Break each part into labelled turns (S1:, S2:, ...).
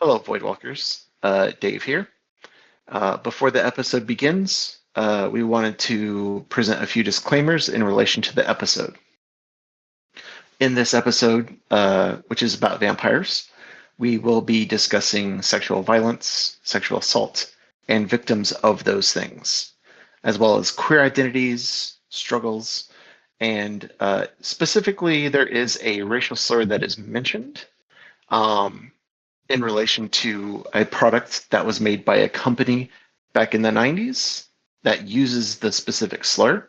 S1: Hello, Voidwalkers. Dave here. Before the episode begins, we wanted to present a few disclaimers in relation to the episode. In this episode, which is about vampires, we will be discussing sexual violence, sexual assault, and victims of those things, as well as queer identities, struggles, and specifically, there is a racial slur that is mentioned. Um, in relation to a product that was made by a company back in the 90s that uses the specific slur.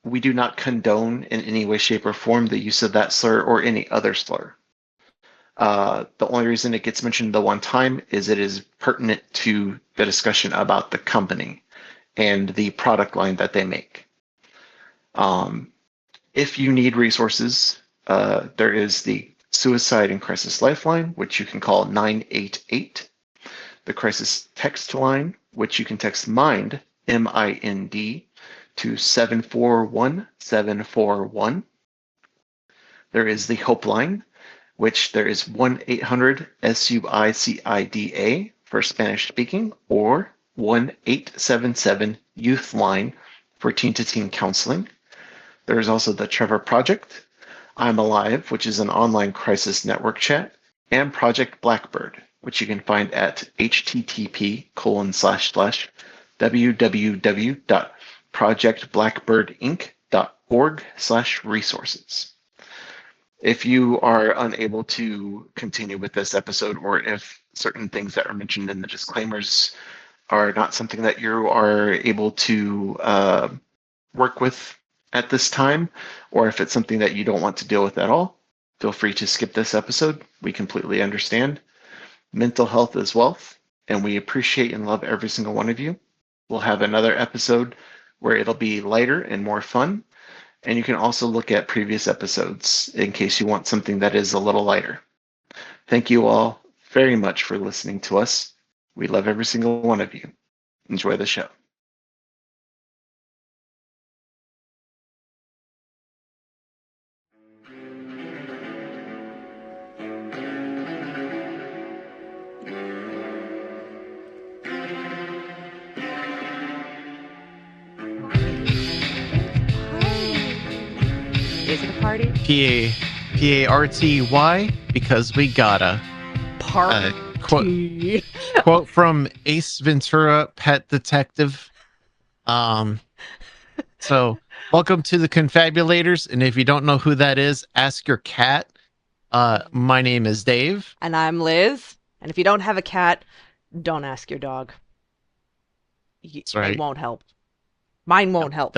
S1: We do not condone in any way, shape, or form the use of that slur or any other slur. The only reason it gets mentioned the one time is it is pertinent to the discussion about the company and the product line that they make. If you need resources, there is the Suicide and Crisis Lifeline, which you can call 988. The Crisis Text Line, which you can text MIND, M-I-N-D, to 741-741. There is the Hope Line, which there is 1-800-SUICIDA for Spanish speaking, or 1-877 Youth Line for teen-to-teen counseling. There is also the Trevor Project, I'm Alive, which is an online crisis network chat, and Project Blackbird, which you can find at http://www.projectblackbirdinc.org/resources. If you are unable to continue with this episode, or if certain things that are mentioned in the disclaimers are not something that you are able to work with at this time, or if it's something that you don't want to deal with at all, feel free to skip this episode. We completely understand. Mental health is wealth, and we appreciate and love every single one of you. We'll have another episode where it'll be lighter and more fun, and you can also look at previous episodes in case you want something that is a little lighter. Thank you all very much for listening to us. We love every single one of you. Enjoy the show.
S2: Is it a party?
S3: P-A-R-T-Y, because we gotta.
S2: Party.
S3: Quote from Ace Ventura, Pet Detective. So, welcome to the Confabulators, and if you don't know who that is, ask your cat. My name is Dave.
S2: And I'm Liz. And if you don't have a cat, don't ask your dog.
S3: That's right.
S2: It won't help. Mine won't help.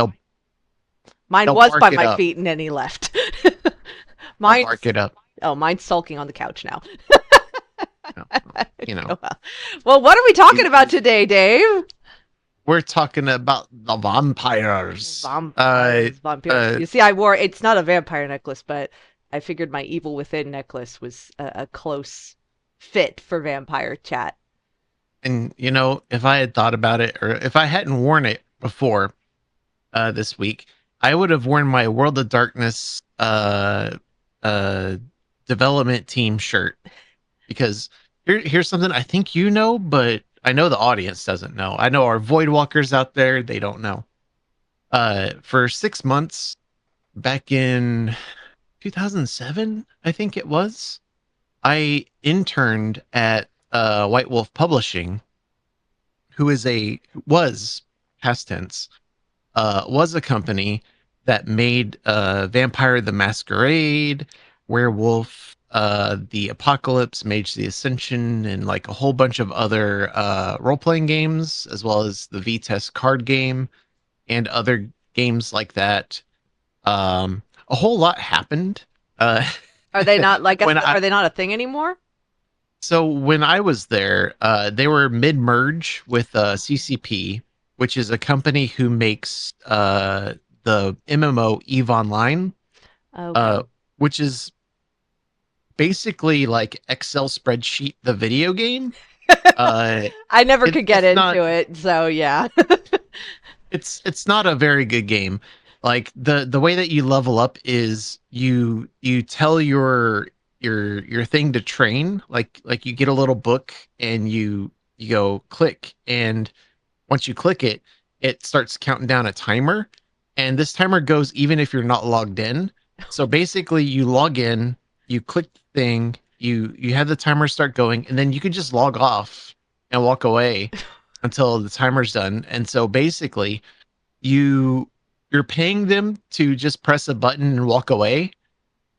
S2: Mine
S3: they'll
S2: was
S3: bark
S2: by
S3: it
S2: my
S3: up.
S2: feet and then he left.
S3: I'll bark it up.
S2: Oh, mine's sulking on the couch now.
S3: You know.
S2: Well, what are we talking about today, Dave?
S3: We're talking about the vampires.
S2: Vampires. You see, it's not a vampire necklace, but I figured my Evil Within necklace was a close fit for vampire chat.
S3: And, if I had thought about it, or if I hadn't worn it before this week, I would have worn my World of Darkness development team shirt. Because here's something I think you know, but I know the audience doesn't know. I know our Voidwalkers out there, they don't know. For 6 months, back in 2007, I think it was, I interned at White Wolf Publishing, who was, past tense, was a company that made Vampire the Masquerade, Werewolf, the Apocalypse, Mage the Ascension, and like a whole bunch of other role-playing games, as well as the V-Test card game and other games like that. A whole lot happened.
S2: Are they not are they not a thing anymore?
S3: So when I was there, they were mid-merge with CCP, which is a company who makes the MMO EVE Online, which is basically like Excel spreadsheet, the video game.
S2: I never could get into it, so yeah.
S3: It's not a very good game. Like the way that you level up is you tell your your thing to train. Like you get a little book and you go click, and once you click it, it starts counting down a timer, and this timer goes even if you're not logged in. So basically, you log in, you click the thing, you have the timer start going, and then you can just log off and walk away until the timer's done. And so basically, you're paying them to just press a button and walk away.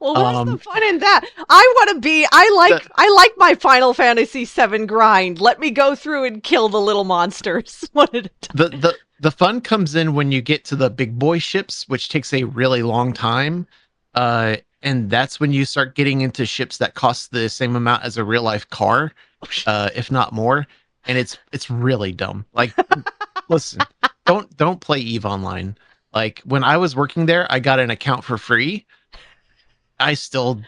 S2: Well, where's the fun in that? I like my Final Fantasy VII grind. Let me go through and kill the little monsters one at a time.
S3: The fun comes in when you get to the big boy ships, which takes a really long time. And that's when you start getting into ships that cost the same amount as a real life car, if not more. And it's really dumb. Like, listen, don't play EVE Online. Like, when I was working there, I got an account for free. I still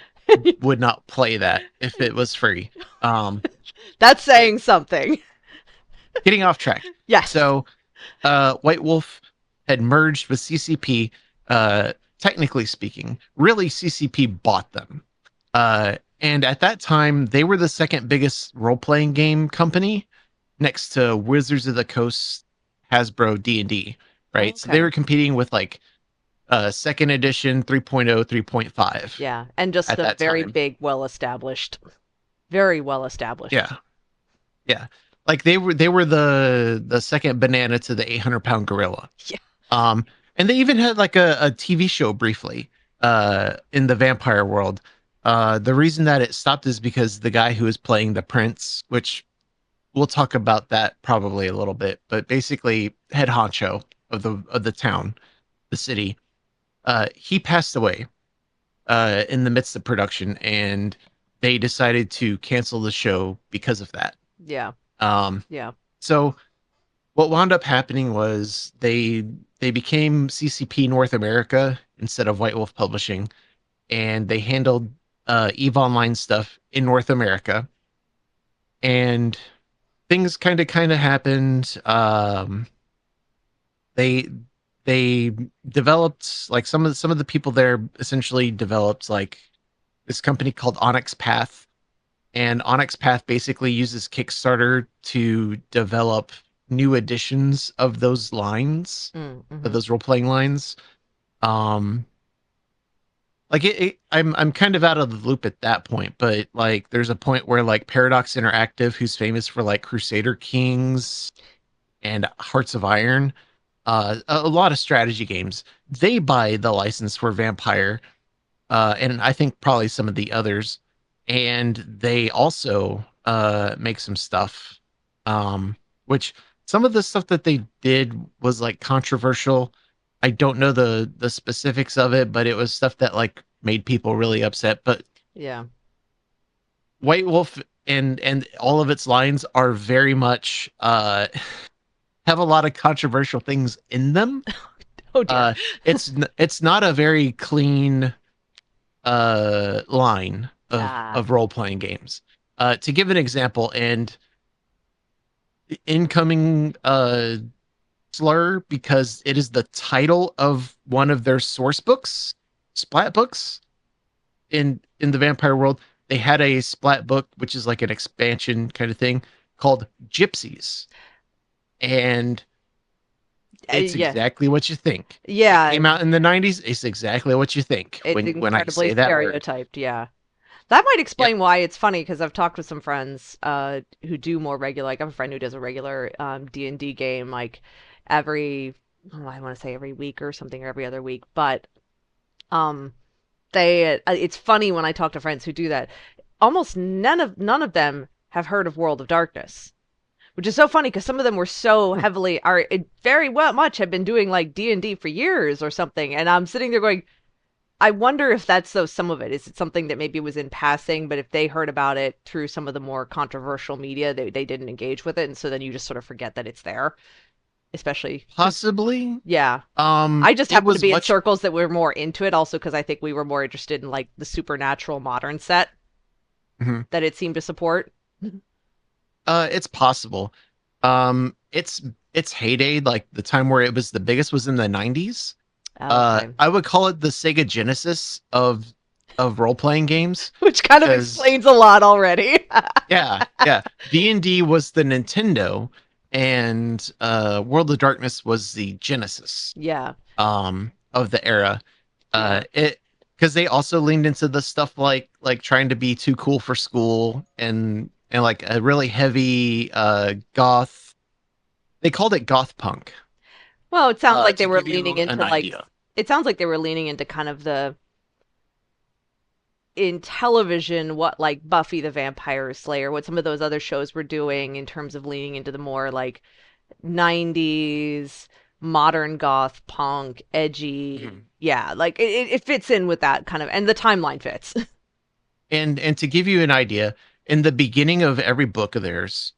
S3: would not play that if it was free.
S2: That's saying something.
S3: Getting off track.
S2: Yes.
S3: So, White Wolf had merged with CCP. Technically speaking, really CCP bought them. And at that time, they were the second biggest role-playing game company next to Wizards of the Coast, Hasbro, D&D, right? Okay. So they were competing with like second edition, 3.0, 3.5.
S2: Yeah, and just a very big, very well established.
S3: Yeah. Like they were the second banana to the 800-pound gorilla.
S2: Yeah.
S3: And they even had like a TV show briefly in the vampire world. The reason that it stopped is because the guy who was playing the prince, which we'll talk about that probably a little bit, but basically head honcho of the town, the city, he passed away in the midst of production, and they decided to cancel the show because of that.
S2: Yeah.
S3: Yeah. So what wound up happening was they became CCP North America instead of White Wolf Publishing, and they handled EVE Online stuff in North America. And things kind of happened. They developed, like, some of the people there essentially developed like this company called Onyx Path, and Onyx Path basically uses Kickstarter to develop new editions of those lines, of those role-playing lines. Like I'm kind of out of the loop at that point, but like there's a point where like Paradox Interactive, who's famous for like Crusader Kings and Hearts of Iron, a lot of strategy games, they buy the license for Vampire, and I think probably some of the others, and they also make some stuff, which some of the stuff that they did was like controversial. I don't know the specifics of it, but it was stuff that like made people really upset. But
S2: yeah,
S3: White Wolf and all of its lines are very much have a lot of controversial things in them.
S2: Oh dear.
S3: It's not a very clean line of role-playing games. To give an example, and incoming slur, because it is the title of one of their source books, splat books in the vampire world. They had a splat book, which is like an expansion kind of thing, called Gypsies, and it's exactly what you think.
S2: Yeah,
S3: it came out in the 90s. It's exactly what you think when I say that
S2: stereotyped word. Yeah, that might explain why it's funny, because I've talked with some friends who do more regular. Like, I have a friend who does a regular D&D game, like I want to say every week or something, or every other week. But it's funny when I talk to friends who do that. Almost none of them have heard of World of Darkness, which is so funny because some of them were so heavily very much have been doing like D&D for years or something, and I'm sitting there going, I wonder if that's some of it. Is it something that maybe was in passing, but if they heard about it through some of the more controversial media, they didn't engage with it, and so then you just sort of forget that it's there. Especially
S3: possibly.
S2: Yeah. I just happened to be in circles that were more into it, also because I think we were more interested in like the supernatural modern set that it seemed to support.
S3: It's possible. Its heyday, like the time where it was the biggest, was in the 90s.
S2: Okay.
S3: I would call it the Sega Genesis of of role-playing games.
S2: Which kind of
S3: because-
S2: explains a lot already.
S3: Yeah. D&D was the Nintendo, and World of Darkness was the Genesis
S2: Yeah.
S3: of the era.
S2: Yeah.
S3: It because they also leaned into the stuff like trying to be too cool for school and like a really heavy goth. They called it goth punk.
S2: Well, it sounds like
S3: to
S2: they were
S3: give you
S2: leaning into
S3: an
S2: like
S3: idea.
S2: it sounds like they were leaning into kind of the in television what like Buffy the Vampire Slayer, what some of those other shows were doing in terms of leaning into the more like 90s modern goth punk edgy.
S3: Mhm.
S2: Yeah, like it fits in with that kind of, and the timeline fits.
S3: And to give you an idea, in the beginning of every book of theirs,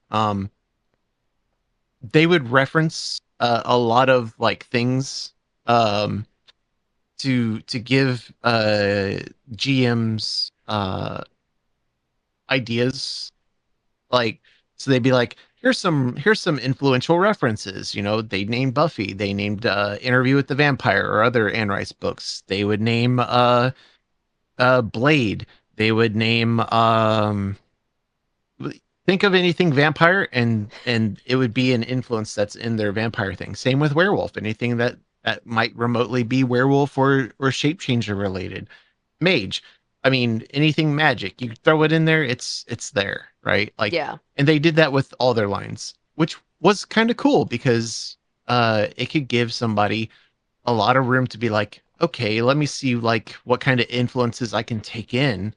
S3: they would reference a lot of like things um, to give GMs ideas. Like, so they'd be like, here's some influential references. You know, they named Buffy, they named Interview with the Vampire or other Anne Rice books. They would name Blade. They would name think of anything vampire, and it would be an influence that's in their vampire thing. Same with werewolf. Anything that might remotely be werewolf or shape changer related. Mage. I mean, anything magic, you throw it in there, it's there, right? Like,
S2: Yeah.
S3: and they did that with all their lines, which was kind of cool because it could give somebody a lot of room to be like, okay, let me see like what kind of influences I can take in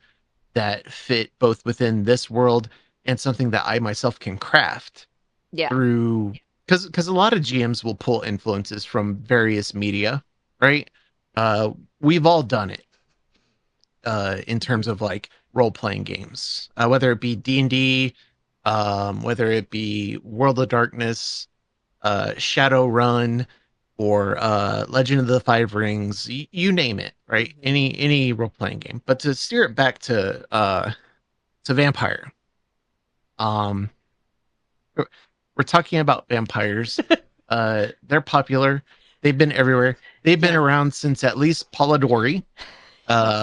S3: that fit both within this world and something that I myself can craft
S2: Yeah.
S3: through, because a lot of GMs will pull influences from various media, right? We've all done it in terms of like role-playing games, whether it be D&D, whether it be World of Darkness, Shadowrun, or Legend of the Five Rings, you name it, right? Any role-playing game. But to steer it back to vampire, um, we're talking about vampires. They're popular. They've been everywhere. They've been
S2: Yeah.
S3: around since at least Polidori,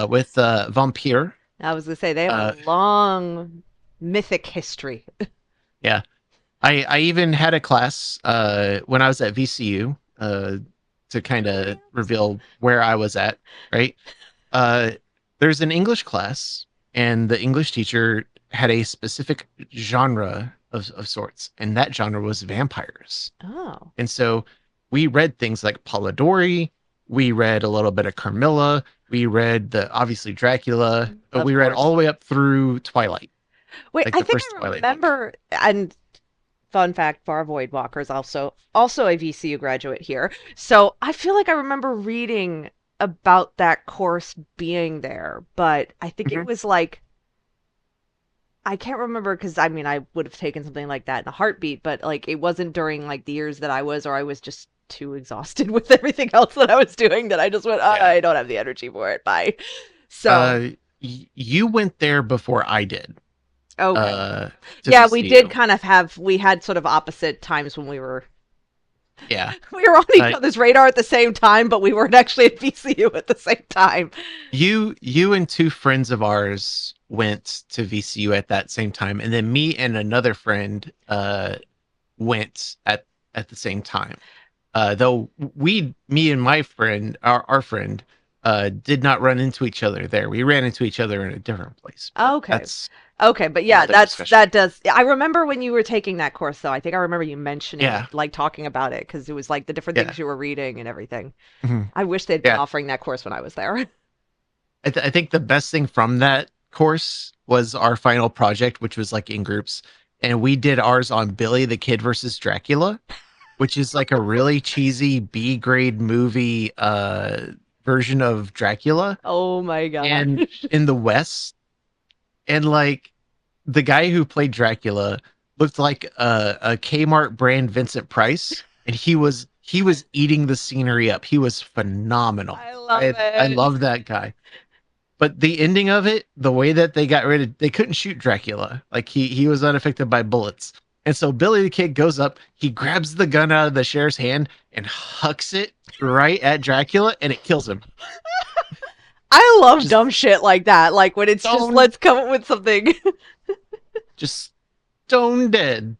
S3: with Vampire.
S2: I was gonna say they have
S3: Uh,
S2: a long mythic history.
S3: Yeah. I even had a class when I was at VCU to kind of reveal where I was at, right? Uh, there's an English class, and the English teacher had a specific genre of sorts, and that genre was vampires.
S2: Oh.
S3: And so we read things like Polidori, we read a little bit of Carmilla, we read obviously Dracula, but
S2: Of
S3: we read
S2: course.
S3: all the way up through Twilight.
S2: Wait,
S3: Like
S2: I
S3: the
S2: think
S3: first
S2: I
S3: Twilight book.
S2: remember, and fun fact for our Voidwalkers, also a VCU graduate here. So I feel like I remember reading about that course being there, but I think it
S3: Mhm.
S2: was like I can't remember because I mean I would have taken something like that in a heartbeat, but like it wasn't during like the years that I was, or I was just too exhausted with everything else that I was doing that I just went,
S3: Yeah.
S2: I don't have the energy for it. Bye. So
S3: You went there before I did.
S2: okay.
S3: To
S2: Yeah, we
S3: VCU.
S2: did kind of we had sort of opposite times when we were
S3: Yeah.
S2: on each
S3: Uh,
S2: other's radar at the same time, but we weren't actually at VCU at the same time.
S3: You and two friends of ours went to VCU at that same time, and then me and another friend went at the same time. Though me and my friend, our friend, did not run into each other there. We ran into each other in a different place. But
S2: Okay.
S3: That's
S2: Okay, but yeah,
S3: another discussion.
S2: that does. I remember when you were taking that course, though. I think I remember you mentioning
S3: Yeah.
S2: it, like talking about it, because it was like the different
S3: Yeah.
S2: things you were reading and everything.
S3: Mhm.
S2: I wish they'd been
S3: Yeah.
S2: offering that course when I was there.
S3: I think the best thing from that course was our final project, which was like in groups, and we did ours on Billy the Kid versus Dracula, which is like a really cheesy B grade movie version of Dracula,
S2: Oh my god.
S3: and in the West, and like the guy who played Dracula looked like a Kmart brand Vincent Price, and he was eating the scenery up. He was phenomenal.
S2: I love
S3: I
S2: it.
S3: love that guy. But the ending of it, the way that they got rid of, they couldn't shoot Dracula. Like he was unaffected by bullets. And so Billy the Kid goes up, he grabs the gun out of the sheriff's hand and hucks it right at Dracula, and it kills him.
S2: I love
S3: Just
S2: dumb shit like that. Like when it's just
S3: stone,
S2: let's come up with something.
S3: just stone dead.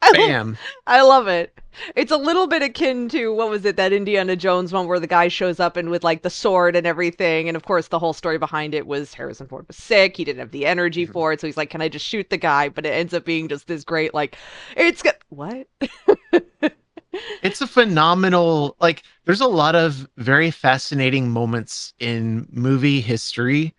S2: I,
S3: Bam.
S2: I love it. It's a little bit akin to what was it, that Indiana Jones one where the guy shows up and with like the sword and everything, and of course the whole story behind it was Harrison Ford was sick, he didn't have the energy
S3: Mhm.
S2: for it, so he's like, "Can I just shoot the guy?" But it ends up being just this great like, it's got what?
S3: It's a phenomenal, like, there's a lot of very fascinating moments in movie history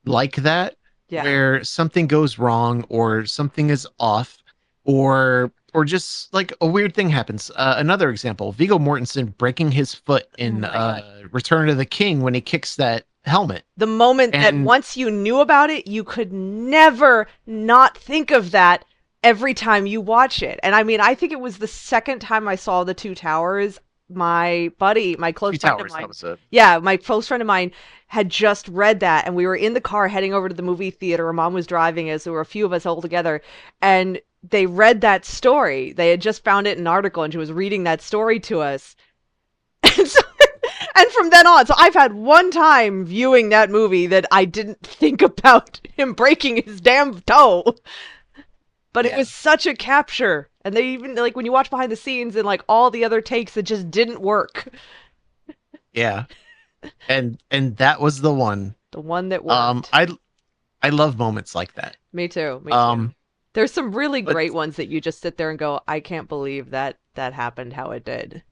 S3: like that,
S2: Yeah.
S3: where something goes wrong or something is off, or just like a weird thing happens. Another example, Viggo Mortensen breaking his foot
S2: Oh
S3: in
S2: my god.
S3: Return of the King when he kicks that helmet.
S2: The moment that
S3: And
S2: once you knew about it, you could never not think of that every time you watch it. And I mean, I think it was the second time I saw The Two Towers. My buddy, my close
S3: Two
S2: friend of
S3: Towers, that
S2: mine,
S3: was a
S2: yeah, my close friend of mine had just read that, and we were in the car heading over to the movie theater. Her mom was driving us. There were a few of us all together, and they read that story. They had just found it in an article, and she was reading that story to us. And, so, and from then on, so I've had one time viewing that movie that I didn't think about him breaking his damn toe. But it
S3: yeah,
S2: was such a capture. And they even, like, when you watch behind the scenes and, like, all the other takes that just didn't work.
S3: yeah, and that was the one.
S2: The one that
S3: Um,
S2: worked.
S3: I I love moments like that.
S2: Me too. Me too.
S3: Um,
S2: There's some really
S3: but
S2: great ones that you just sit there and go, I can't believe that that happened how it did.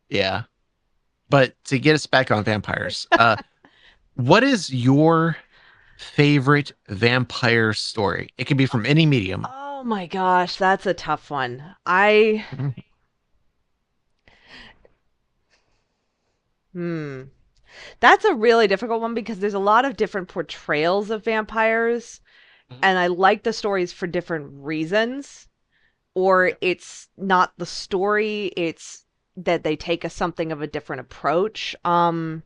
S3: yeah, but to get us back on vampires, what is your favorite vampire story? It can be from any medium.
S2: Oh my gosh, that's a tough one. I,
S3: Mhm.
S2: hmm. That's a really difficult one because there's a lot of different portrayals of vampires, and I like the stories for different reasons. Or it's not the story, it's that they take a something of a different approach.
S3: Mhm.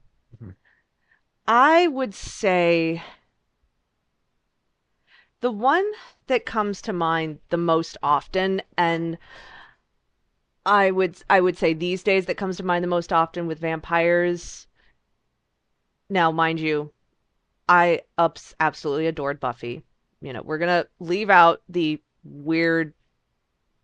S2: I would say the one that comes to mind the most often, and I would say these days that comes to mind the most often with vampires. Now, mind you, absolutely adored Buffy. We're gonna leave out the weird,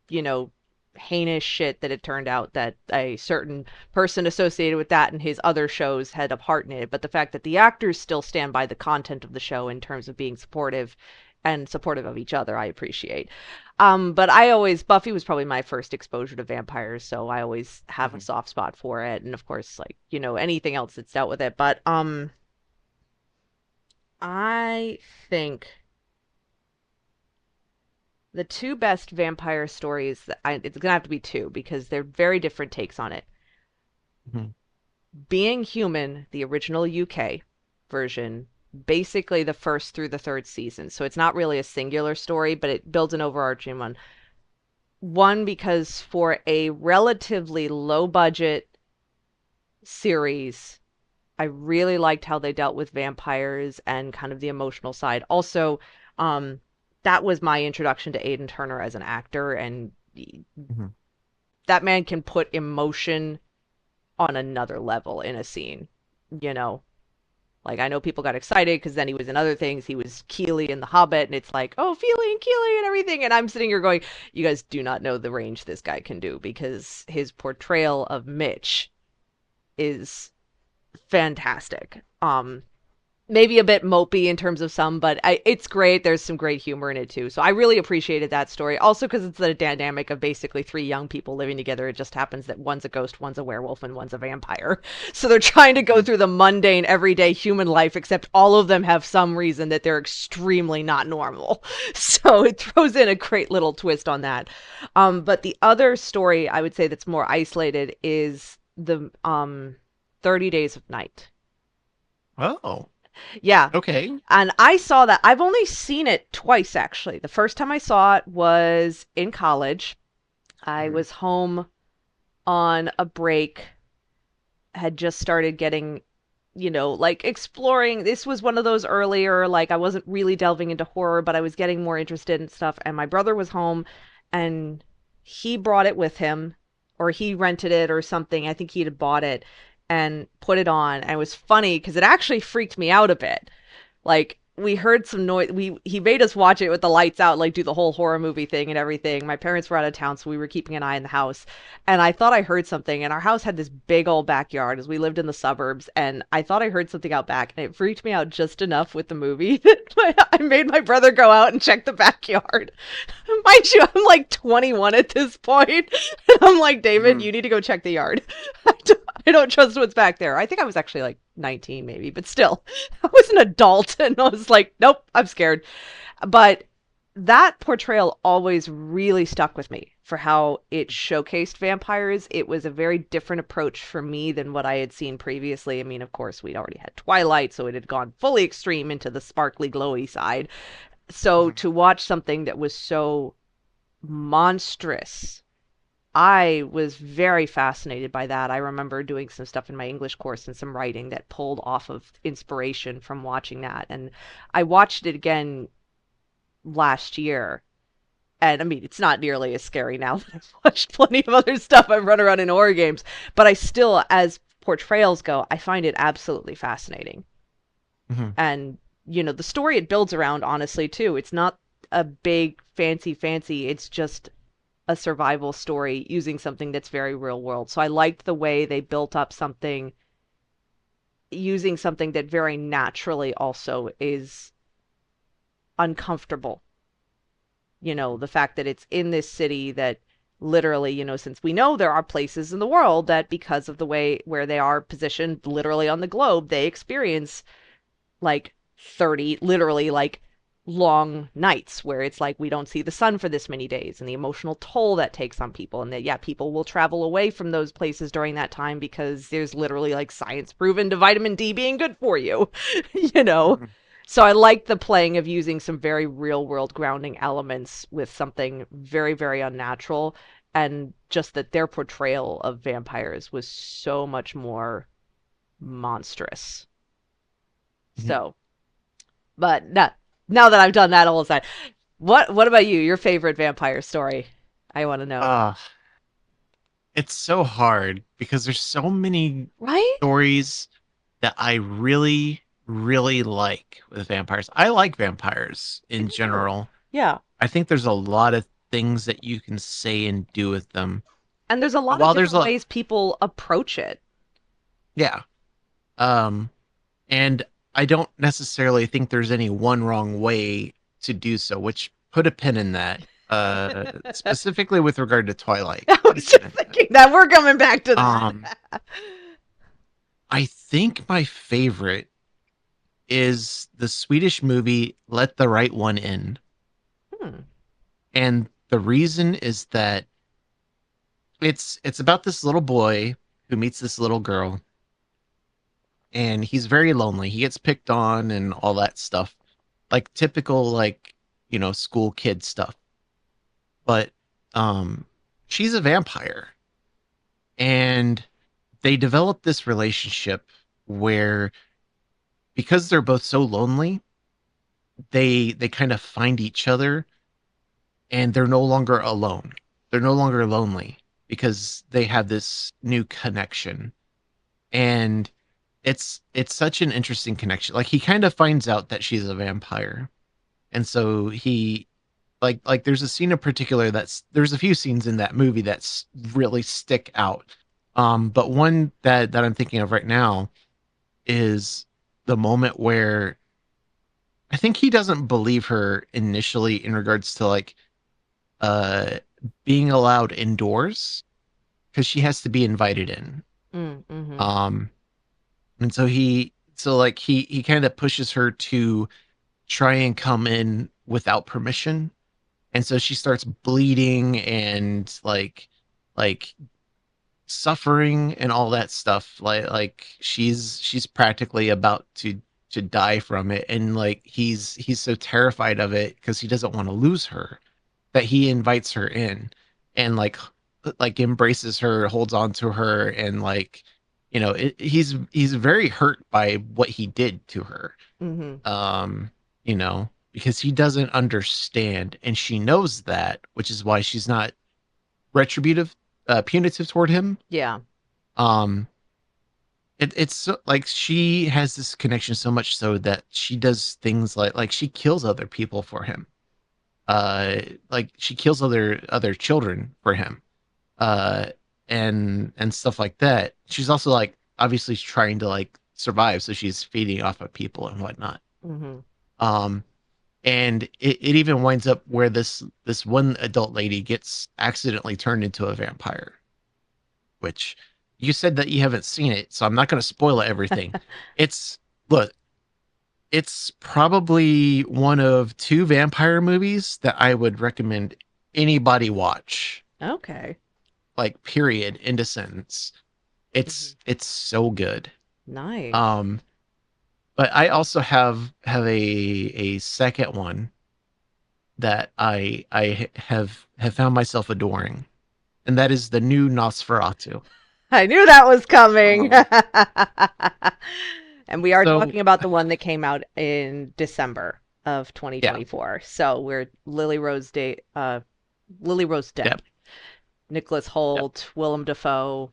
S2: you know, heinous shit that it turned out that a certain person associated with that and his other shows had a part in it. But the fact that the actors still stand by the content of the show in terms of being supportive and supportive of each other, I appreciate. But Buffy was probably my first exposure to vampires, so I always have a
S3: Mhm.
S2: soft spot for it. And of course, like, anything else that's dealt with it. But I think the two best vampire stories it's gonna have to be two because they're very different takes on it.
S3: Mhm.
S2: Being Human, the original UK version, basically the first through the third season. So it's not really a singular story, but it builds an overarching one. One, because for a relatively low budget series, I really liked how they dealt with vampires and kind of the emotional side. Also, um, that was my introduction to Aidan Turner as an actor, and
S3: Mhm.
S2: that man can put emotion on another level in a scene, you know. Like I know people got excited because then he was in other things. He was Keeley in The Hobbit, and it's like, oh, Feely and Keeley and everything. And I'm sitting here going, you guys do not know the range this guy can do because his portrayal of Mitch is fantastic. Maybe a bit mopey in terms of some, but it's great. There's some great humor in it too. So I really appreciated that story. Also, because it's the dynamic of basically three young people living together. It just happens that one's a ghost, one's a werewolf, and one's a vampire. So they're trying to go
S3: Mhm.
S2: through the mundane, everyday human life, except all of them have some reason that they're extremely not normal. So it throws in a great little twist on that. But the other story I would say that's more isolated is the 30 Days of Night.
S3: Oh,
S2: Yeah,
S3: okay.
S2: and I saw that. I've only seen it twice, actually. The first time I saw it was in college. I
S3: Mhm.
S2: was home on a break, had just started getting, like exploring. This was one of those earlier, like I wasn't really delving into horror, but I was getting more interested in stuff. And my brother was home and he brought it with him, or he rented it or something. I think he'd bought it. and put it on. And it was funny because it actually freaked me out a bit. Like, we heard some noise. He made us watch it with the lights out, like do the whole horror movie thing and everything. My parents were out of town, so we were keeping an eye in the house. And I thought I heard something. And our house had this big old backyard as we lived in the suburbs. And I thought I heard something out back, and it freaked me out just enough with the movie that I made my brother go out and check the backyard. Mind you, I'm like 21 at this point. And I'm like, David, you need to go check the yard. I don't trust what's back there. I think I was actually like 19 maybe, but still, I was an adult and I was like, nope, I'm scared. But that portrayal always really stuck with me for how it showcased vampires. It was a very different approach for me than what I had seen previously. I mean, of course, we'd already had Twilight, so it had gone fully extreme into the sparkly, glowy side. So to watch something that was so monstrous, I was very fascinated by that. I remember doing some stuff in my English course and some writing that pulled off of inspiration from watching that. And I watched it again last year. And I mean, it's not nearly as scary now that I've watched plenty of other stuff. I've run around in horror games, but I still, as portrayals go, I find it absolutely fascinating.
S3: Mm-hmm.
S2: And, you know, the story it builds around, honestly, too, it's not a big fancy, it's just a survival story using something that's very real world. So I liked the way they built up something using something that very naturally also is uncomfortable. You know, the fact that it's in this city that literally, you know, since we know there are places in the world that because of the way where they are positioned literally on the globe, they experience like 30, literally like long nights where it's like we don't see the sun for this many days, and the emotional toll that takes on people, and that people will travel away from those places during that time because there's literally like science proven to vitamin D being good for you. You know. So I like the playing of using some very real world grounding elements with something very, very unnatural, and just that their portrayal of vampires was so much more monstrous. So, but now that I've done that whole side, what about you? Your favorite vampire story? I want to know.
S3: It's so hard because there's so many stories that I really, really like with vampires. I like vampires in general.
S2: Yeah.
S3: I think there's a lot of things that you can say and do with them.
S2: And there's a lot of different ways people approach it.
S3: Yeah. And I don't necessarily think there's any one wrong way to do so, which put a pin in that. Specifically with regard to Twilight.
S2: I was just thinking that. We're coming back to that.
S3: I think my favorite is the Swedish movie Let the Right One In. And the reason is that it's about this little boy who meets this little girl, and he's very lonely. He gets picked on and all that stuff. Like typical, like, you know, school kid stuff. But she's a vampire. And they develop this relationship where, because they're both so lonely, they kind of find each other, and they're no longer alone. They're no longer lonely because they have this new connection. And it's such an interesting connection. Like, he kind of finds out that she's a vampire. And so he like there's a scene in particular there's a few scenes in that movie that's really stick out. But one that I'm thinking of right now is the moment where I think he doesn't believe her initially in regards to like being allowed indoors, because she has to be invited in. And so he kind of pushes her to try and come in without permission. And so she starts bleeding and like suffering and all that stuff. Like she's practically about to die from it. And like he's so terrified of it because he doesn't want to lose her, that he invites her in and like embraces her, holds on to her, and like, you know, he's very hurt by what he did to her. You know, because he doesn't understand, and she knows that, which is why she's not punitive toward him.
S2: Yeah.
S3: it's so, like she has this connection so much so that she does things like she kills other people for him. Like she kills other children for him. Uh, and stuff like that. She's also like obviously trying to like survive, so she's feeding off of people and whatnot.
S2: Hmm.
S3: Um, and it even winds up where this one adult lady gets accidentally turned into a vampire, which you said that you haven't seen it, so I'm not going to spoil everything. It's look, it's probably one of two vampire movies that I would recommend anybody watch.
S2: Okay.
S3: Like period, into sentence.
S2: Hmm.
S3: It's so good.
S2: Nice.
S3: Um, but I also have a second one that I have found myself adoring, and that is the new Nosferatu.
S2: I knew that was coming.
S1: Oh,
S2: And we are
S3: So
S2: talking about the one that came out in December of
S3: yeah,
S2: 2024. So we're Lily Rose
S3: yep,
S2: Depp, Nicholas
S3: yep.
S2: Hoult, Willem Dafoe,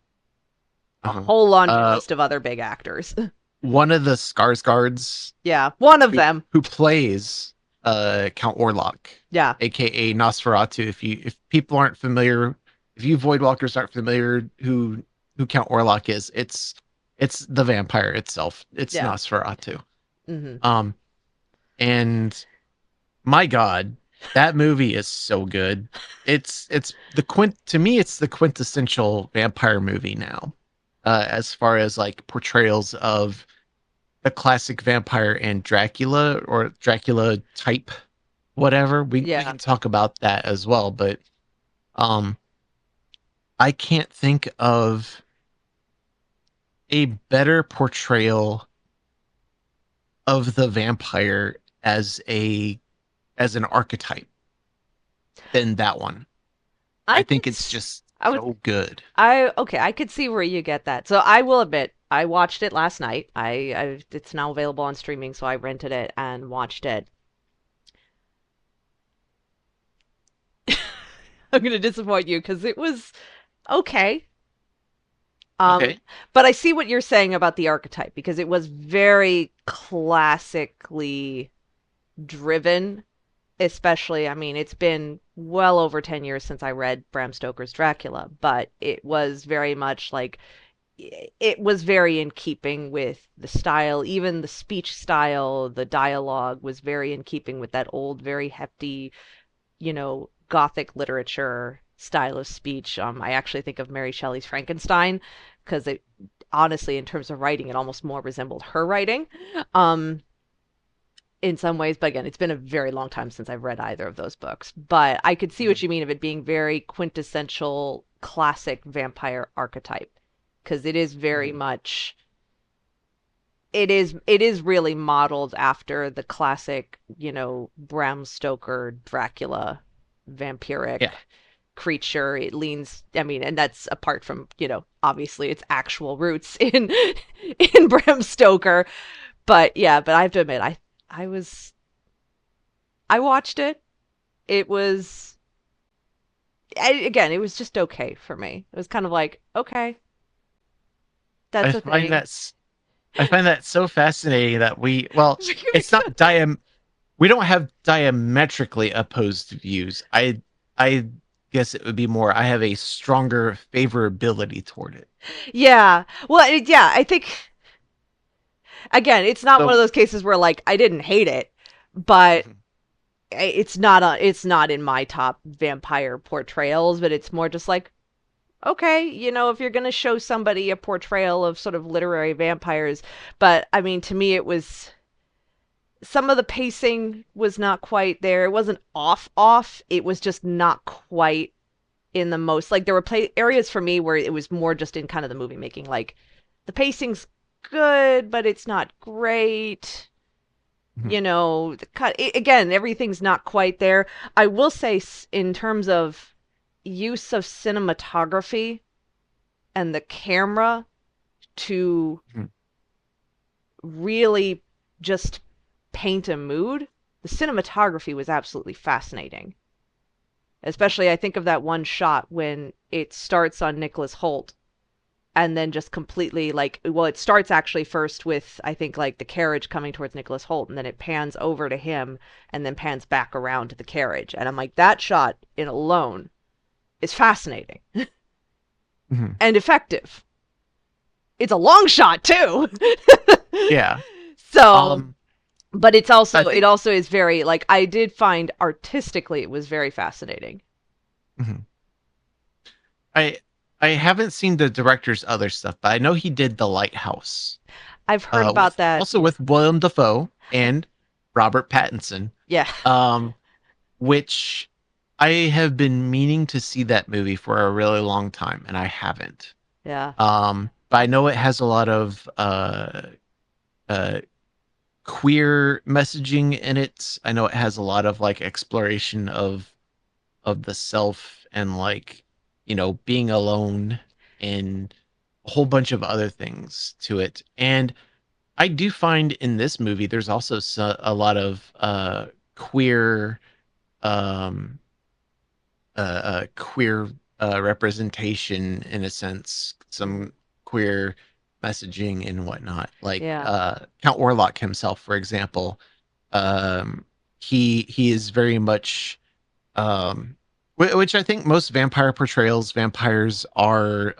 S2: a
S3: Uh-huh.
S2: whole laundry
S3: Uh,
S2: list of other big actors.
S3: one of the Skarsgårds
S2: Yeah, one of
S3: who
S2: them.
S3: who plays Count Orlok,
S2: Yeah,
S3: aka Nosferatu. If people aren't familiar, if you Voidwalkers aren't familiar who Count Orlok is, it's the vampire itself. It's
S2: yeah.
S3: Nosferatu.
S2: Hmm.
S3: Um, and my God, that movie is so good. It's the quint to me, it's the quintessential vampire movie now. As far as like portrayals of the classic vampire and Dracula or Dracula type, whatever. We
S2: Yeah.
S3: can talk about that as well, but um, I can't think of a better portrayal of the vampire as an archetype than that one.
S2: I
S3: I
S2: could,
S3: think it's just
S2: I would,
S3: so good.
S2: okay, I could see where you get that. So I will admit, I watched it last night. It's now available on streaming, so I rented it and watched it. I'm gonna disappoint you because it was okay. Um,
S3: Okay.
S2: but I see what you're saying about the archetype because it was very classically driven, especially, I mean, it's been well over 10 years since I read Bram Stoker's Dracula, but it was very much like it was very in keeping with the style, even the speech style, the dialogue was very in keeping with that old, very hefty, Gothic literature style of speech. I actually think of Mary Shelley's Frankenstein because it honestly, in terms of writing, it almost more resembled her writing. Um, in some ways, but again, it's been a very long time since I've read either of those books. But I could see what
S3: Mhm.
S2: you mean of it being very quintessential classic vampire archetype because it is very
S3: Mhm.
S2: much it is really modeled after the classic, Bram Stoker Dracula vampiric
S3: Yeah.
S2: creature. It leans, I mean, and that's apart from, obviously its actual roots in in Bram Stoker. But yeah, but I have to admit, I was I watched it. It was again, it was just okay for me. It was kind of like, okay,
S3: I
S2: that's a
S3: find
S2: thing.
S3: that's I find that so fascinating that well, it's not we don't have diametrically opposed views. I guess it would be more I have a stronger favorability toward it.
S2: Yeah. Well, yeah, I think again, it's not one of
S3: So
S2: those cases where like I didn't hate it, but
S3: mhm.
S2: it's not in my top vampire portrayals, but it's more just like, okay, if you're going to show somebody a portrayal of sort of literary vampires, but I mean, to me, it was some of the pacing was not quite there. It wasn't off. It was just not quite in the most like there were areas for me where it was more just in kind of the movie making. Like the pacing's good, but it's not great.
S3: Mhm.
S2: The cut again, everything's not quite there. I will say in terms of use of cinematography and the camera to
S3: Mhm.
S2: really just paint a mood, the cinematography was absolutely fascinating. Especially, I think of that one shot when it starts on Nicholas Hoult and then just completely like, well, it starts actually first with, I think, like the carriage coming towards Nicholas Hoult, and then it pans over to him and then pans back around to the carriage. And I'm like, that shot in alone is fascinating
S3: Hmm.
S2: and effective. It's a long shot too.
S3: Yeah.
S2: So, but it's
S3: I
S2: also, it
S3: think.
S2: also is very, like, I did find artistically it was very fascinating.
S3: Mhm. I I haven't seen the director's other stuff, but I know he did The Lighthouse.
S2: I've heard about
S3: With
S2: that.
S3: also with William Dafoe and Robert Pattinson.
S2: Yeah.
S3: Um, which I have been meaning to see that movie for a really long time, and I haven't.
S2: Yeah.
S3: But I know it has a lot of uh queer messaging in it. I know it has a lot of like exploration of the self and like, being alone and a whole bunch of other things to it. And I do find in this movie there's also a lot of queer um queer representation in a sense, some queer messaging and whatnot. Like
S2: Yeah.
S3: Count Orlok himself, for example, um, he is very much, which I think most vampire portrayals, vampires are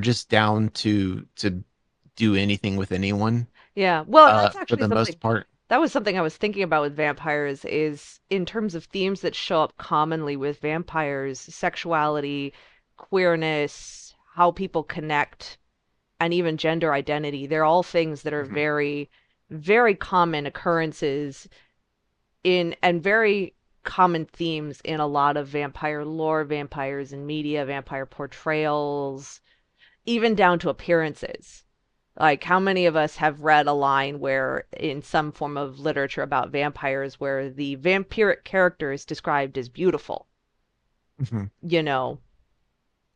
S3: just down to do anything with anyone,
S2: Yeah. Well, and that's
S3: for
S2: actually
S3: the
S2: something
S3: most part.
S2: that was something I was thinking about with vampires is in terms of themes that show up commonly with vampires, sexuality, queerness, how people connect, and even gender identity. They're all things that are
S3: Mhm.
S2: very, very common occurrences in and very common themes in a lot of vampire lore, vampires in media, vampire portrayals, even down to appearances. Like, how many of us have read a line where, in some form of literature about vampires, where the vampiric character is described as beautiful,
S3: Mhm.
S2: you know,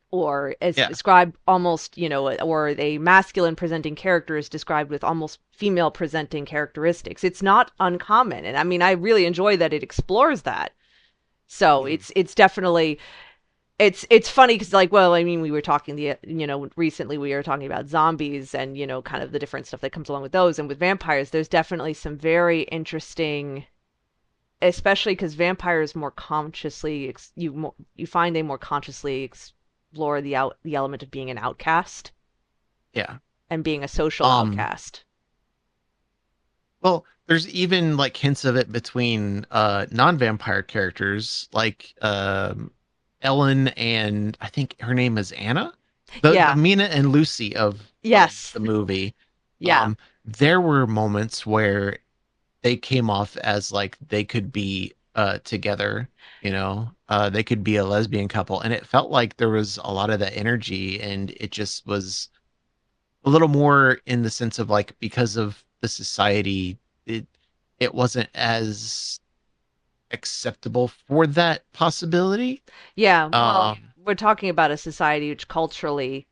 S2: or as
S3: Yeah.
S2: described almost, or a masculine presenting character is described with almost female presenting characteristics. It's not uncommon. And I mean, I really enjoy that it explores that. So
S3: Mhm.
S2: it's definitely it's funny because, like, well, I mean, we were talking recently we were talking about zombies and kind of the different stuff that comes along with those, and with vampires there's definitely some very interesting, especially because vampires more consciously you find they more consciously explore the element of being an outcast
S3: Yeah.
S2: and being a social
S3: Um,
S2: outcast.
S3: Well, there's even like hints of it between non-vampire characters like Ellen, and I think her name is Anna. The
S2: Yeah.
S3: Mina and Lucy of
S2: Yes.
S3: the movie.
S2: Yeah.
S3: There were moments where they came off as like they could be together, they could be a lesbian couple, and it felt like there was a lot of that energy, and it just was a little more in the sense of like, because of the society, it it wasn't as acceptable for that possibility.
S2: Yeah. Well,
S3: Um,
S2: we're talking about a society which culturally,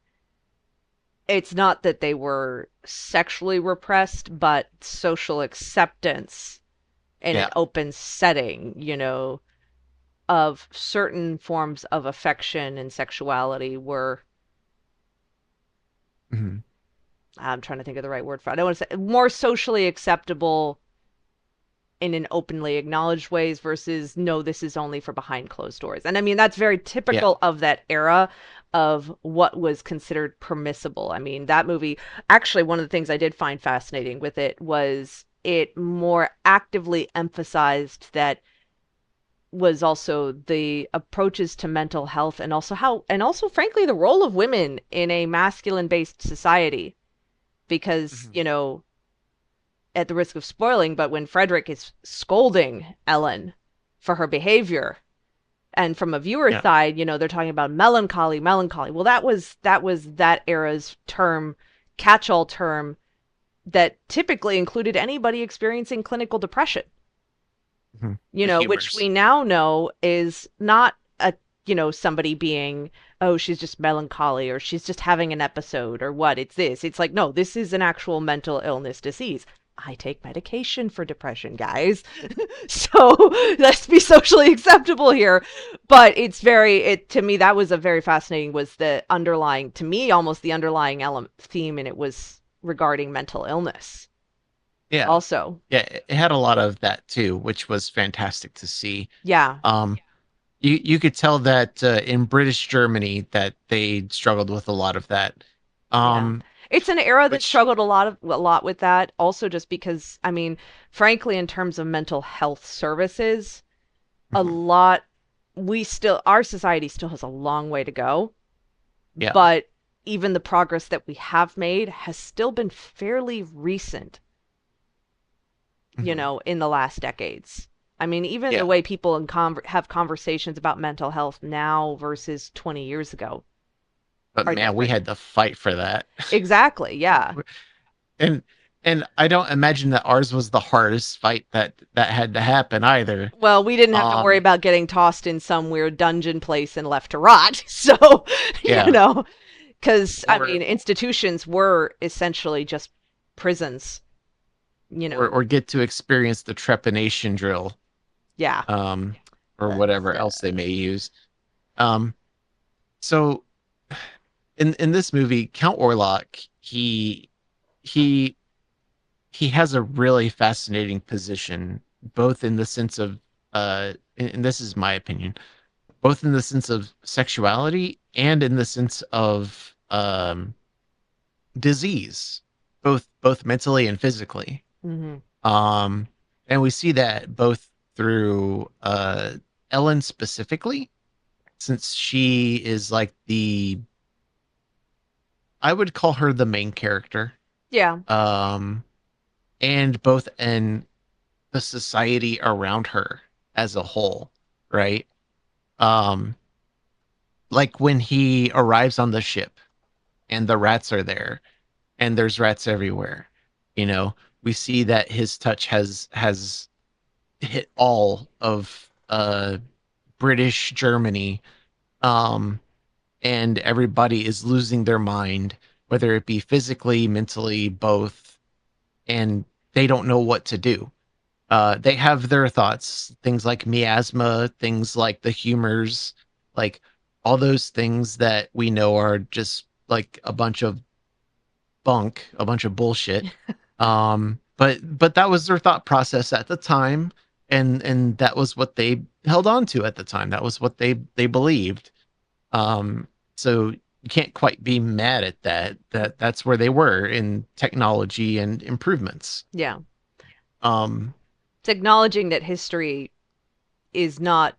S2: it's not that they were sexually repressed, but social acceptance in an
S3: yeah.
S2: open setting, of certain forms of affection and sexuality were,
S3: Mhm.
S2: I'm trying to think of the right word for it. I don't want to say more socially acceptable in an openly acknowledged ways versus no, this is only for behind closed doors. And I mean, that's very
S3: Yeah.
S2: typical of that era of what was considered permissible. I mean, that movie, actually, one of the things I did find fascinating with it was it more actively emphasized that was also the approaches to mental health and also and also frankly the role of women in a masculine based society because
S3: Mhm.
S2: at the risk of spoiling, but when Frederick is scolding Ellen for her behavior, and from a viewer's
S3: Yeah.
S2: side, they're talking about melancholy, melancholy. Well, that was that era's term, catch-all term that typically included anybody experiencing clinical depression.
S3: Mhm. The
S2: Which we
S3: humors.
S2: now know is not a, somebody being, oh, she's just melancholy or she's just having an episode or what. It's this. It's like, no, this is an actual mental illness disease. I take medication for depression, guys. So let's be socially acceptable here. But it's to me, that was a very fascinating, was the underlying, to me, almost the underlying theme, and it was regarding mental illness.
S3: Yeah.
S2: Also.
S3: Yeah, it had a lot of that too, which was fantastic to see.
S2: Yeah.
S3: You could tell that in British Germany that they struggled with a lot of that.
S2: Yeah. It's an era that
S3: Which
S2: struggled a lot with that. Also, just because, I mean, frankly, in terms of mental health services, a
S3: Mhm.
S2: lot, our society still has a long way to go.
S3: Yeah.
S2: But even the progress that we have made has still been fairly recent,
S3: Mhm.
S2: in the last decades. I mean, even the
S3: Yeah.
S2: way people have conversations about mental health now versus 20 years ago
S3: But
S2: are
S3: man, we
S2: different.
S3: had to fight for that.
S2: Exactly, yeah.
S3: And I don't imagine that ours was the hardest fight that had to happen either.
S2: Well, we didn't have to worry
S3: Um,
S2: about getting tossed in some weird dungeon place and left to rot. So,
S3: yeah.
S2: because, I
S3: Or
S2: mean, institutions were essentially just prisons, you know.
S3: or get to experience the trepanation drill,
S2: Yeah.
S3: um, or
S2: That's,
S3: whatever else they may use. Um, so in this movie, Count Orlok, he he has a really fascinating position, both in the sense of and this is my opinion, both in the sense of sexuality and in the sense of disease, both mentally and physically.
S2: hmm
S3: Um, and we see that both through Ellen specifically, since she is like I would call her the main character.
S2: Yeah.
S3: Um, and both in the society around her as a whole, right? Um, like when he arrives on the ship and the rats are there and there's rats everywhere, you know, we see that his touch has hit all of British Germany, um, and everybody is losing their mind, whether it be physically, mentally, both, and they don't know what to do. They have their thoughts, things like miasma, things like the humors, like all those things that we know are just like a bunch of bunk, a bunch of bullshit. But that was their thought process at the time, and that was what they held on to at the time. That was what they believed. Um, so you can't quite be mad at that. That's where they were in technology and improvements.
S2: Yeah.
S3: Um,
S2: It's acknowledging that history is not,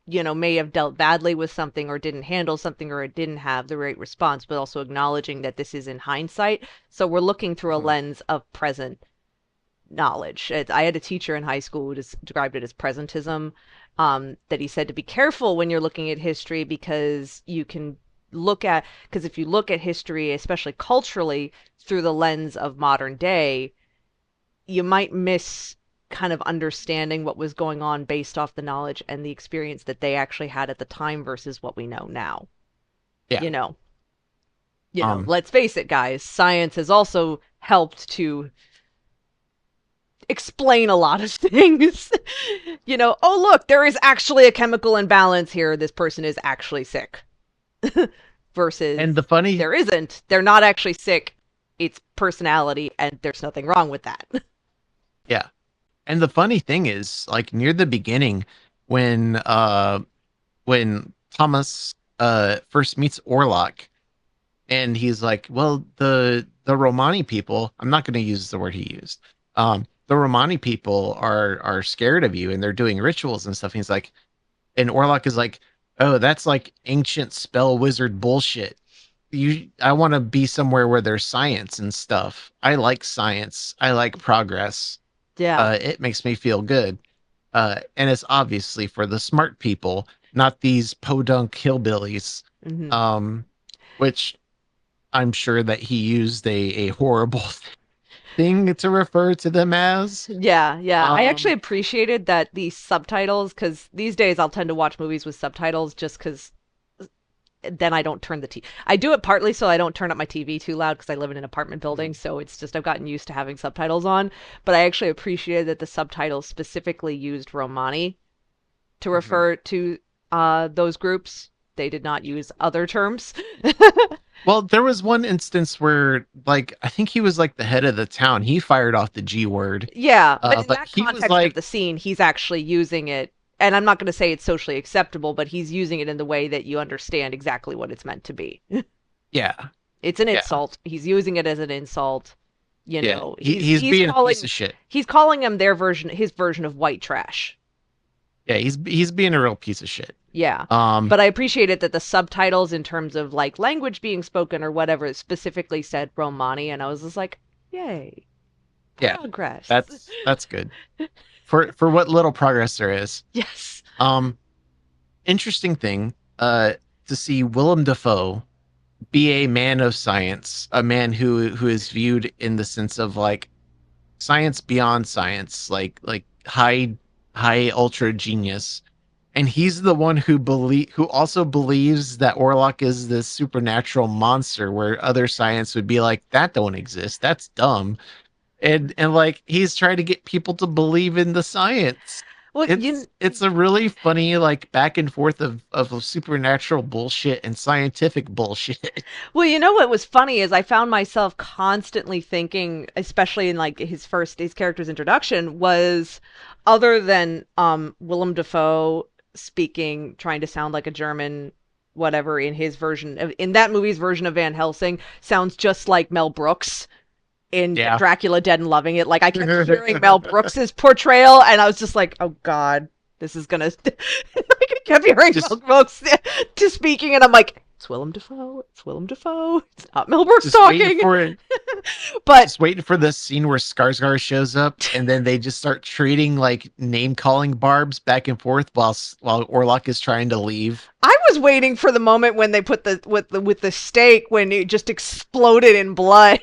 S2: may have dealt badly with something or didn't handle something or it didn't have the right response, but also acknowledging that this is in hindsight. So we're looking through a
S3: mhm,
S2: lens of present knowledge. I had a teacher in high school who described it as presentism, that he said to be careful when you're looking at history because because if you look at history, especially culturally, through the lens of modern day, you might miss kind of understanding what was going on based off the knowledge and the experience that they actually had at the time versus what we know now.
S3: yeah.
S2: You know,
S3: Um,
S2: let's face it, guys, science has also helped to explain a lot of things. Oh, look, there is actually a chemical imbalance here. This person is actually sick. Versus
S3: and the funny,
S2: there isn't. They're not actually sick. It's personality, and there's nothing wrong with that.
S3: yeah. And the funny thing is, like near the beginning, when when Thomas first meets Orlok, and he's like, "Well, the Romani people, I'm not going to use the word he used. The Romani people are scared of you, and they're doing rituals and stuff." And he's like, and Orlok is like, "Oh, that's like ancient spell wizard bullshit. I want to be somewhere where there's science and stuff. I like science. I like progress.
S2: Yeah.
S3: It makes me feel good." And it's obviously for the smart people, not these podunk hillbillies.
S2: hmm
S3: Um, which I'm sure that he used a horrible thing to refer to them as.
S2: Yeah, yeah. I actually
S3: Um,
S2: appreciated that these subtitles, because these days I'll tend to watch movies with subtitles just because then I don't turn the TV. I do it partly so I don't turn up my TV too loud because I live in an apartment building, so it's just I've gotten used to having subtitles on. But I actually appreciated that the subtitles specifically used Romani to refer to those groups. They did not use other terms.
S3: Well, there was one instance where, like, I think he was like the head of the town. He fired off the G word.
S2: Yeah, but in
S3: But
S2: that
S3: he was
S2: context of
S3: like,
S2: the scene, he's actually using it, and I'm not going to say it's socially acceptable, but he's using it in the way that you understand exactly what it's meant to be.
S3: yeah,
S2: It's an
S3: yeah,
S2: insult. He's using it as an insult. You
S3: yeah.
S2: know,
S3: He's being a piece of shit.
S2: he's calling him his version of white trash.
S3: Yeah, he's being a real piece of shit.
S2: Yeah.
S3: Um,
S2: But I appreciate it that the subtitles in terms of like language being spoken or whatever specifically said Romani, and I was just like, yay.
S3: yeah,
S2: Progress.
S3: that's good for what little progress there is.
S2: Yes.
S3: Interesting thing, to see Willem Dafoe be a man of science, a man who is viewed in the sense of like science beyond science, like high ultra genius. And he's the one who also believes that Orlok is this supernatural monster where other science would be like, that don't exist. That's dumb. And like he's trying to get people to believe in the science.
S2: Well,
S3: It's a really funny like back and forth of supernatural bullshit and scientific bullshit.
S2: well, you know what was funny is I found myself constantly thinking, especially in like his character's introduction, was other than Willem Dafoe speaking, trying to sound like a German, whatever in his version of in that movie's version of Van Helsing, sounds just like Mel Brooks in
S3: Yeah.
S2: Dracula Dead and Loving It. Like I kept hearing Mel Brooks's portrayal, and I was just like, "Oh God, this is gonna." I kept hearing Mel Brooks to speaking, and I'm like, "It's Willem Dafoe. It's Willem Dafoe. It's not Mel Brooks talking." But
S3: just waiting for the scene where Skarsgård shows up, and then they just start trading like name calling barbs back and forth while Orlok is trying to leave.
S2: I was waiting for the moment when they put with the stake when it just exploded in blood.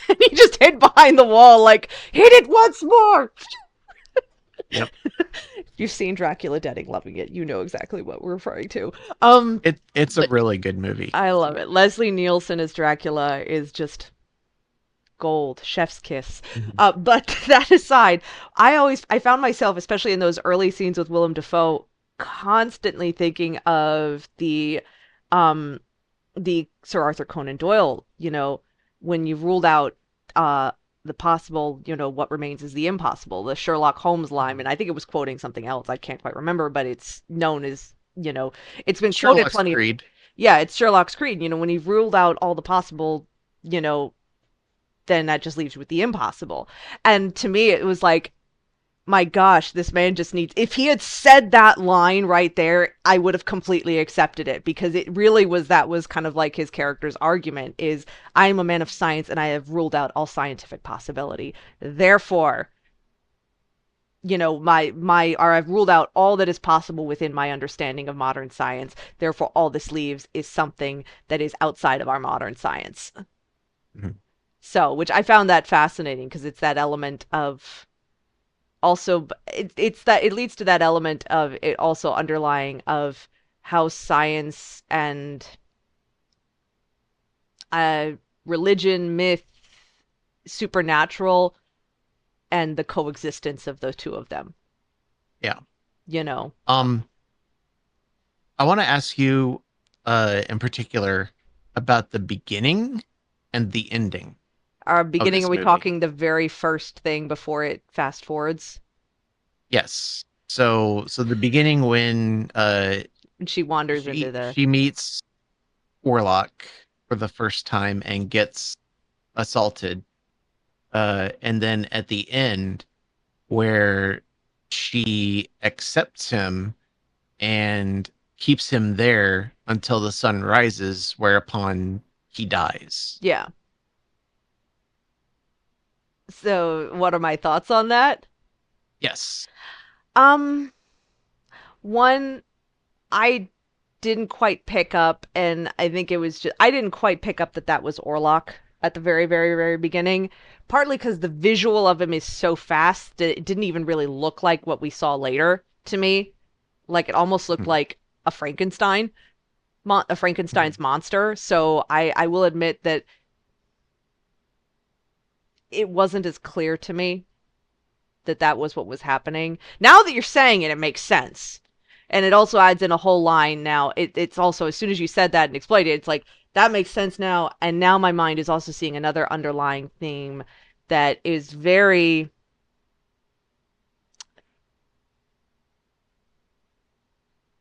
S2: And he just hid behind the wall, like, hit it once more.
S3: Yep.
S2: If you've seen Dracula Dead and Loving It, you know exactly what we're referring to.
S3: It's a really good movie.
S2: I love it. Leslie Nielsen as Dracula is just gold, chef's kiss. But that aside, I found myself, especially in those early scenes with Willem Dafoe, constantly thinking of the Sir Arthur Conan Doyle, when you ruled out the possible, what remains is the impossible, the Sherlock Holmes line, and I think it was quoting something else. I can't quite remember, but it's known as, it's been quoted plenty.
S3: Creed.
S2: Yeah, it's Sherlock's Creed. When you've ruled out all the possible, then that just leaves you with the impossible. And to me, it was like, my gosh, this man just needs, if he had said that line right there, I would have completely accepted it, because it really that was kind of like his character's argument is, I am a man of science and I have ruled out all scientific possibility. Therefore, I've ruled out all that is possible within my understanding of modern science. Therefore, all this leaves is something that is outside of our modern science.
S3: Mm-hmm.
S2: So, which I found that fascinating, because it's that element of, also it's that it leads to that element of it also underlying of how science and religion, myth, supernatural, and the coexistence of the two of them.
S3: Yeah.
S2: I
S3: want to ask you in particular about the beginning and the ending.
S2: Our beginning, are we
S3: movie.
S2: talking the very first thing before it fast forwards?
S3: Yes. So the beginning when
S2: she wanders into the...
S3: She meets Orlok for the first time and gets assaulted. And then at the end where she accepts him and keeps him there until the sun rises, whereupon he dies.
S2: Yeah. So, what are my thoughts on that?
S3: Yes.
S2: One, I didn't quite pick up, and I think it was just, I didn't quite pick up that was Orlok at the very, very, very beginning. Partly because the visual of him is so fast that it didn't even really look like what we saw later to me. Like, it almost looked like a Frankenstein. Frankenstein's monster. So I will admit that it wasn't as clear to me that that was what was happening. Now that you're saying it, it makes sense. And it also adds in a whole line now. It's also, as soon as you said that and explained it, it's like, that makes sense now. And now my mind is also seeing another underlying theme that is very,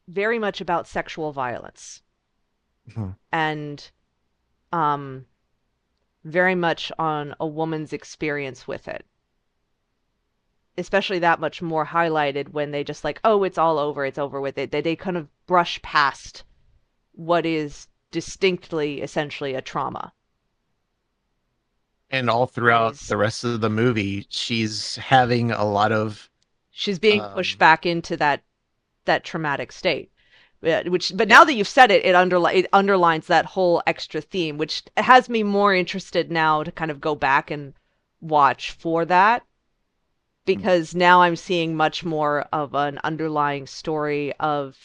S2: very much about sexual violence.
S3: Mhm.
S2: And um, very much on a woman's experience with it. Especially that much more highlighted when they just like, oh, it's all over, it's over with it. They kind of brush past what is distinctly, essentially, a trauma.
S3: And all throughout the rest of the movie, she's having a lot of
S2: She's being pushed back into that traumatic state. But now that you've said it, it underlines that whole extra theme, which has me more interested now to kind of go back and watch for that, because now I'm seeing much more of an underlying story of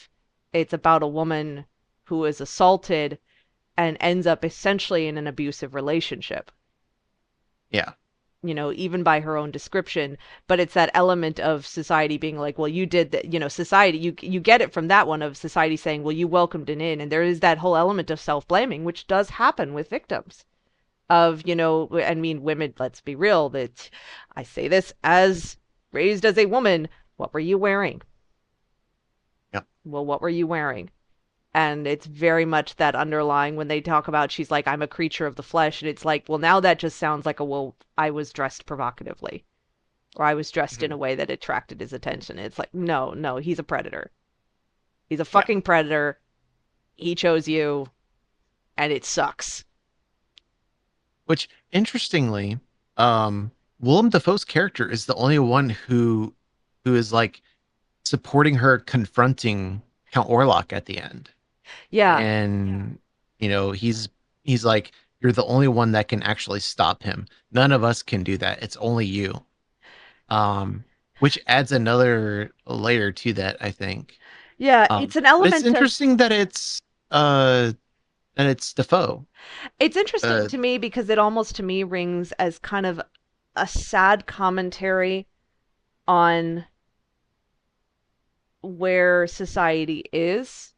S2: it's about a woman who is assaulted and ends up essentially in an abusive relationship.
S3: Yeah.
S2: Even by her own description, but it's that element of society being like, well, you did that, society, you get it from that one of society saying, well, you welcomed it in. And there is that whole element of self-blaming, which does happen with victims of, I mean, women, let's be real, that I say this as raised as a woman, what were you wearing?
S3: Yep.
S2: Well, what were you wearing? And it's very much that underlying when they talk about, she's like, I'm a creature of the flesh. And it's like, well, now that just sounds like well, I was dressed provocatively, or I was dressed in a way that attracted his attention. It's like, no, he's a predator. He's a fucking predator. He chose you, and it sucks.
S3: Which, interestingly, Willem Dafoe's character is the only one who is like supporting her confronting Count Orlok at the end.
S2: Yeah.
S3: And he's like, you're the only one that can actually stop him. None of us can do that. It's only you. Which adds another layer to that, I think.
S2: Yeah, it's an element.
S3: It's interesting that it's Dafoe.
S2: It's interesting to me because it almost to me rings as kind of a sad commentary on where society is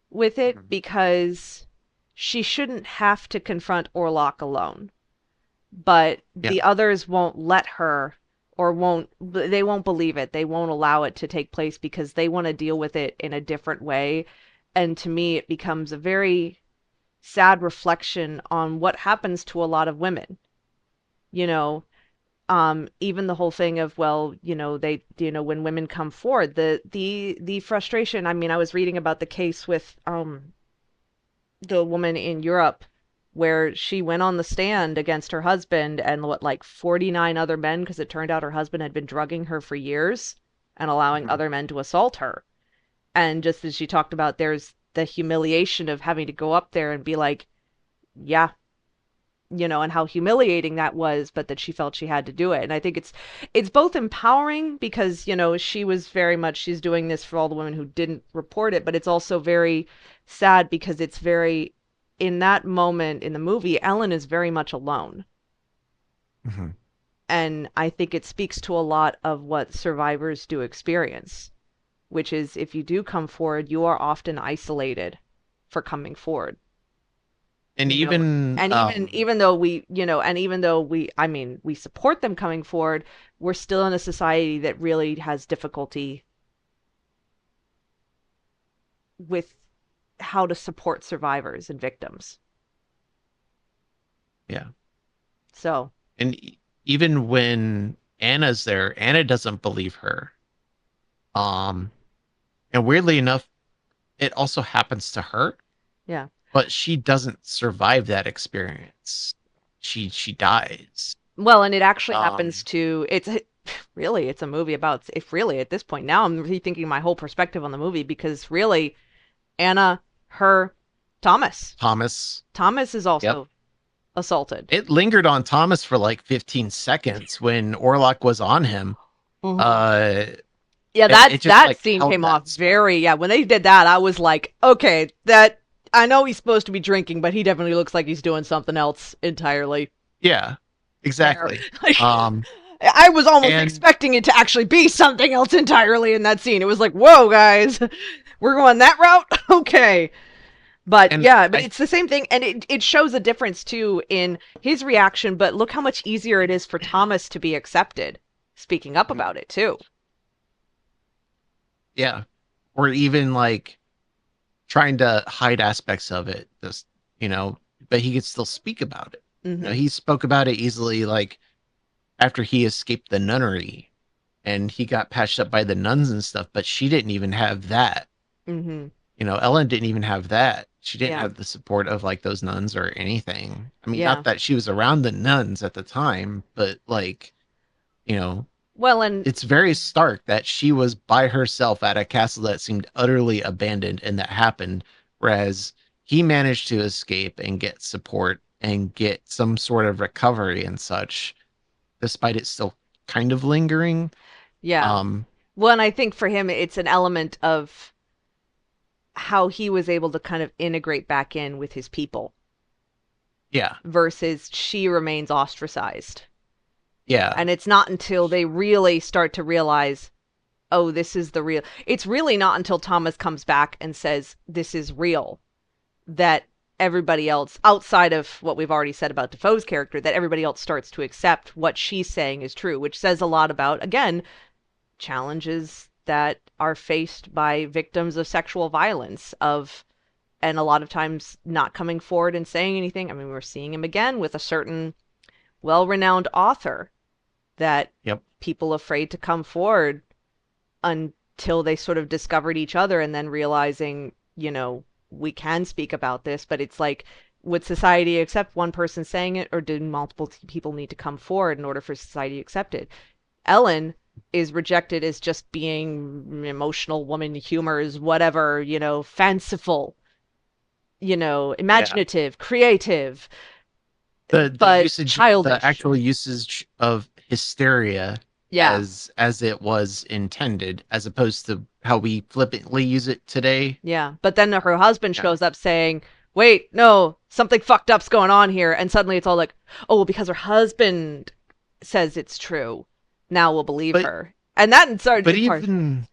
S2: with it, because she shouldn't have to confront Orlok alone. But the others won't let her, or they won't believe it. They won't allow it to take place because they want to deal with it in a different way. And to me, it becomes a very sad reflection on what happens to a lot of women. Even the whole thing of, well, they, when women come forward, the frustration. I mean, I was reading about the case with the woman in Europe where she went on the stand against her husband and like 49 other men, because it turned out her husband had been drugging her for years and allowing other men to assault her. And just as she talked about, there's the humiliation of having to go up there and be like, yeah, and how humiliating that was, but that she felt she had to do it. And I think it's both empowering because, she was very much, she's doing this for all the women who didn't report it, but it's also very sad because it's very, in that moment in the movie, Ellen is very much alone.
S3: Mm-hmm.
S2: And I think it speaks to a lot of what survivors do experience, which is if you do come forward, you are often isolated for coming forward.
S3: And even
S2: though I mean, we support them coming forward, we're still in a society that really has difficulty with how to support survivors and victims.
S3: Yeah.
S2: So.
S3: And even when Anna's there, Anna doesn't believe her. And weirdly enough, it also happens to her.
S2: Yeah.
S3: But she doesn't survive that experience. She dies.
S2: Well, and it actually happens to, it's a movie about, if really at this point now I'm rethinking my whole perspective on the movie, because really Anna, Thomas is also assaulted.
S3: It lingered on Thomas for like 15 seconds when Orlok was on him.
S2: Mm-hmm. That scene came off very, when they did that, I was like, okay, that I know he's supposed to be drinking, but he definitely looks like he's doing something else entirely.
S3: Yeah,
S2: There.
S3: exactly.
S2: Like,
S3: Um,
S2: I was almost
S3: and
S2: expecting it to actually be something else entirely in that scene. It was like, whoa, guys, we're going that route? Okay. But
S3: and
S2: yeah, but
S3: I
S2: it's the same thing. And it shows a difference too in his reaction. But look how much easier it is for Thomas to be accepted, speaking up about it too.
S3: yeah, or even like trying to hide aspects of it, just but he could still speak about it.
S2: Hmm.
S3: He spoke about it easily, like after he escaped the nunnery and he got patched up by the nuns and stuff, but she didn't even have that.
S2: Hmm.
S3: Ellen didn't even have that. She didn't
S2: Yeah.
S3: have the support of like those nuns or anything. I mean,
S2: Yeah.
S3: not that she was around the nuns at the time, but like, you know,
S2: Well, and
S3: it's very stark that she was by herself at a castle that seemed utterly abandoned and that happened, whereas he managed to escape and get support and get some sort of recovery and such, despite it still kind of lingering.
S2: yeah.
S3: Um,
S2: Well, and I think for him, it's an element of how he was able to kind of integrate back in with his people
S3: yeah,
S2: versus she remains ostracized.
S3: yeah,
S2: And it's not until they really start to realize, oh, this is the real. It's really not until Thomas comes back and says, this is real, that everybody else, outside of what we've already said about Defoe's character, that everybody else starts to accept what she's saying is true, which says a lot about, again, challenges that are faced by victims of sexual violence, of and a lot of times not coming forward and saying anything. I mean, we're seeing him again with a certain well-renowned author that
S3: yep,
S2: people afraid to come forward until they sort of discovered each other and then realizing, we can speak about this, but it's like, would society accept one person saying it, or do multiple people need to come forward in order for society to accept it? Ellen is rejected as just being emotional woman, humors, whatever, fanciful,
S3: yeah.
S2: imaginative, creative,
S3: The
S2: but
S3: usage, the
S2: childish.
S3: actual usage of hysteria
S2: Yeah.
S3: as it was intended, as opposed to how we flippantly use it today.
S2: Yeah. But then her husband
S3: Yeah,
S2: shows up saying, wait, no, something fucked up's going on here. And suddenly it's all like, oh, well, because her husband says it's true. Now we'll believe
S3: but
S2: her. And that started
S3: but
S2: in part.
S3: even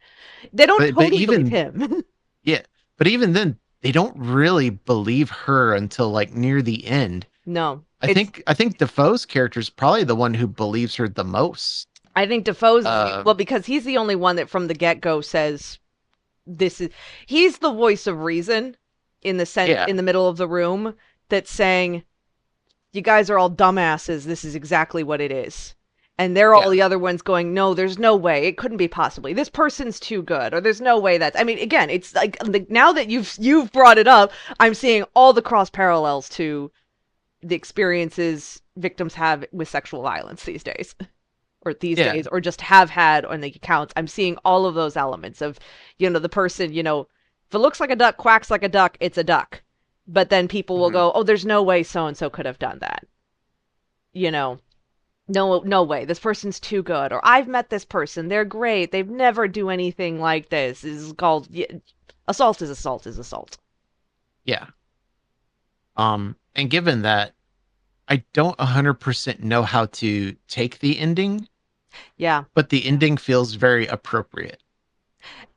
S2: They don't
S3: but
S2: totally believe
S3: even
S2: him.
S3: yeah, but even then, they don't really believe her until like near the end.
S2: No.
S3: I think I think Defoe's character is probably the one who believes her the most.
S2: I think Defoe's,
S3: Uh,
S2: well, because he's the only one that from the get-go says this is, he's the voice of reason in the sense,
S3: yeah,
S2: in the middle of the room, that's saying, you guys are all dumbasses, this is exactly what it is. And they're all
S3: yeah,
S2: the other ones going, no, there's no way, it couldn't be possibly, this person's too good, or there's no way that's, I mean, again, it's like, now that you've brought it up, I'm seeing all the cross parallels to the experiences victims have with sexual violence these days, or these
S3: yeah.
S2: days, or just have had on the accounts. I'm seeing all of those elements of, the person, if it looks like a duck, quacks like a duck, it's a duck. But then people will
S3: Mhm.
S2: go, oh, there's no way so and so could have done that. You know, no, no way. This person's too good. Or I've met this person. They're great. They've never do anything like this. This is called assault is assault is assault.
S3: Yeah. And given that, I don't 100% know how to take the ending,
S2: Yeah.
S3: but the ending feels very appropriate.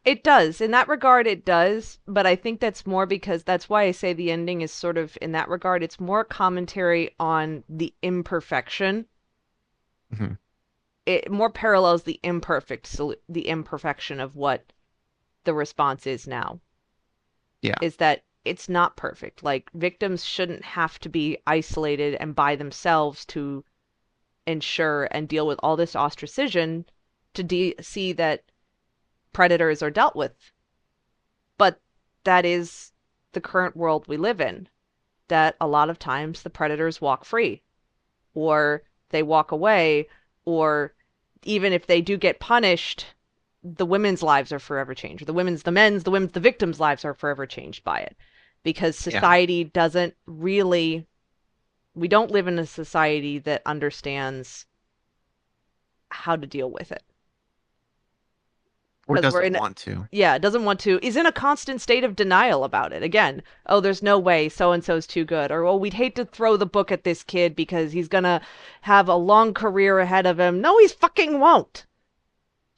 S2: It does. In that regard, it does. But I think that's more because that's why I say the ending is sort of, in that regard, it's more commentary on the imperfection.
S3: Mhm.
S2: It more parallels the imperfection of what the response is now.
S3: Yeah.
S2: Is that it's not perfect. Like, victims shouldn't have to be isolated and by themselves to ensure and deal with all this ostracism to see that predators are dealt with. But that is the current world we live in, that a lot of times the predators walk free, or they walk away, or even if they do get punished, the women's lives are forever changed. The victims' lives are forever changed by it. Because
S3: Yeah.
S2: society doesn't really, we don't live in a society that understands how to deal with it.
S3: Or
S2: because we're
S3: doesn't
S2: in,
S3: want to.
S2: yeah, doesn't want to, is in a constant state of denial about it. Again, oh, there's no way so and so's too good, or oh, we'd hate to throw the book at this kid because he's gonna have a long career ahead of him. No, he's fucking won't.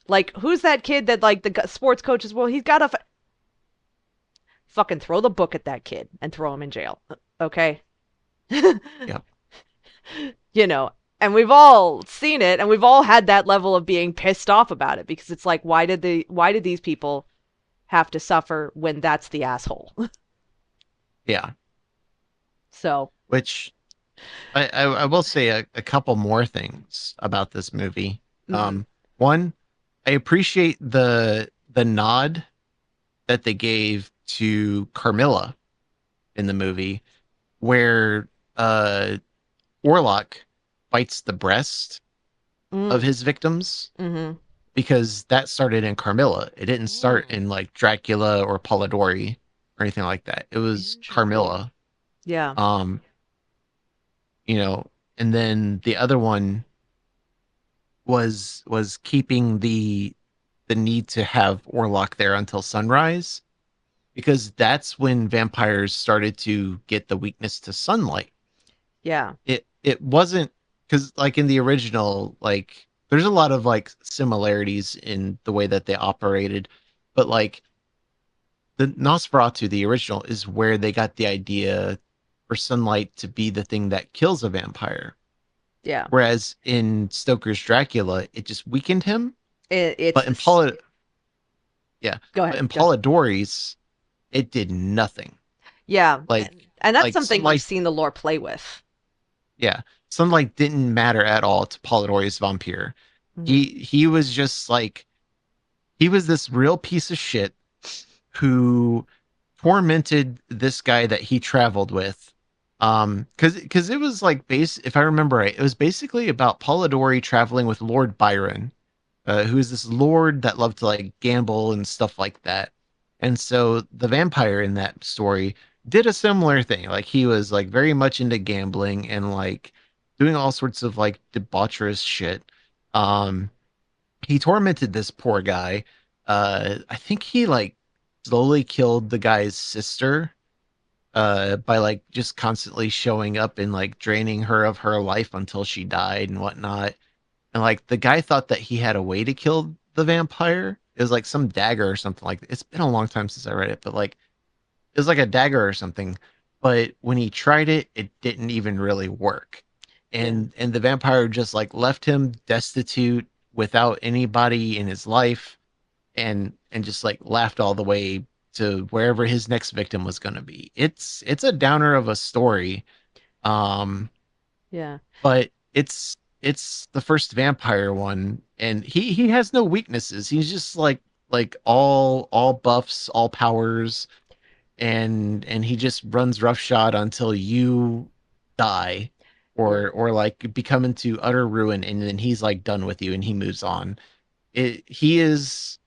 S2: Like, who's that kid that like the sports coaches? Well, he's got to fucking throw the book at that kid and throw him in jail. Okay.
S3: Yep.
S2: You know, and we've all seen it and we've all had that level of being pissed off about it because it's like, why did these people have to suffer when that's the asshole?
S3: Yeah.
S2: So,
S3: Which I will say a couple more things about this movie.
S2: mhm.
S3: One, I appreciate the nod that they gave to Carmilla in the movie, where Orlok bites the breast of
S2: Mm,
S3: his victims,
S2: mhm.
S3: because that started in Carmilla. It didn't start
S2: Mm,
S3: in like Dracula or Polidori or anything like that. It was
S2: interesting.
S3: Carmilla.
S2: Yeah.
S3: Um, you know, and then the other one was keeping the need to have Orlok there until sunrise, because that's when vampires started to get the weakness to sunlight.
S2: Yeah.
S3: It wasn't, because like in the original, like there's a lot of like similarities in the way that they operated, but like the Nosferatu, the original, is where they got the idea for sunlight to be the thing that kills a vampire.
S2: Yeah.
S3: Whereas in Stoker's Dracula, it just weakened him.
S2: It's
S3: But in
S2: this.
S3: yeah,
S2: Go
S3: but
S2: ahead.
S3: in
S2: Go ahead.
S3: Polidori's, it did nothing.
S2: Yeah.
S3: Like
S2: And that's
S3: like
S2: something we've
S3: sunlight,
S2: seen the lore play with.
S3: yeah, sunlight didn't matter at all to Polidori's vampire.
S2: Hmm.
S3: He was just like, he was this real piece of shit who tormented this guy that he traveled with. Because it was like base, if I remember right, it was basically about Polidori traveling with Lord Byron, who is this lord that loved to like gamble and stuff like that. And so the vampire in that story did a similar thing. Like he was like very much into gambling and like doing all sorts of like debaucherous shit. Um, he tormented this poor guy. I think he like slowly killed the guy's sister by like just constantly showing up and like draining her of her life until she died and whatnot. And like the guy thought that he had a way to kill the vampire. It was like some dagger or something like that. It's been a long time since I read it, but like it was like a dagger or something. But when he tried it, it didn't even really work.
S2: Yeah.
S3: And the vampire just like left him destitute without anybody in his life, and just like laughed all the way to wherever his next victim was going to be. It's a downer of a story. Um
S2: Yeah.
S3: but it's the first vampire one, and he has no weaknesses. He's just like all buffs, all powers, and he just runs roughshod until you die,
S2: Yeah.
S3: or like become into utter ruin, and then he's like done with you and he moves on. He is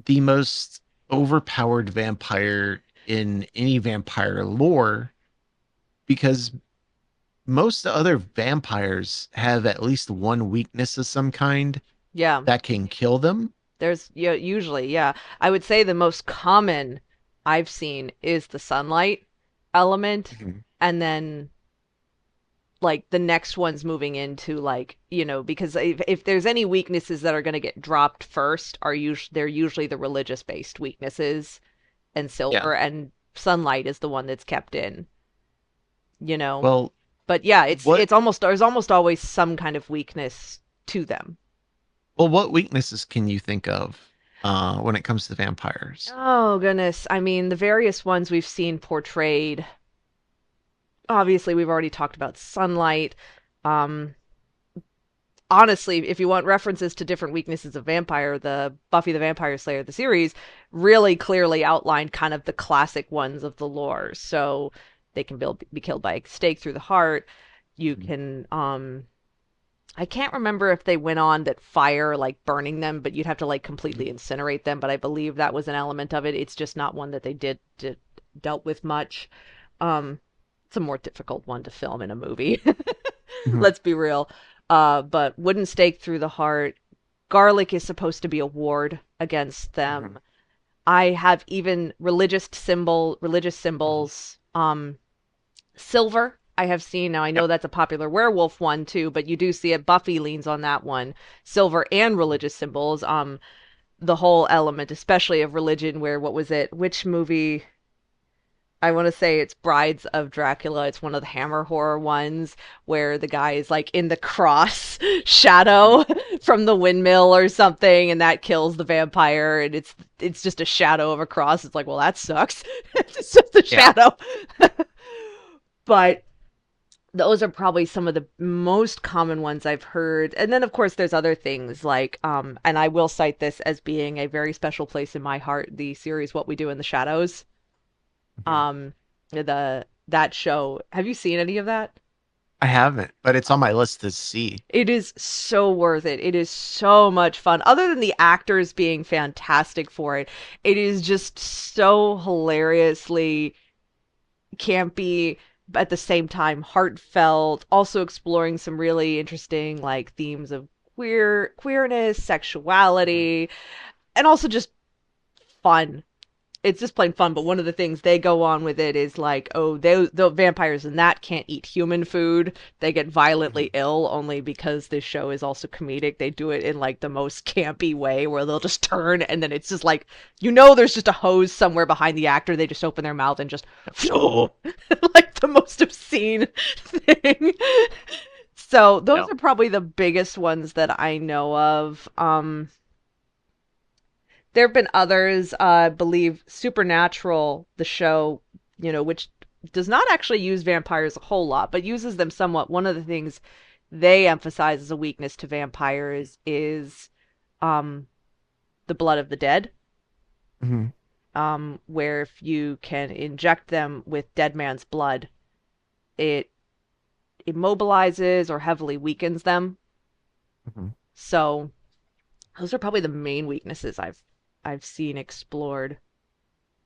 S3: the most overpowered vampire in any vampire lore, because most other vampires have at least one weakness of some kind
S2: Yeah.
S3: that can kill them.
S2: There's, yeah, usually, yeah. I would say the most common I've seen is the sunlight element,
S3: Mhm.
S2: and then like the next one's moving into like, because if there's any weaknesses that are going to get dropped first are usually they're usually the religious based weaknesses, and
S3: Yeah.
S2: silver and sunlight is the one that's kept in, you know.
S3: Well,
S2: But yeah, it's
S3: what
S2: it's almost there's almost always some kind of weakness to them.
S3: what weaknesses can you think of when it comes to vampires?
S2: Oh goodness. I mean, the various ones we've seen portrayed. Obviously, we've already talked about sunlight. Um, Honestly, if you want references to different weaknesses of vampire, the Buffy the Vampire Slayer, the series, really clearly outlined kind of the classic ones of the lore. So they can be killed by a stake through the heart. You can, I can't remember if they went on that fire, like burning them, but you'd have to like completely incinerate them. But I believe that was an element of it. It's just not one that they dealt with much. Um, it's a more difficult one to film in a movie.
S3: Mhm.
S2: Let's be real. But wooden stake through the heart. Garlic is supposed to be a ward against them. I have even religious symbols. Silver I have seen. Now I know that's a popular werewolf one too, but you do see it. Buffy leans on that one. Silver and religious symbols. The whole element, especially of religion, where what was it? Which movie? I want to say it's Brides of Dracula. It's one of the Hammer horror ones where the guy is like in the cross shadow from the windmill or something, and that kills the vampire, and it's just a shadow of a cross. It's like, well, that sucks. It's just a shadow. But those are probably some of the most common ones I've heard. And then, of course, there's other things like, and I will cite this as being a very special place in my heart, the series What We Do in the Shadows. That show. Have you seen any of that?
S3: I haven't, but it's on my list to see.
S2: It is so worth it. It is so much fun. Other than the actors being fantastic for it, it is just so hilariously campy, at the same time heartfelt, also exploring some really interesting like themes of queerness, sexuality, and also just fun. It's just plain fun. But one of the things they go on with it is like, oh, the vampires in that can't eat human food. They get violently ill only because this show is also comedic. They do it in like the most campy way where they'll just turn and then it's just like, there's just a hose somewhere behind the actor. They just open their mouth and just like the most obscene thing. So those are probably the biggest ones that I know of. There have been others, I believe Supernatural, the show, which does not actually use vampires a whole lot, but uses them somewhat. One of the things they emphasize as a weakness to vampires is the blood of the dead. Where if you can inject them with dead man's blood, it immobilizes or heavily weakens them. So those are probably the main weaknesses I've seen explored.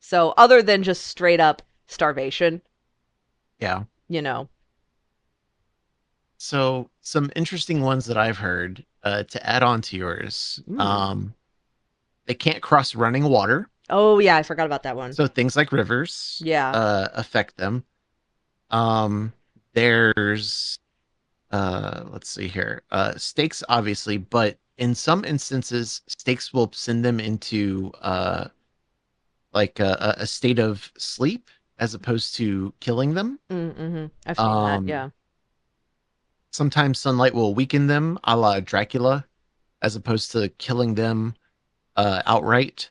S2: So other than just straight up starvation.
S3: Yeah.
S2: So
S3: some interesting ones that I've heard to add on to yours. They can't cross running water.
S2: Oh yeah, I forgot about that one.
S3: So things like rivers affect them. There's let's see here. Stakes obviously, but in some instances, stakes will send them into like a state of sleep as opposed to killing them.
S2: I've seen that, yeah.
S3: Sometimes sunlight will weaken them, a la Dracula, as opposed to killing them outright.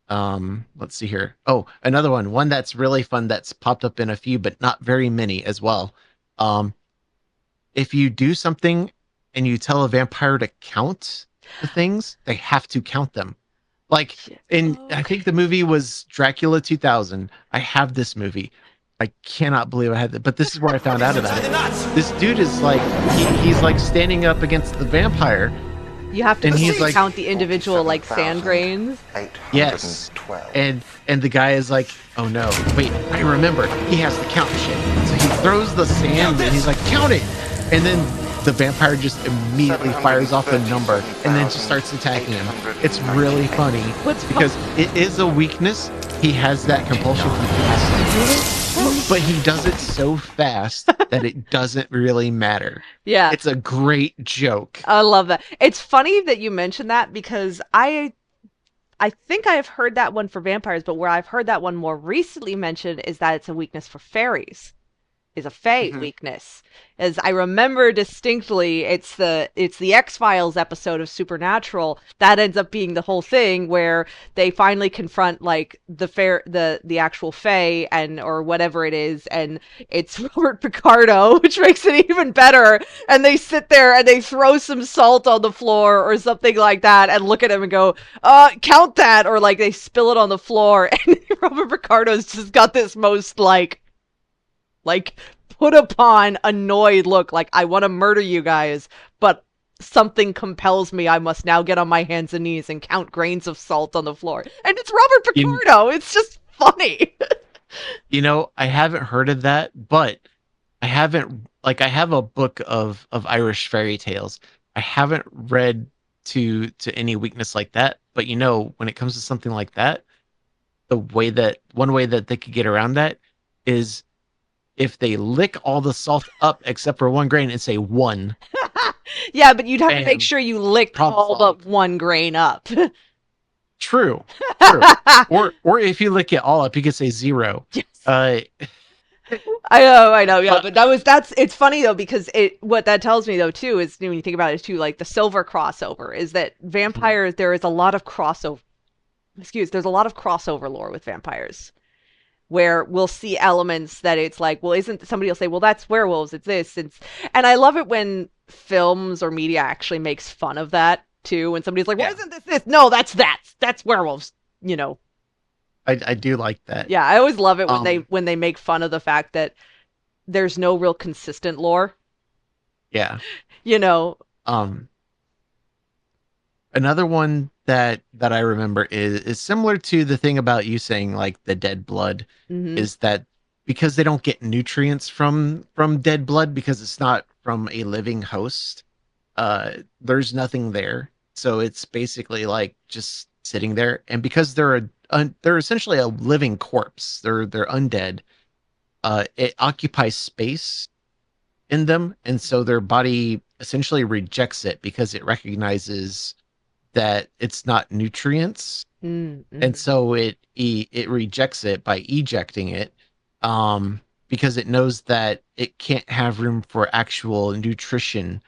S3: Let's see here. Oh, another one that's really fun that's popped up in a few, but not very many as well. If you do something and you tell a vampire to count the things, they have to count them. Like I think the movie was Dracula 2000. I have this movie. I cannot believe I had that, but this is where I found out about it. This dude is like, he's like standing up against the vampire.
S2: You have to count the individual like sand grains.
S3: Yes. And the guy is like, oh no, wait, I remember. He has to count shit. So he throws the sand and he's like, count it. And then the vampire just immediately fires off a number and then just starts attacking him. It's really funny because it is a weakness. He has that compulsion. He has to do it, but he does it so fast that it doesn't really matter.
S2: Yeah.
S3: It's a great joke.
S2: I love that. It's funny that you mentioned that because I think I have heard that one for vampires, but where I've heard that one more recently mentioned is that it's a weakness for fairies. Is a fae weakness. As I remember distinctly, it's the X-Files episode of Supernatural that ends up being the whole thing where they finally confront like the actual fae or whatever it is, and it's Robert Picardo, which makes it even better. And they sit there and they throw some salt on the floor or something like that, and look at him and go, count that, or like they spill it on the floor, and Robert Picardo's just got this most like put upon annoyed look, like I want to murder you guys, but something compels me. I must now get on my hands and knees and count grains of salt on the floor. And it's Robert Picardo. It's just funny.
S3: I haven't heard of that, but I have a book of Irish fairy tales. I haven't read to any weakness like that. But when it comes to something like that, one way that they could get around that is if they lick all the salt up except for 1 grain and say one,
S2: Yeah, but you'd have to make
S3: bam,
S2: sure you licked
S3: problem
S2: all but
S3: solved.
S2: 1 grain up.
S3: True, true. Or if you lick it all up, you could say zero.
S2: Yes.
S3: Uh,
S2: I know, yeah,
S3: but
S2: but it's funny though because what that tells me though too is when you think about it too, like the silver crossover is that vampires there is a lot of crossover. There's a lot of crossover lore with vampires where we'll see elements that it's like, well, isn't somebody will say, well, that's werewolves, it's this, and I love it when films or media actually makes fun of that too. When somebody's like, well,
S3: yeah,
S2: isn't this? No, that's werewolves. You know,
S3: I do like that.
S2: yeah, I always love it when
S3: Um,
S2: they make fun of the fact that there's no real consistent lore.
S3: yeah.
S2: You know,
S3: Um, Another one that I remember is similar to the thing about you saying like the dead blood
S2: hmm
S3: is that because they don't get nutrients from dead blood because it's not from a living host, there's nothing there. So it's basically like just sitting there, and because they're essentially a living corpse, they're undead. It occupies space in them, and so their body essentially rejects it because it recognizes that it's not nutrients, and
S2: mm-hmm.
S3: so it rejects it by ejecting it, because it knows that it can't have room for actual nutrition,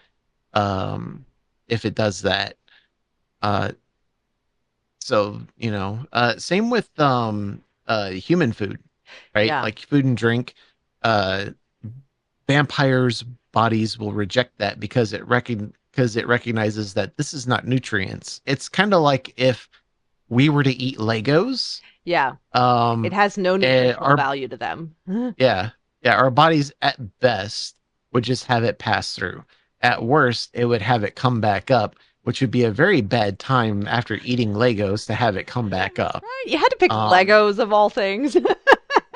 S3: if it does that. Uh, same with human food, right?
S2: Yeah,
S3: Like food and drink. Uh, Vampires' bodies will reject that because it recognizes that this is not nutrients. It's kind of like if we were to eat Legos,
S2: yeah, it
S3: um,
S2: has no
S3: and
S2: nutritional
S3: our
S2: value to them.
S3: yeah, yeah, our bodies at best would just have it pass through. At worst, it would have it come back up, which would be a very bad time after eating Legos to have it come back up.
S2: Right? You had to pick
S3: Um,
S2: Legos of all things.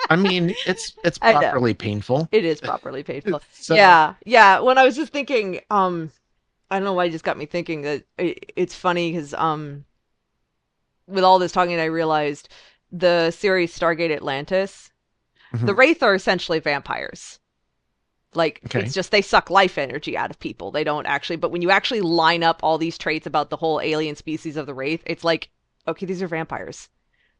S3: I mean, it's
S2: I know.
S3: properly painful.
S2: It is properly painful.
S3: So,
S2: Yeah, yeah. When I was just thinking, I don't know why it just got me thinking that it's funny because with all this talking, I realized the series Stargate Atlantis, the
S3: mhm,
S2: Wraith are essentially vampires. Like it's
S3: okay,
S2: just they suck life energy out of people. They don't actually, but when you actually line up all these traits about the whole alien species of the Wraith, it's like, okay, these are vampires.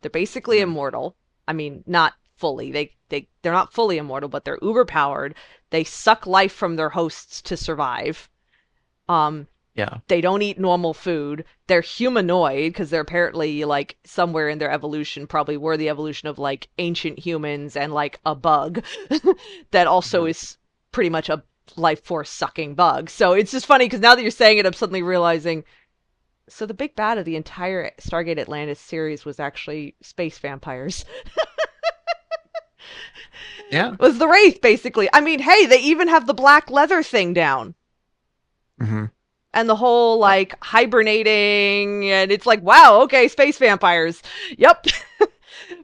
S2: They're basically
S3: mhm,
S2: immortal. I mean, not fully. They're not fully immortal, but they're uber powered. They suck life from their hosts to survive. Um,
S3: yeah,
S2: they don't eat normal food. They're humanoid because they're apparently like somewhere in their evolution, probably were the evolution of like ancient humans and like a bug that also
S3: mhm,
S2: is pretty much a life force sucking bug. So it's just funny because now that you're saying it, I'm suddenly realizing. So the big bad of the entire Stargate Atlantis series was actually space vampires.
S3: yeah,
S2: Was the Wraith basically? I mean, hey, they even have the black leather thing down.
S3: mhm.
S2: And the whole
S3: Uh,
S2: like hibernating and it's like wow, okay, space vampires, yep.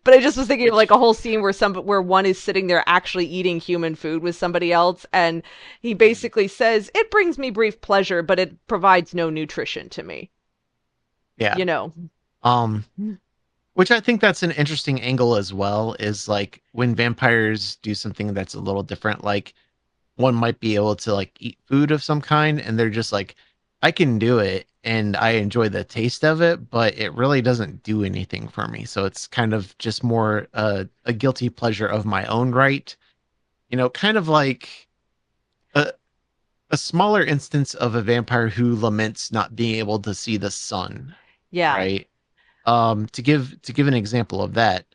S2: But I just was thinking of like a
S3: which
S2: whole scene where one is sitting there actually eating human food with somebody else and he basically says it brings me brief pleasure but it provides no nutrition to me,
S3: yeah,
S2: you know.
S3: um, which I think that's an interesting angle as well. Is like when vampires do something that's a little different, like one might be able to like eat food of some kind, and they're just like, I can do it, and I enjoy the taste of it, but it really doesn't do anything for me. So it's kind of just more a guilty pleasure of my own right. Kind of like a, a smaller instance of a vampire who laments not being able to see the sun,
S2: Yeah.
S3: right? To give an example of that,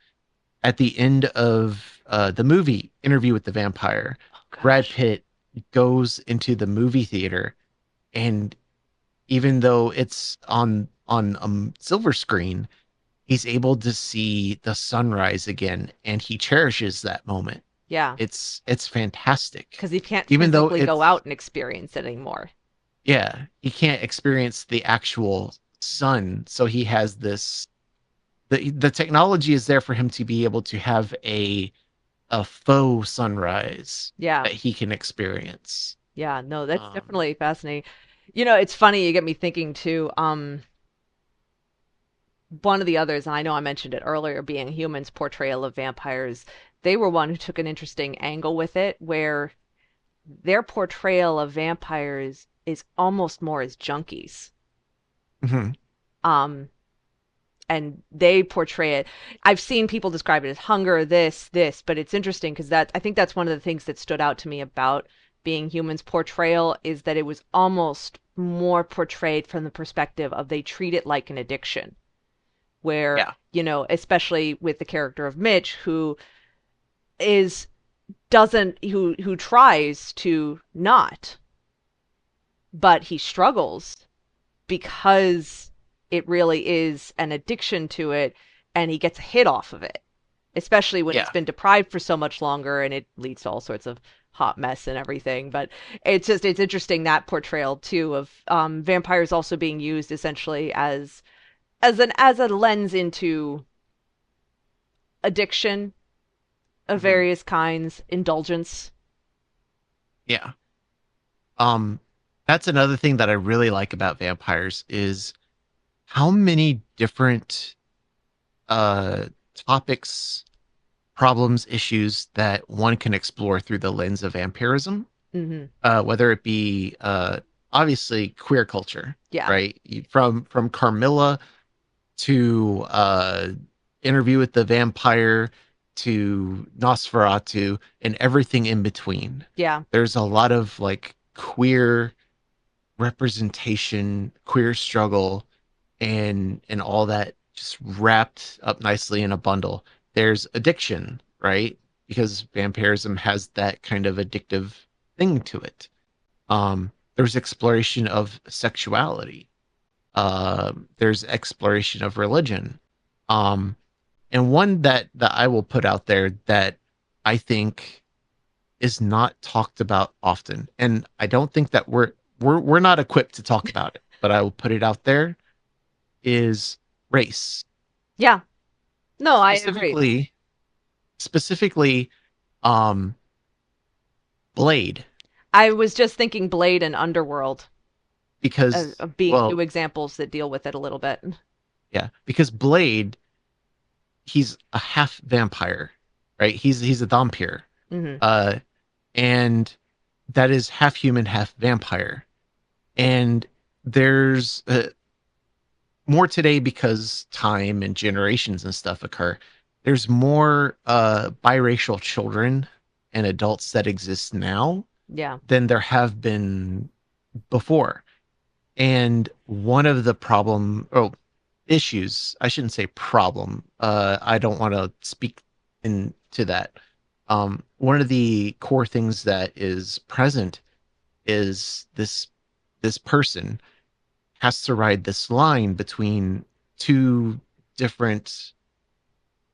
S3: at the end of the movie Interview with the Vampire,
S2: Oh
S3: Brad
S2: gosh.
S3: Pitt goes into the movie theater, and even though it's on silver screen, he's able to see the sunrise again, and he cherishes that moment.
S2: Yeah,
S3: It's fantastic,
S2: because he can't
S3: even though
S2: physically go
S3: it's
S2: out and experience it anymore.
S3: yeah, he can't experience the actual sun, so he has this the technology is there for him to be able to have a faux sunrise
S2: Yeah.
S3: that he can experience.
S2: Yeah, no, that's
S3: Um,
S2: definitely fascinating. You know, it's funny, you get me thinking too. one of the others, and I know I mentioned it earlier, being humans' portrayal of vampires, they were one who took an interesting angle with it, where their portrayal of vampires is almost more as junkies.
S3: Hmm.
S2: Um, and they portray it. I've seen people describe it as hunger, this, but it's interesting because that I think that's one of the things that stood out to me about Being Human's portrayal is that it was almost more portrayed from the perspective of they treat it like an addiction, where,
S3: Yeah.
S2: especially with the character of Mitch, is doesn't who tries to not, but he struggles because it really is an addiction to it, and he gets a hit off of it, especially when he's
S3: Yeah.
S2: been deprived for so much longer, and it leads to all sorts of hot mess and everything. But it's interesting, that portrayal too of vampires also being used essentially as a lens into addiction of
S3: Hmm.
S2: various kinds, indulgence.
S3: Yeah. Um, that's another thing that I really like about vampires is how many different uh topics, problems, issues that one can explore through the lens of vampirism.
S2: Hmm.
S3: Whether it be obviously queer culture,
S2: Yeah.
S3: right? From Carmilla to Interview with the Vampire to Nosferatu and everything in between.
S2: Yeah.
S3: There's a lot of like queer representation, queer struggle, and all that just wrapped up nicely in a bundle. There's addiction, right? Because vampirism has that kind of addictive thing to it. There's exploration of sexuality. There's exploration of religion. Um, and one that I will put out there that I think is not talked about often, and I don't think that we're not equipped to talk about it, but I will put it out there, is race.
S2: Yeah. No, I agree.
S3: Specifically, um, Blade,
S2: I was just thinking Blade and Underworld
S3: because
S2: of being two
S3: well,
S2: examples that deal with it a little bit.
S3: yeah, because Blade, he's a half vampire, right? He's a vampire,
S2: Hmm.
S3: uh, and that is half human, half vampire. And there's more today because time and generations and stuff occur. There's more biracial children and adults that exist now
S2: Yeah.
S3: than there have been before. And one of the issues, I shouldn't say problem. I don't want to speak into that. One of the core things that is present is this person has to ride this line between two different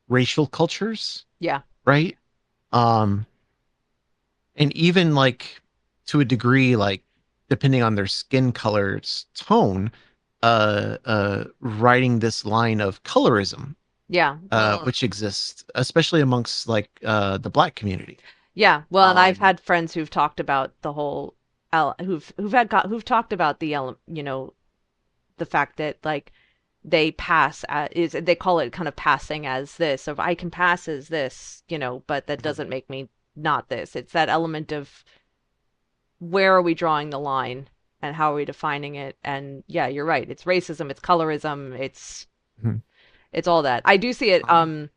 S3: racial cultures,
S2: Yeah.
S3: right? Um, and even like to a degree, like depending on their skin color's tone, riding this line of colorism,
S2: Yeah. Well,
S3: which exists, especially amongst like the black community.
S2: yeah. Well, and I've
S3: Um,
S2: had friends who've talked about the whole who've talked about the fact that like they pass is they call it kind of passing as this, of I can pass as this, but that
S3: mhm,
S2: doesn't make me not this. It's that element of where are we drawing the line and how are we defining it? And yeah, you're right. It's racism, it's colorism,
S3: mhm.
S2: it's all that. I do see it.
S3: Um,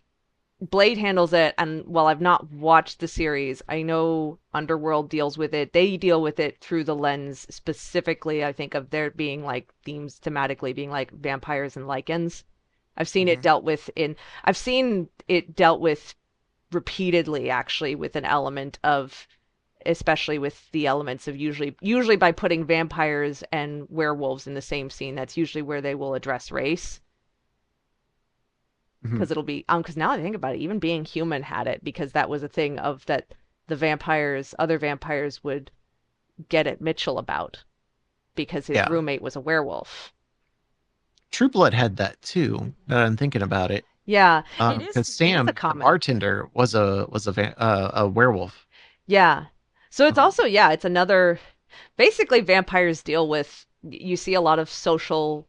S2: Blade handles it, and while I've not watched the series, I know Underworld deals with it. They deal with it through the lens specifically, I think, of there being like themes thematically being like vampires and lichens. I've seen it
S3: mhm.
S2: dealt with in I've seen it dealt with repeatedly actually with an element of, especially with the elements of usually by putting vampires and werewolves in the same scene, that's usually where they will address race,
S3: Mhm.
S2: because it'll be because now I think about it, even Being Human had it, because that was a thing of that other vampires would get at Mitchell about because his
S3: Yeah,
S2: roommate was a werewolf.
S3: True Blood had that too. Now that I'm thinking about it,
S2: Yeah,
S3: because
S2: it is a
S3: Sam, the
S2: common.
S3: bartender, was a werewolf.
S2: Yeah. So it's
S3: Um,
S2: also, yeah, it's another, basically vampires deal with, you see a lot of social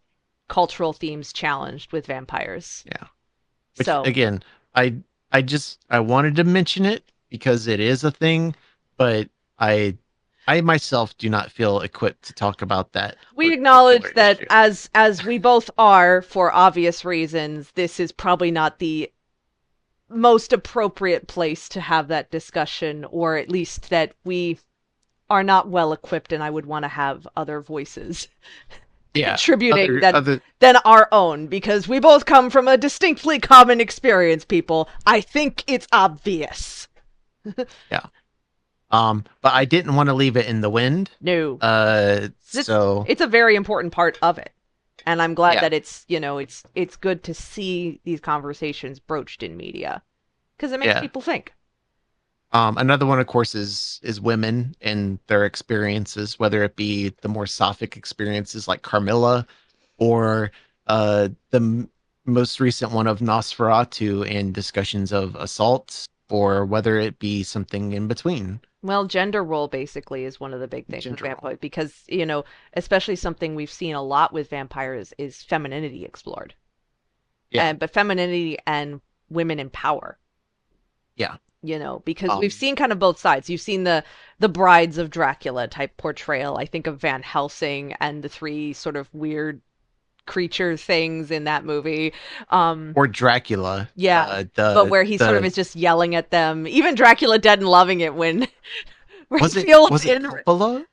S2: cultural themes challenged with vampires.
S3: Yeah. Which,
S2: So
S3: again, I wanted to mention it because it is a thing, but I myself do not feel equipped to talk about that.
S2: we acknowledge
S3: particular
S2: that
S3: issue.
S2: as we both are, for obvious reasons, this is probably not the most appropriate place to have that discussion, or at least that we are not well equipped, and I would want to have other voices contributing than our own, because we both come from a distinctly common experience, people. I think it's obvious.
S3: Yeah. But I didn't want to leave it in the wind.
S2: No.
S3: So
S2: it's a very important part of it. And I'm glad
S3: Yeah.
S2: that it's good to see these conversations broached in media, because it makes
S3: Yeah.
S2: people think.
S3: Another one, of course, is women and their experiences, whether it be the more sapphic experiences like Carmilla, or the most recent one of Nosferatu and discussions of assaults, or whether it be something in between.
S2: Well, gender role basically is one of the big things with
S3: Gender role.
S2: vampires, because, especially something we've seen a lot with vampires is femininity explored.
S3: Yeah.
S2: But femininity and women in power.
S3: Yeah.
S2: Because we've seen kind of both sides. You've seen the brides of Dracula type portrayal. I think of Van Helsing and the three sort of weird creature things in that movie.
S3: Or Dracula.
S2: Yeah, but where he sort of is just yelling at them. Even Dracula Dead and Loving It when
S3: was it Coppola?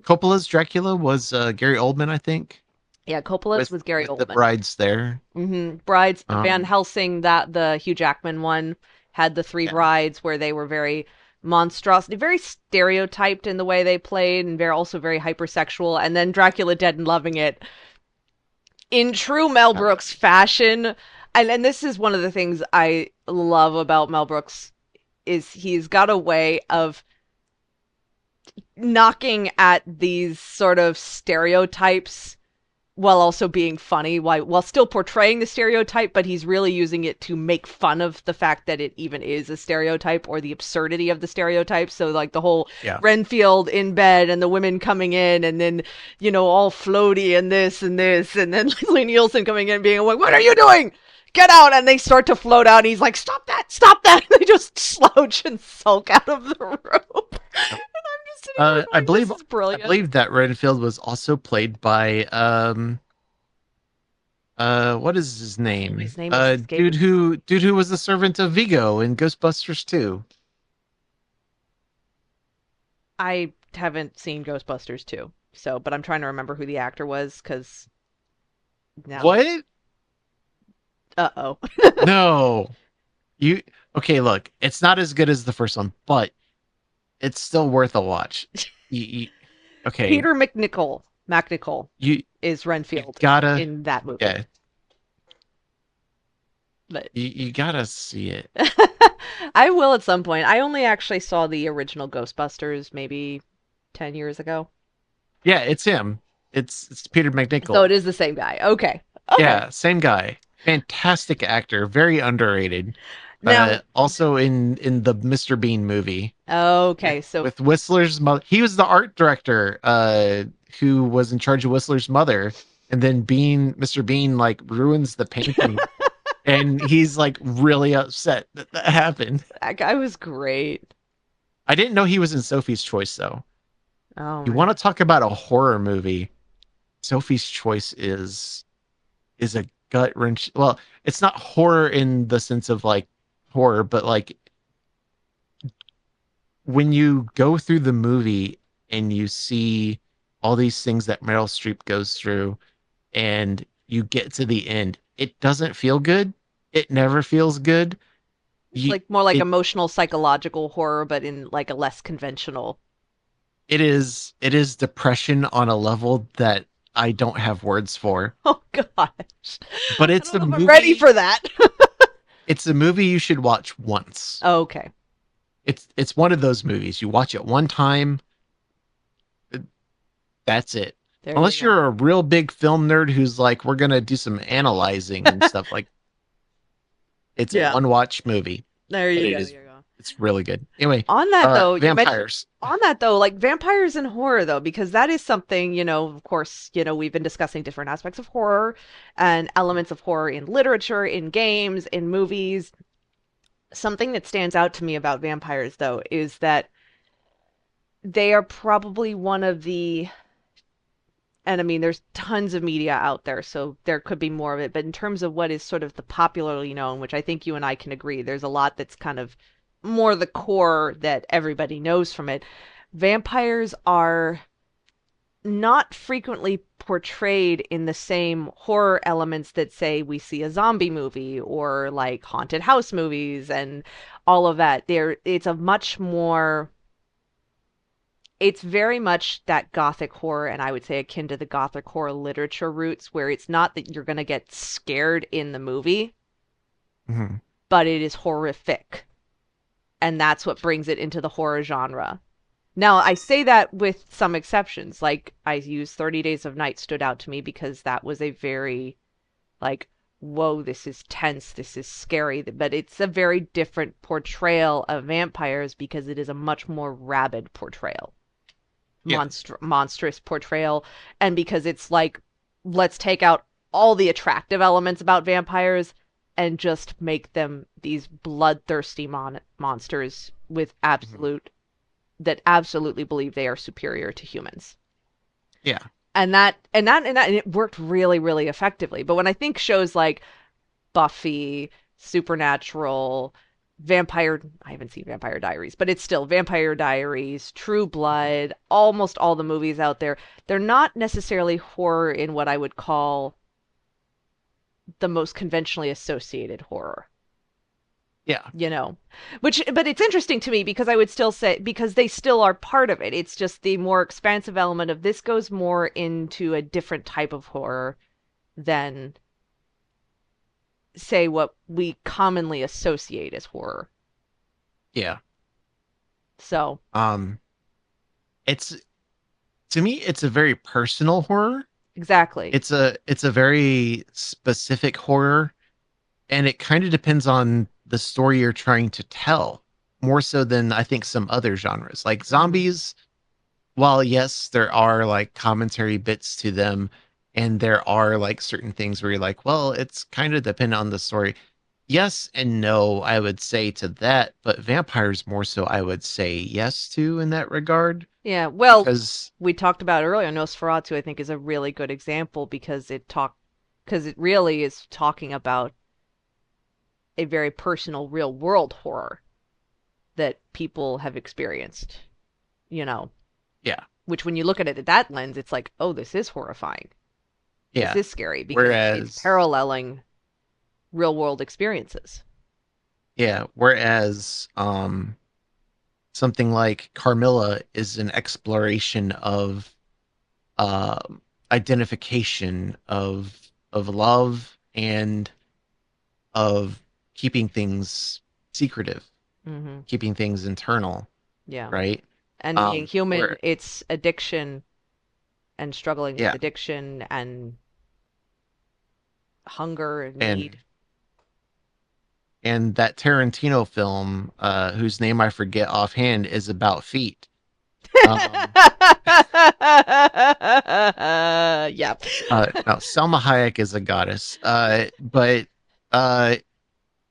S3: Coppola's Dracula was Gary Oldman, I think.
S2: Yeah, Coppola's was Gary Oldman.
S3: The brides there.
S2: Mm-hmm. Brides. Van Helsing, that the Hugh Jackman one, had the three brides where they were very monstrous, very stereotyped in the way they played, and also very hypersexual. And then Dracula Dead and Loving It, in true Mel Brooks fashion. And this is one of the things I love about Mel Brooks, is he's got a way of knocking at these sort of stereotypes while also being funny, while still portraying the stereotype, but he's really using it to make fun of the fact that it even is a stereotype, or the absurdity of the stereotype. So like the whole Renfield in bed and the women coming in, and then, all floaty and this, and then Leslie Nielsen coming in being like, "What are you doing? Get out!" And they start to float out, and he's like, "Stop that! Stop that!" And they just slouch and sulk out of the room.
S3: I believe
S2: brilliant.
S3: I believe that Renfield was also played by what is his name?
S2: His name is
S3: dude who was the servant of Vigo in Ghostbusters 2.
S2: I haven't seen Ghostbusters 2, but I'm trying to remember who the actor was, because now.
S3: What?
S2: Uh-oh.
S3: No. Okay, look, it's not as good as the first one, but it's still worth a watch. Okay.
S2: Peter MacNicol is Renfield in that movie.
S3: Yeah.
S2: But
S3: you gotta see it.
S2: I will at some point. I only actually saw the original Ghostbusters maybe 10 years ago.
S3: Yeah, it's him. It's Peter MacNicol.
S2: So it is the same guy. Okay.
S3: Yeah, same guy. Fantastic actor. Very underrated. Now, also in the Mr. Bean movie.
S2: Okay, so
S3: with Whistler's mother, he was the art director who was in charge of Whistler's mother, and then Mr. Bean like ruins the painting, and he's like really upset that happened.
S2: That guy was great.
S3: I didn't know he was in Sophie's Choice though.
S2: Oh,
S3: you want to talk about a horror movie? Sophie's Choice is a gut wrench. Well, it's not horror in the sense of like horror, but like when you go through the movie and you see all these things that Meryl Streep goes through, and you get to the end, it doesn't feel good. It never feels good.
S2: It's more like emotional, psychological horror, but in like a less conventional.
S3: It is depression on a level that I don't have words for.
S2: Oh gosh!
S3: But it's a movie.
S2: I'm ready for that.
S3: It's a movie you should watch once.
S2: Oh, okay.
S3: It's one of those movies you watch it one time. That's it. Unless you're a real big film nerd who's like, we're gonna do some analyzing and stuff like. It's a one-watch movie.
S2: There you go.
S3: It's really good. Anyway,
S2: On that though, you mentioned
S3: vampires.
S2: on that though, like vampires and horror though, because that is something, of course, we've been discussing different aspects of horror and elements of horror in literature, in games, in movies. Something that stands out to me about vampires though is that they are probably one of the, and I mean, there's tons of media out there, so there could be more of it. But in terms of what is sort of the popularly known, which I think you and I can agree, there's a lot that's kind of more the core that everybody knows from it. Vampires are not frequently portrayed in the same horror elements that, say, we see a zombie movie or like haunted house movies and all of that. It's a much more, it's very much that gothic horror, and I would say akin to the gothic horror literature roots, where it's not that you're going to get scared in the movie,
S3: Mhm.
S2: but it is horrific. And that's what brings it into the horror genre. Now, I say that with some exceptions. Like, I use 30 Days of Night stood out to me because that was a very, like, whoa, this is tense, this is scary. But it's a very different portrayal of vampires because it is a much more rabid portrayal.
S3: Yeah.
S2: Monstrous portrayal, and because it's like, let's take out all the attractive elements about vampires and just make them these bloodthirsty monsters with that absolutely believe they are superior to humans.
S3: Yeah.
S2: And it worked really, really effectively. But when I think shows like Buffy, Supernatural, I haven't seen Vampire Diaries, but it's still Vampire Diaries, True Blood, almost all the movies out there. They're not necessarily horror in what I would call the most conventionally associated horror.
S3: Yeah.
S2: But it's interesting to me because I would still say, because they still are part of it. It's just the more expansive element of this goes more into a different type of horror than, say, what we commonly associate as horror.
S3: Yeah.
S2: So,
S3: It's to me, it's a very personal horror.
S2: exactly.
S3: It's a very specific horror, and it kind of depends on the story you're trying to tell, more so than I think some other genres. Like zombies, while yes, there are like commentary bits to them, and there are like certain things where you're like, well, it's kind of dependent on the story. Yes and no, I would say to that, but vampires more so I would say yes to in that regard.
S2: Yeah, well,
S3: Because
S2: we talked about earlier, Nosferatu, I think, is a really good example because because it really is talking about a very personal, real world horror that people have experienced, you know,
S3: yeah,
S2: which when you look at it at that lens, it's like, oh, this is horrifying.
S3: yeah.
S2: This is scary because it's
S3: Whereas
S2: paralleling real world experiences.
S3: whereas something like Carmilla is an exploration of identification of love and of keeping things secretive,
S2: Hmm.
S3: keeping things internal,
S2: Yeah.
S3: right?
S2: And being human,
S3: Where
S2: it's addiction and struggling with
S3: yeah,
S2: addiction and hunger and
S3: and
S2: need.
S3: and that Tarantino film, whose name I forget offhand, is about feet. Um,
S2: Yeah.
S3: no, Selma Hayek is a goddess. But uh,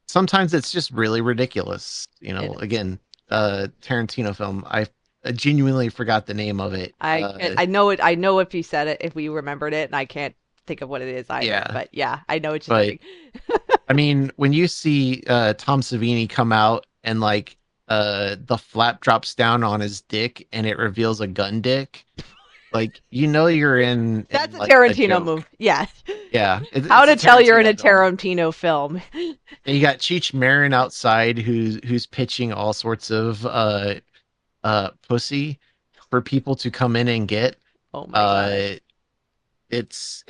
S3: sometimes it's just really ridiculous.
S2: It is.
S3: Again, Tarantino film. I genuinely forgot the name of it.
S2: I know it. I know if you said it, if we remembered it, and I can't think of what it is either.
S3: Yeah,
S2: But yeah, I know what you're
S3: but
S2: saying.
S3: I mean, when you see Tom Savini come out and like the flap drops down on his dick and it reveals a gun dick, like you're in
S2: That's a
S3: like a
S2: Tarantino
S3: joke.
S2: move. Yeah.
S3: Yeah,
S2: How
S3: it's a
S2: to tell you're in a
S3: Tarantino film.
S2: Tarantino film.
S3: And you got Cheech Marin outside who's pitching all sorts of pussy for people to come in and get.
S2: Oh my gosh.
S3: Uh it's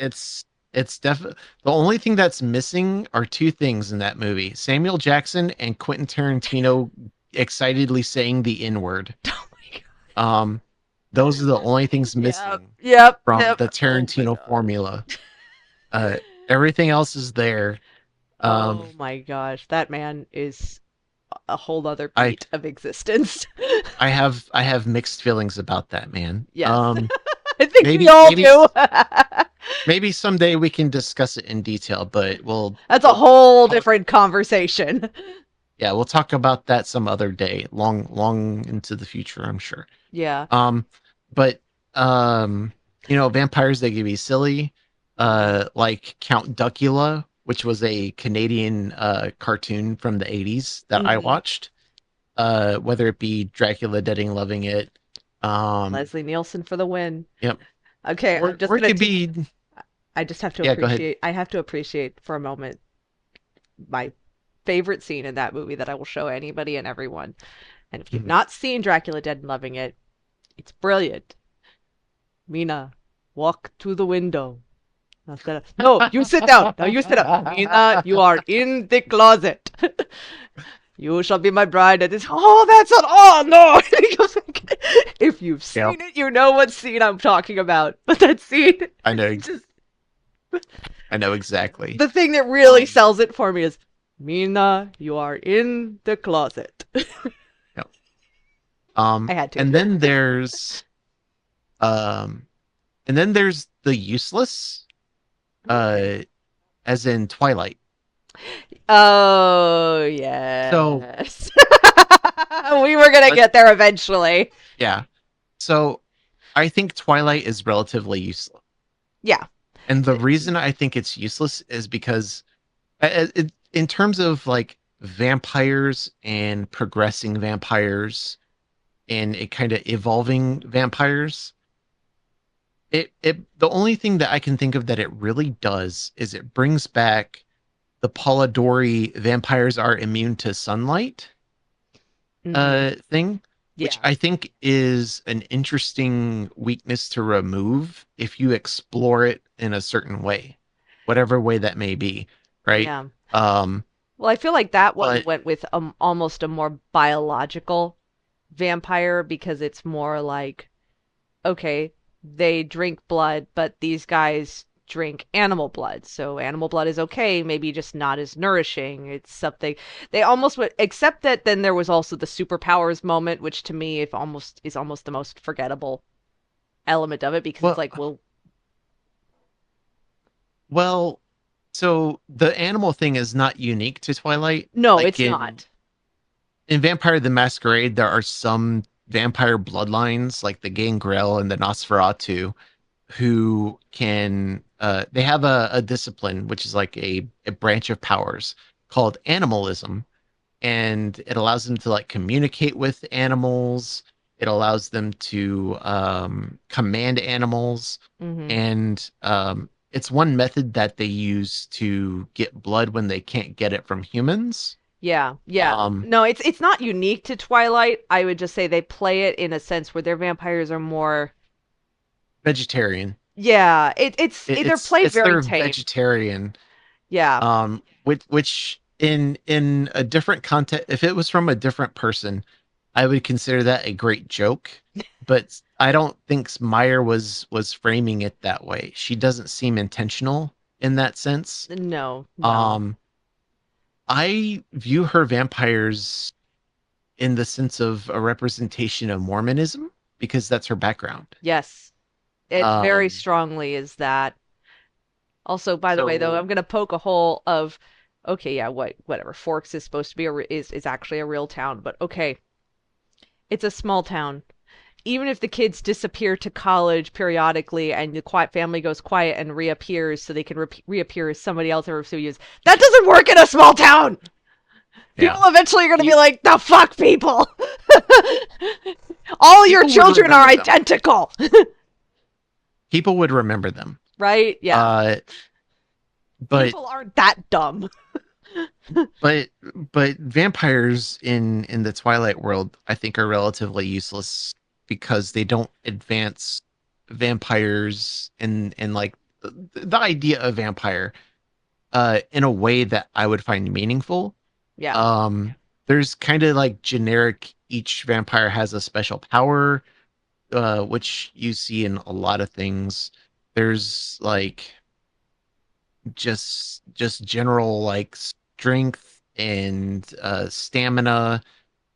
S3: definitely the only thing that's missing are two things in that movie. Samuel Jackson and Quentin Tarantino excitedly saying the N-word.
S2: Oh my god.
S3: Um those are the only things
S2: Yep.
S3: missing
S2: Yep.
S3: from
S2: Yep.
S3: the
S2: Oh my
S3: Tarantino
S2: god.
S3: formula. Uh Everything else is there. Um
S2: Oh my gosh. That man is a whole other
S3: I
S2: beat of existence.
S3: I have mixed feelings about that, man.
S2: Yes. I think we
S3: Maybe
S2: all
S3: maybe
S2: do.
S3: maybe someday we can discuss it in detail, but
S2: That's a
S3: we'll
S2: whole
S3: talk,
S2: different conversation.
S3: yeah, we'll talk about that some other day, long into the future, I'm sure.
S2: Yeah.
S3: Um, but vampires, they can be silly, like Count Duckula, which was a Canadian cartoon from the 80s that I
S2: Mhm.
S3: watched. Whether it be Dracula, Deading Loving It,
S2: Leslie Nielsen for the win.
S3: yep,
S2: Okay, I'm just
S3: or it
S2: gonna.
S3: could be,
S2: I just have to
S3: yeah, go ahead.
S2: appreciate. I have to appreciate for a moment my favorite scene in that movie that I will show anybody and everyone. And if you've
S3: Mhm.
S2: not seen Dracula Dead and Loving It, it's brilliant. Mina, walk to the window. No, you sit down. Now you sit up. Mina, you are in the closet. You shall be my bride. And it's, oh, that's an, oh, no. If you've
S3: Yep,
S2: seen it, you know what scene I'm talking about. But that scene,
S3: I know,
S2: just
S3: I know exactly.
S2: the thing that really
S3: Um,
S2: sells it for me is, Mina, you are in the closet.
S3: yep.
S2: I had to.
S3: And then there's, um, the useless, uh, as in Twilight.
S2: Oh,
S3: So
S2: yes. We were gonna
S3: let's,
S2: get there eventually.
S3: yeah. So I think Twilight is relatively useless.
S2: Yeah.
S3: And the reason I think it's useless is because in terms of like vampires and progressing vampires and it kind of evolving vampires, it the only thing that I can think of that it really does is it brings back the Polidori vampires are immune to sunlight
S2: Hmm.
S3: thing, which
S2: Yeah.
S3: I think is an interesting weakness to remove if you explore it in a certain way, whatever way that may be, right?
S2: Yeah.
S3: Um,
S2: Well, I feel like that one
S3: but
S2: went with almost a more biological vampire because it's more like, okay, they drink blood, but these guys drink animal blood. So animal blood is okay, maybe just not as nourishing. It's something they almost would, except that then there was also the superpowers moment, which to me if almost is almost the most forgettable element of it because it's
S3: well,
S2: like, well,
S3: well, so the animal thing is not unique to Twilight.
S2: no,
S3: Like
S2: it's not.
S3: in Vampire the Masquerade, there are some vampire bloodlines like the Gangrel and the Nosferatu who can they have a discipline which is like a branch of powers called animalism, and it allows them to like communicate with animals. It allows them to command animals,
S2: Hmm.
S3: and it's one method that they use to get blood when they can't get it from humans.
S2: Yeah, yeah.
S3: um
S2: No, it's not unique to Twilight. I would just say they play it in a sense where their vampires are more,
S3: Vegetarian.
S2: yeah, they're
S3: It's
S2: played very
S3: their
S2: tame.
S3: vegetarian,
S2: Yeah.
S3: which in a different context, if it was from a different person, I would consider that a great joke. But I don't think Meyer was framing it that way. She doesn't seem intentional in that sense.
S2: No, no.
S3: Um, I view her vampires in the sense of a representation of Mormonism because that's her background.
S2: Yes. It very
S3: Um,
S2: strongly is that. Also, by the way, though,
S3: so
S2: I'm gonna poke a hole of, okay, yeah, whatever. Forks is supposed to be is actually a real town, but okay, it's a small town. Even if the kids disappear to college periodically and the quiet family goes quiet and reappears so they can reappear as somebody else every few years, that doesn't work in a small town.
S3: yeah,
S2: People eventually are going to be
S3: Pe-
S2: like, the fuck, people. All your
S3: people would
S2: children are
S3: remember them.
S2: identical.
S3: People would remember them.
S2: Right? Yeah.
S3: Uh, but
S2: People aren't that dumb.
S3: but but vampires in the Twilight world, I think, are relatively useless because they don't advance vampires and like the idea of vampire in a way that I would find meaningful.
S2: Yeah.
S3: Um, there's kind of like generic. Each vampire has a special power, which you see in a lot of things. There's like just general like strength and stamina,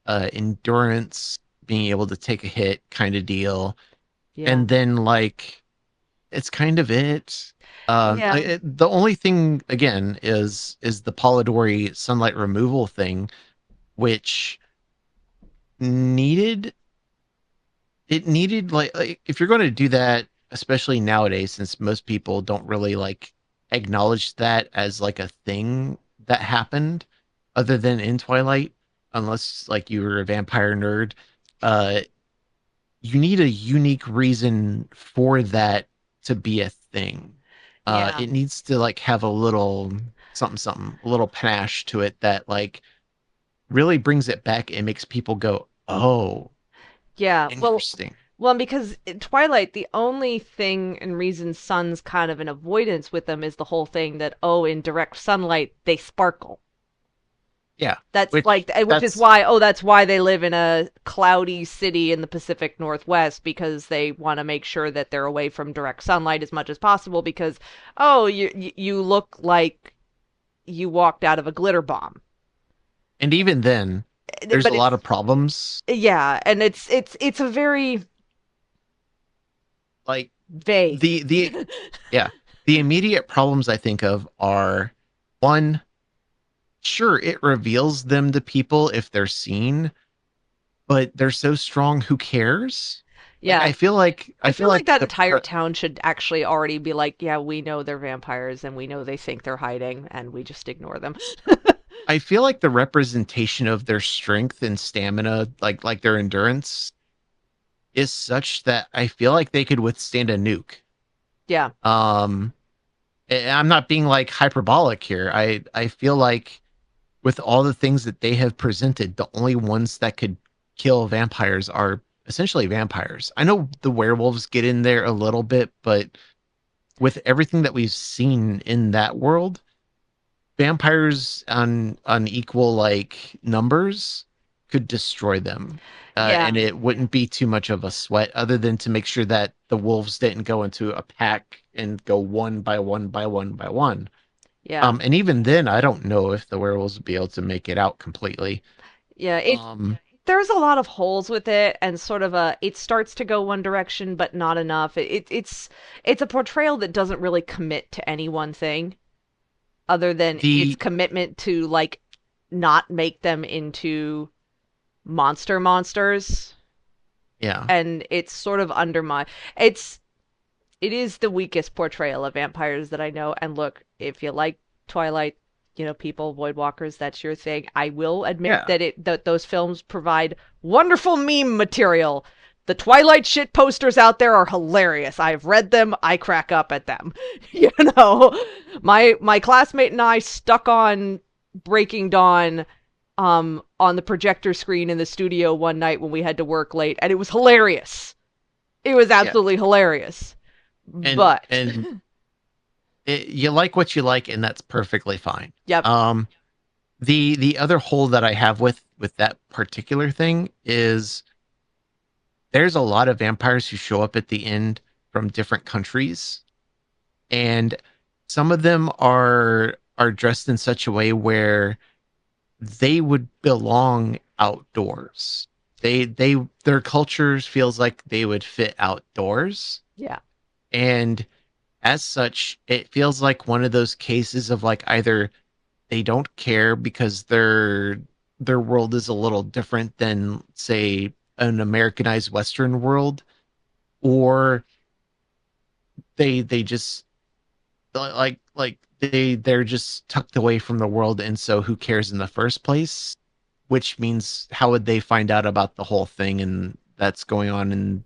S3: endurance, being able to take a hit kind of deal.
S2: Yeah.
S3: And then like it's kind of it.
S2: Yeah.
S3: The only thing again is the polydori sunlight removal thing, which needed like if you're going to do that, especially nowadays, since most people don't really like acknowledge that as like a thing that happened, other than in Twilight, unless like you were a vampire nerd, uh, you need a unique reason for that to be a thing.
S2: Yeah.
S3: It needs to like have a little something, something, a little panache to it that like really brings it back and makes people go, "Oh,
S2: Yeah.
S3: interesting."
S2: Well, because in Twilight, the only thing and reason sun's kind of an avoidance with them is the whole thing that, oh, in direct sunlight, they sparkle.
S3: Yeah,
S2: That's
S3: which
S2: like, which is
S3: that's
S2: why, oh, that's why they live in a cloudy city in the Pacific Northwest because they want to make sure that they're away from direct sunlight as much as possible because, oh, you look like you walked out of a glitter bomb.
S3: and even then, there's a
S2: But
S3: lot
S2: it's,
S3: of problems.
S2: yeah, and it's a very
S3: Like
S2: vague.
S3: the yeah, the immediate problems I think of are one, sure, it reveals them to people if they're seen, but they're so strong, who cares? Like
S2: Yeah.
S3: I
S2: I
S3: feel
S2: feel like
S3: like
S2: that
S3: the
S2: entire town should actually already be like, yeah, we know they're vampires and we know they think they're hiding and we just ignore them.
S3: I feel like the representation of their strength and stamina, like their endurance, is such that I feel like they could withstand a nuke.
S2: Yeah.
S3: Um, I'm not being like hyperbolic here. I feel like with all the things that they have presented, the only ones that could kill vampires are essentially vampires. I know the werewolves get in there a little bit, but with everything that we've seen in that world, vampires on equal like numbers could destroy them.
S2: Yeah.
S3: And it wouldn't be too much of a sweat other than to make sure that the wolves didn't go into a pack and go one by one by one by one.
S2: Yeah.
S3: And even then, I don't know if the werewolves would be able to make it out completely.
S2: Yeah.
S3: Um,
S2: There's a lot of holes with it and sort of it starts to go one direction but not enough. It's a portrayal that doesn't really commit to any one thing other than its
S3: the
S2: commitment to like not make them into monsters
S3: yeah,
S2: and it's sort of undermine it's it is the weakest portrayal of vampires that I know. And look, if you like Twilight, people, Voidwalkers, that's your thing. I will admit
S3: yeah,
S2: that those films provide wonderful meme material. The Twilight shit posters out there are hilarious. I've read them. I crack up at them. you know, my classmate and I stuck on Breaking Dawn on the projector screen in the studio one night when we had to work late, and it was hilarious. It was
S3: yeah,
S2: absolutely hilarious.
S3: and
S2: But
S3: you like what you like, and that's perfectly fine.
S2: yep.
S3: The other hole that I have with that particular thing is there's a lot of vampires who show up at the end from different countries, and some of them are dressed in such a way where they would belong outdoors. Their cultures feels like they would fit outdoors,
S2: Yeah.
S3: and as such, it feels like one of those cases of like either they don't care because their world is a little different than say an Americanized Western world, or they just like they're just tucked away from the world, and so who cares in the first place? Which means how would they find out about the whole thing and that's going on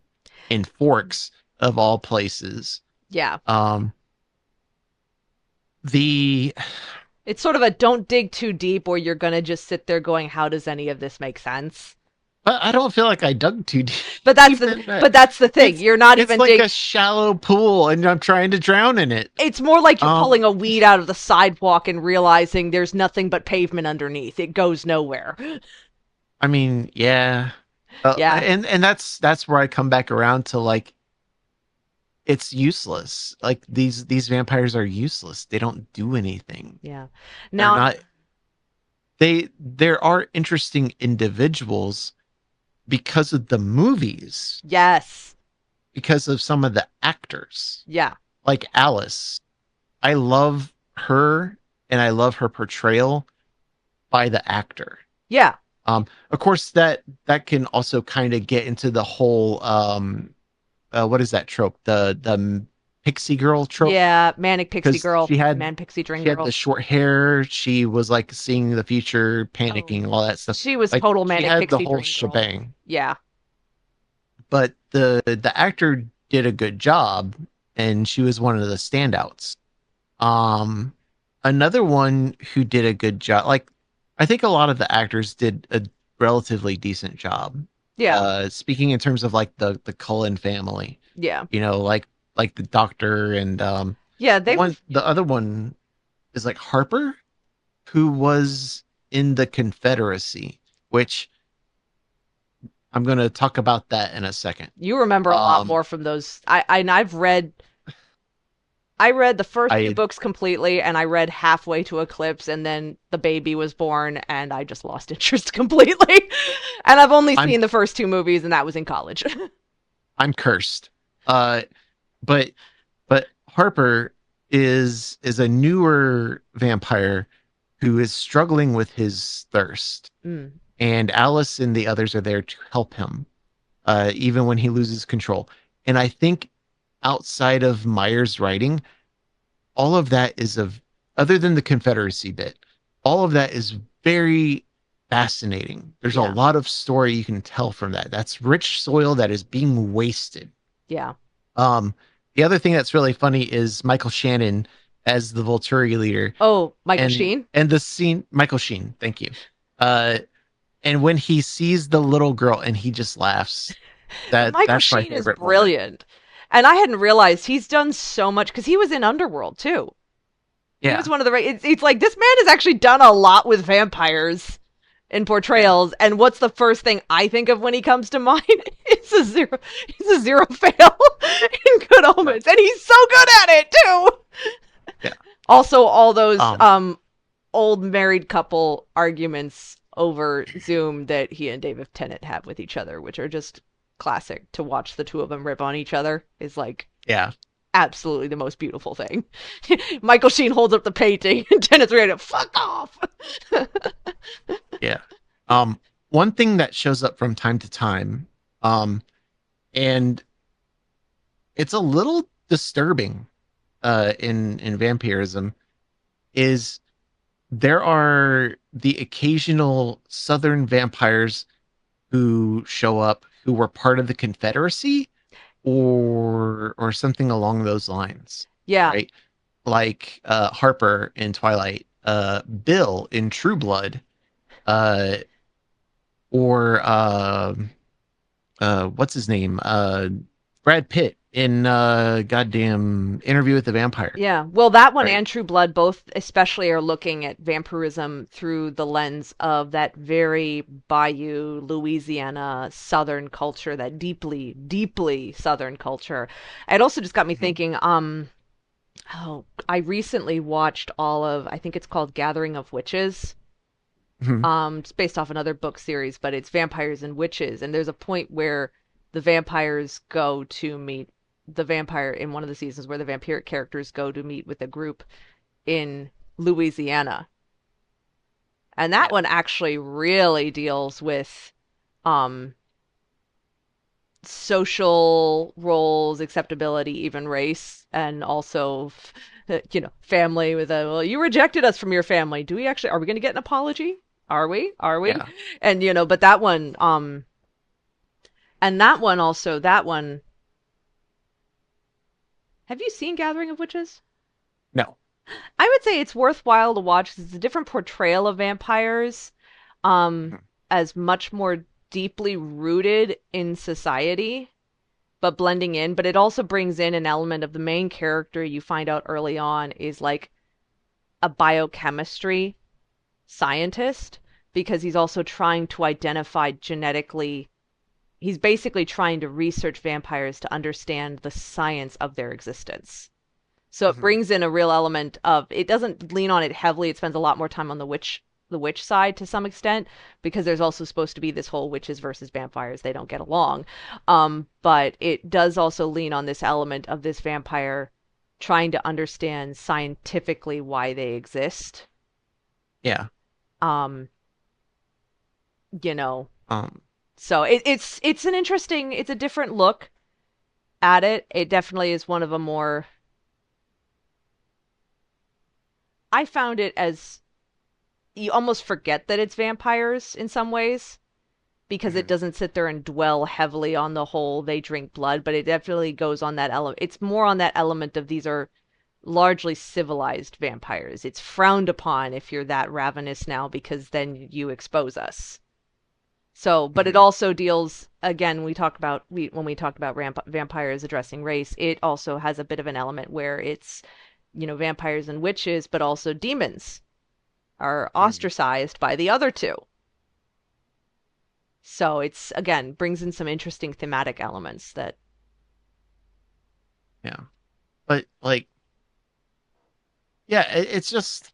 S3: in Forks of all places?
S2: Yeah.
S3: Um, the
S2: It's sort of a don't dig too deep or you're going to just sit there going, how does any of this make sense?
S3: but I don't feel like I dug too deep.
S2: But
S3: in that.
S2: that's the thing.
S3: It's
S2: You're not
S3: it's
S2: even
S3: like a shallow pool, and I'm trying to drown in it.
S2: It's more like you're
S3: Um,
S2: pulling a weed out of the sidewalk and realizing there's nothing but pavement underneath. It goes nowhere.
S3: I mean, yeah,
S2: Yeah.
S3: and that's where I come back around to like it's useless. Like these vampires are useless. They don't do anything.
S2: Yeah.
S3: They're
S2: Now,
S3: not. there are interesting individuals because of the movies,
S2: Yes.
S3: because of some of the actors,
S2: Yeah.
S3: like Alice. I love her and I love her portrayal by the actor.
S2: Yeah.
S3: Of course, that can also kind of get into the whole what is that trope? The pixie girl trope,
S2: Yeah. Manic pixie
S3: because
S2: girl. Man pixie dream
S3: she had the
S2: girl.
S3: short hair. She was like seeing the future,
S2: Oh,
S3: panicking, all that stuff.
S2: she was
S3: Like
S2: total
S3: she
S2: manic
S3: had the
S2: pixie
S3: whole
S2: dream girl.
S3: shebang.
S2: Yeah.
S3: But the actor did a good job, and she was one of the standouts. Um, Another one who did a good job, like I think a lot of the actors did a relatively decent job.
S2: Yeah.
S3: Speaking in terms of like the Cullen family,
S2: Yeah.
S3: like the doctor and
S2: Yeah. They were.
S3: the other one is like Harper, who was in the Confederacy, which I'm going to talk about that in a second.
S2: You remember a lot
S3: Um,
S2: more from those. And I read the first two
S3: I
S2: books completely, and I read halfway to Eclipse, and then the baby was born, and I just lost interest completely. And I've only
S3: I'm
S2: seen the first two movies, and that was in college.
S3: I'm cursed. Uh, but Harper is a newer vampire who is struggling with his thirst,
S2: Mm.
S3: and Alice and the others are there to help him, even when he loses control. And I think outside of Meyer's writing, all of that is of other than the Confederacy bit, all of that is very fascinating. There's a
S2: Yeah.
S3: lot of story you can tell from that. That's rich soil that is being wasted.
S2: Yeah.
S3: Um, the other thing that's really funny is Michael Shannon as the Volturi leader,
S2: Oh, Michael
S3: and
S2: Sheen?
S3: the scene. Michael Sheen, thank you. Uh, and when he sees the little girl and he just laughs,
S2: Michael
S3: that's my
S2: Sheen is
S3: favorite moment.
S2: brilliant. And I hadn't realized he's done so much because he was in Underworld too. He was
S3: Yeah,
S2: one of the. It's like this man has actually done a lot with vampires in
S3: yeah.
S2: portrayals. And what's the first thing I think of when he comes to mind? It's a zero. It's a zero fail in Good
S3: Right.
S2: Omens, and he's so good at it too.
S3: Yeah.
S2: Also, all those
S3: Um,
S2: old married couple arguments over Zoom that he and David Tennant have with each other, which are just classic. To watch the two of them rip on each other is like
S3: yeah,
S2: absolutely the most beautiful thing. Michael Sheen holds up the painting and Tennant's ready to fuck off.
S3: yeah. One thing that shows up from time to time, and it's a little disturbing, in vampirism, is there are the occasional Southern vampires who show up who were part of the Confederacy or something along those lines,
S2: Yeah.
S3: right? Like Harper in Twilight, Bill in True Blood, uh, or what's his name? Brad Pitt in goddamn Interview with the Vampire,
S2: Yeah. Well, that one
S3: right?
S2: and True Blood both especially are looking at vampirism through the lens of that very Bayou, Louisiana, Southern culture, that deeply, deeply Southern culture. It also just got me
S3: Mhm.
S2: thinking, oh, I recently watched all of, I think it's called Gathering of Witches.
S3: Mhm.
S2: It's based off another book series, but it's vampires and witches. And there's a point where the vampires go to meet the vampire in one of the seasons where the vampiric characters go to meet with a group in Louisiana. And that
S3: Yeah,
S2: one actually really deals with um social roles, acceptability, even race, and also family with a, well, you rejected us from your family. Do we actually, are we going to get an apology? Are we? Are we?
S3: yeah.
S2: And but that one, and that one also, that one, have you seen Gathering of Witches?
S3: No.
S2: I would say it's worthwhile to watch 'cause it's a different portrayal of vampires, um,
S3: Mhm.
S2: as much more deeply rooted in society, but blending in. But it also brings in an element of the main character you find out early on is like a biochemistry scientist because he's also trying to identify genetically. He's basically trying to research vampires to understand the science of their existence. So it
S3: Mhm.
S2: brings in a real element of, it doesn't lean on it heavily. It spends a lot more time on the witch the witch side to some extent, because there's also supposed to be this whole witches versus vampires, they don't get along. But it does also lean on this element of this vampire trying to understand scientifically why they exist.
S3: Yeah.
S2: Um, you know,
S3: Um,
S2: so it's an interesting, it's a different look at it. It definitely is one of a more, I found it as you almost forget that it's vampires in some ways because it
S3: mhm.
S2: doesn't sit there and dwell heavily on the whole they drink blood, but it definitely goes on that element. It's more on that element of these are largely civilized vampires. It's frowned upon if you're that ravenous now because then you expose us. So, but it
S3: Mhm.
S2: also deals again. When we talked about vampires addressing race, it also has a bit of an element where it's vampires and witches, but also demons are
S3: Mhm.
S2: ostracized by the other two. So it's again brings in some interesting thematic elements that
S3: Yeah. But like, yeah, it's just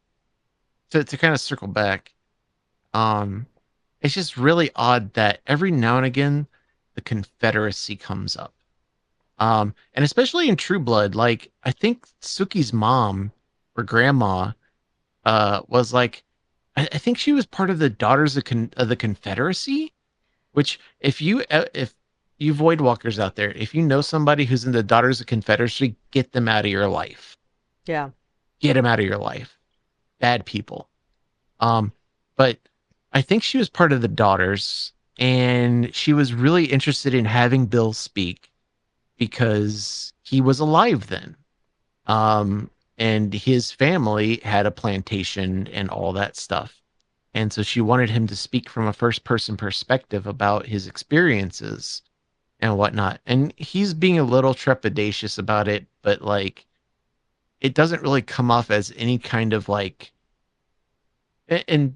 S3: to kind of circle back. Um, it's just really odd that every now and again the Confederacy comes up. And especially in True Blood, like I think Suki's mom or grandma was like, I think she was part of the Daughters of the Confederacy. Which, if you Voidwalkers out there, if you know somebody who's in the Daughters of Confederacy, get them out of your life.
S2: yeah.
S3: Get them out of your life. Bad people. Um, but I think she was part of the Daughters, and she was really interested in having Bill speak because he was alive then. Um, and his family had a plantation and all that stuff. And so she wanted him to speak from a first person perspective about his experiences and whatnot. And he's being a little trepidatious about it, but like it doesn't really come off as any kind of like and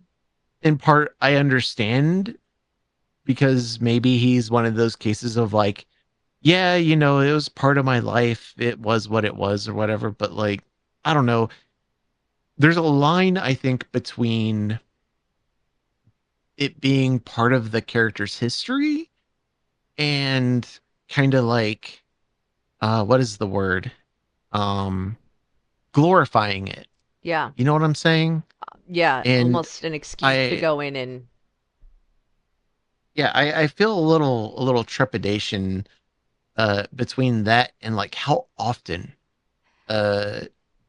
S3: in part I understand because maybe he's one of those cases of like, yeah, it was part of my life. It was what it was or whatever, but like I don't know. There's a line I think between it being part of the character's history and kind of like what is the word? Um glorifying it.
S2: Yeah.
S3: You know what I'm saying?
S2: Yeah.
S3: And
S2: Almost an excuse to
S3: I
S2: go in and
S3: yeah, I feel a little trepidation between that and like how often uh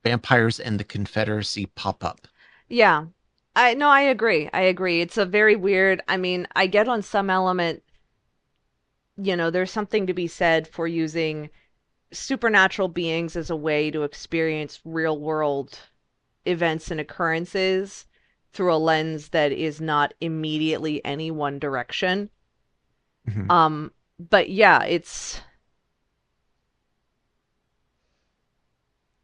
S3: vampires and the Confederacy pop up.
S2: yeah. I no, I agree. I agree. It's a very weird, I mean, I get on some element, there's something to be said for using supernatural beings as a way to experience real world events and occurrences through a lens that is not immediately any one direction.
S3: Mhm.
S2: But yeah,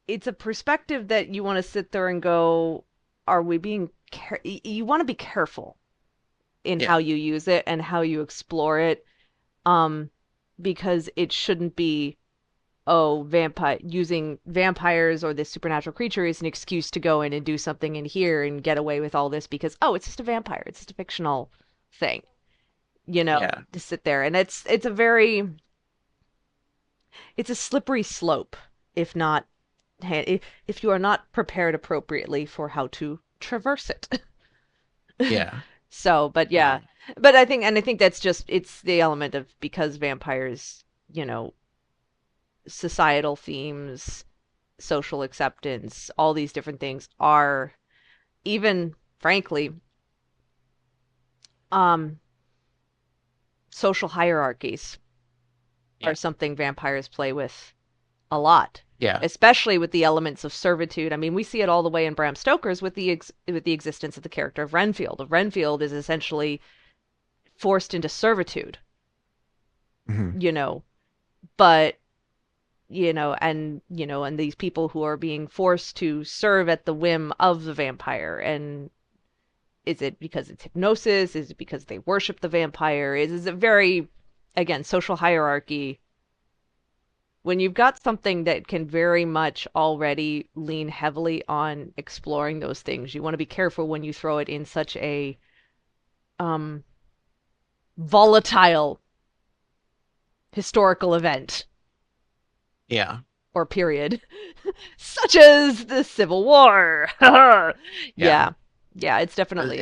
S2: it's a perspective that you want to sit there and go, are we being you want to be careful in
S3: Yeah.
S2: how you use it and how you explore it, um, because it shouldn't be, oh, vampire using vampires or this supernatural creature is an excuse to go in and do something in here and get away with all this because, oh, it's just a vampire, it's just a fictional thing,
S3: Yeah.
S2: to sit there. And it's a very, it's a slippery slope if not if you are not prepared appropriately for how to traverse it.
S3: Yeah.
S2: So, but yeah,
S3: Um
S2: but I think that's just it's the element of because vampires, societal themes, social acceptance, all these different things are even frankly, um, social hierarchies are
S3: yeah.
S2: something vampires play with a lot,
S3: Yeah.
S2: especially with the elements of servitude. I mean, we see it all the way in Bram Stoker's with the existence of the character of Renfield. Renfield is essentially forced into servitude,
S3: Mhm.
S2: you know, but and these people who are being forced to serve at the whim of the vampire. And is it because it's hypnosis? Is it because they worship the vampire? Is it very, again, social hierarchy When you've got something that can very much already lean heavily on exploring those things, you want to be careful when you throw it in such a um, volatile historical event
S3: Yeah.
S2: or period, such as the Civil War.
S3: Yeah.
S2: Yeah, yeah, it's definitely.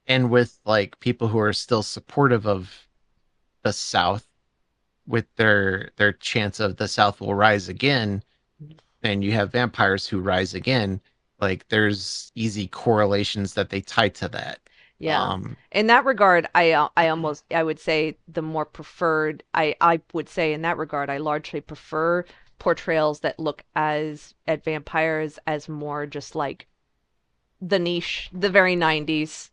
S3: And with like people who are still supportive of the South, with their chance of the South will rise again, and you have vampires who rise again, like there's easy correlations that they tie to that.
S2: Yeah.
S3: Um,
S2: In that regard, I would say the more preferred I would say in that regard I largely prefer portrayals that look as at vampires as more just like the niche, the very 90s,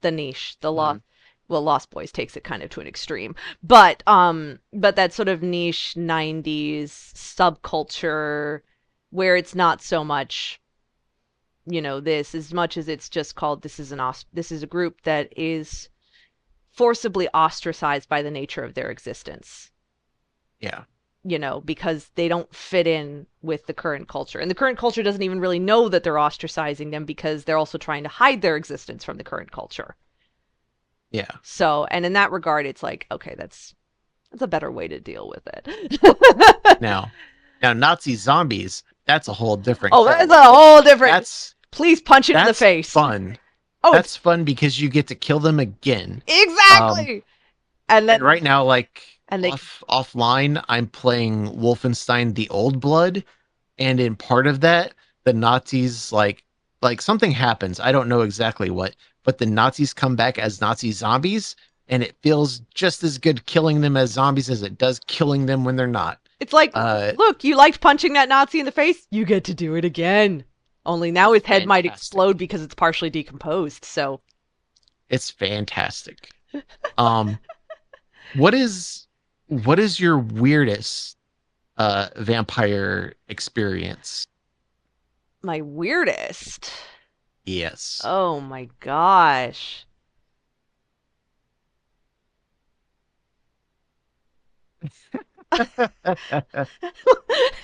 S2: the niche, the
S3: mhm.
S2: Lost Boys takes it kind of to an extreme. But that sort of niche 90s subculture where it's not so much this as much as it's just called this is a group that is forcibly ostracized by the nature of their existence,
S3: Yeah.
S2: because they don't fit in with the current culture. And the current culture doesn't even really know that they're ostracizing them because they're also trying to hide their existence from the current culture.
S3: Yeah.
S2: So, and in that regard, it's like, okay, that's a better way to deal with it.
S3: Now, Nazi zombies, that's a whole different
S2: Oh,
S3: kettle.
S2: that's a whole different.
S3: That's
S2: Please punch it in the
S3: that's
S2: face.
S3: fun.
S2: Oh,
S3: That's fun because you get to kill them again.
S2: exactly. And then
S3: And right now, like
S2: and they
S3: offline, I'm playing Wolfenstein: The Old Blood, and in part of that, the Nazis like something happens. I don't know exactly what, but the Nazis come back as Nazi zombies, and it feels just as good killing them as zombies as it does killing them when they're not.
S2: It's like,
S3: Uh,
S2: look, you liked punching that Nazi in the face? You get to do it again. Only now his head might
S3: fantastic.
S2: explode because it's partially decomposed. So,
S3: It's fantastic. Um, what is your weirdest vampire experience?
S2: my weirdest.
S3: Yes.
S2: Oh my gosh.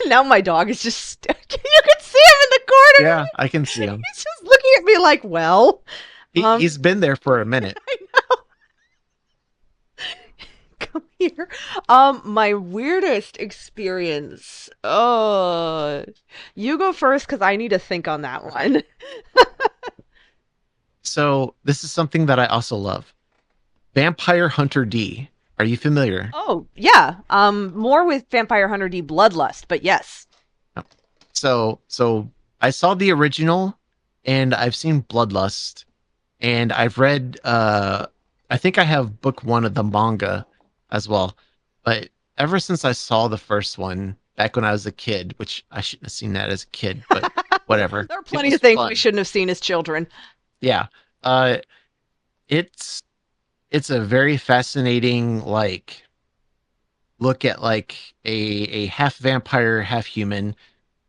S2: Now my dog is just. You can see him in the corner.
S3: Yeah, I can see him.
S2: He's just looking at me like, well.
S3: He's been there for a minute.
S2: I know. Come here. My weirdest experience. Oh, you go first because I need to think on that one.
S3: So this is something that I also love. Vampire Hunter D. Are you familiar?
S2: Oh, yeah. More with Vampire Hunter D Bloodlust, but yes.
S3: So I saw the original and I've seen Bloodlust and I've read I think I have book 1 of the manga as well. But ever since I saw the first one back when I was a kid, which I shouldn't have seen that as a kid, but whatever.
S2: There are
S3: It
S2: plenty
S3: was
S2: of things
S3: fun.
S2: we shouldn't have seen as children.
S3: Yeah. Uh it's a very fascinating like look at like a half vampire, half human,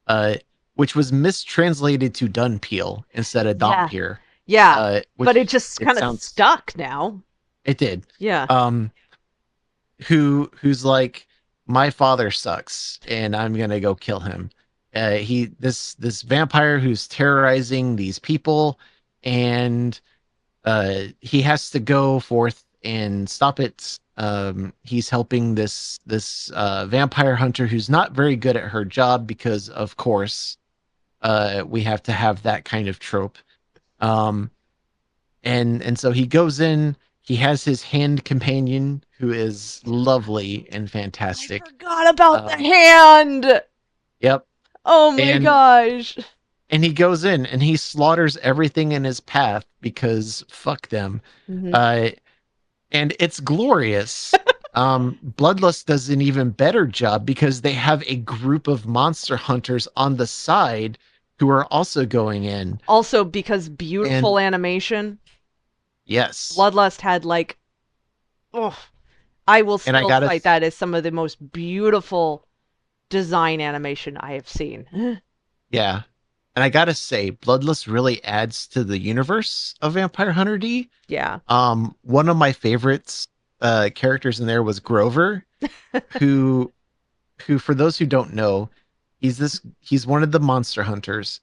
S3: uh, which was mistranslated to Dunpeel instead of
S2: Yeah.
S3: Dompier.
S2: Yeah.
S3: Which
S2: But it just
S3: it
S2: kind of
S3: sounds
S2: stuck now.
S3: it did.
S2: Yeah.
S3: Who's like, my father sucks and I'm gonna go kill him. This vampire who's terrorizing these people, and he has to go forth and stop it. He's helping this vampire hunter who's not very good at her job because, of course, we have to have that kind of trope. Um, and so he goes in. He has his hand companion who is lovely and
S2: I
S3: fantastic.
S2: forgot about the
S3: Um,
S2: hand.
S3: Yep.
S2: Oh my
S3: And
S2: gosh.
S3: and he goes in and he slaughters everything in his path because fuck them.
S2: Mhm.
S3: And it's glorious. Bloodlust does an even better job because they have a group of monster hunters on the side who are also going in.
S2: Also, because beautiful animation,
S3: Yes.
S2: Bloodlust had like, oh, I will
S3: And I
S2: still
S3: gotta
S2: cite that as some of the most beautiful design animation I have seen.
S3: Yeah. And I gotta say, Bloodlust really adds to the universe of Vampire Hunter D.
S2: Yeah.
S3: One of my favorites characters in there was Grover, who who, for those who don't know, he's one of the monster hunters,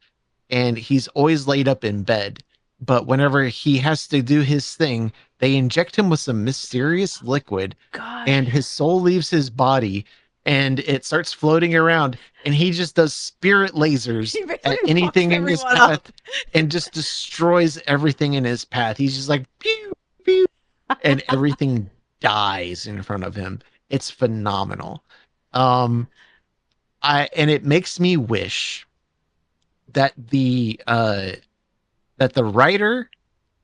S3: and he's always laid up in bed. But whenever he has to do his thing, they inject him with some mysterious liquid, and
S2: Gosh.
S3: his soul leaves his body, and it starts floating around, and he just does spirit lasers
S2: He
S3: at
S2: basically fucks
S3: anything in his
S2: everyone
S3: path
S2: up.
S3: and just destroys everything in his path. He's just like pew pew, and everything dies in front of him. It's phenomenal. Um, and it makes me wish that the writer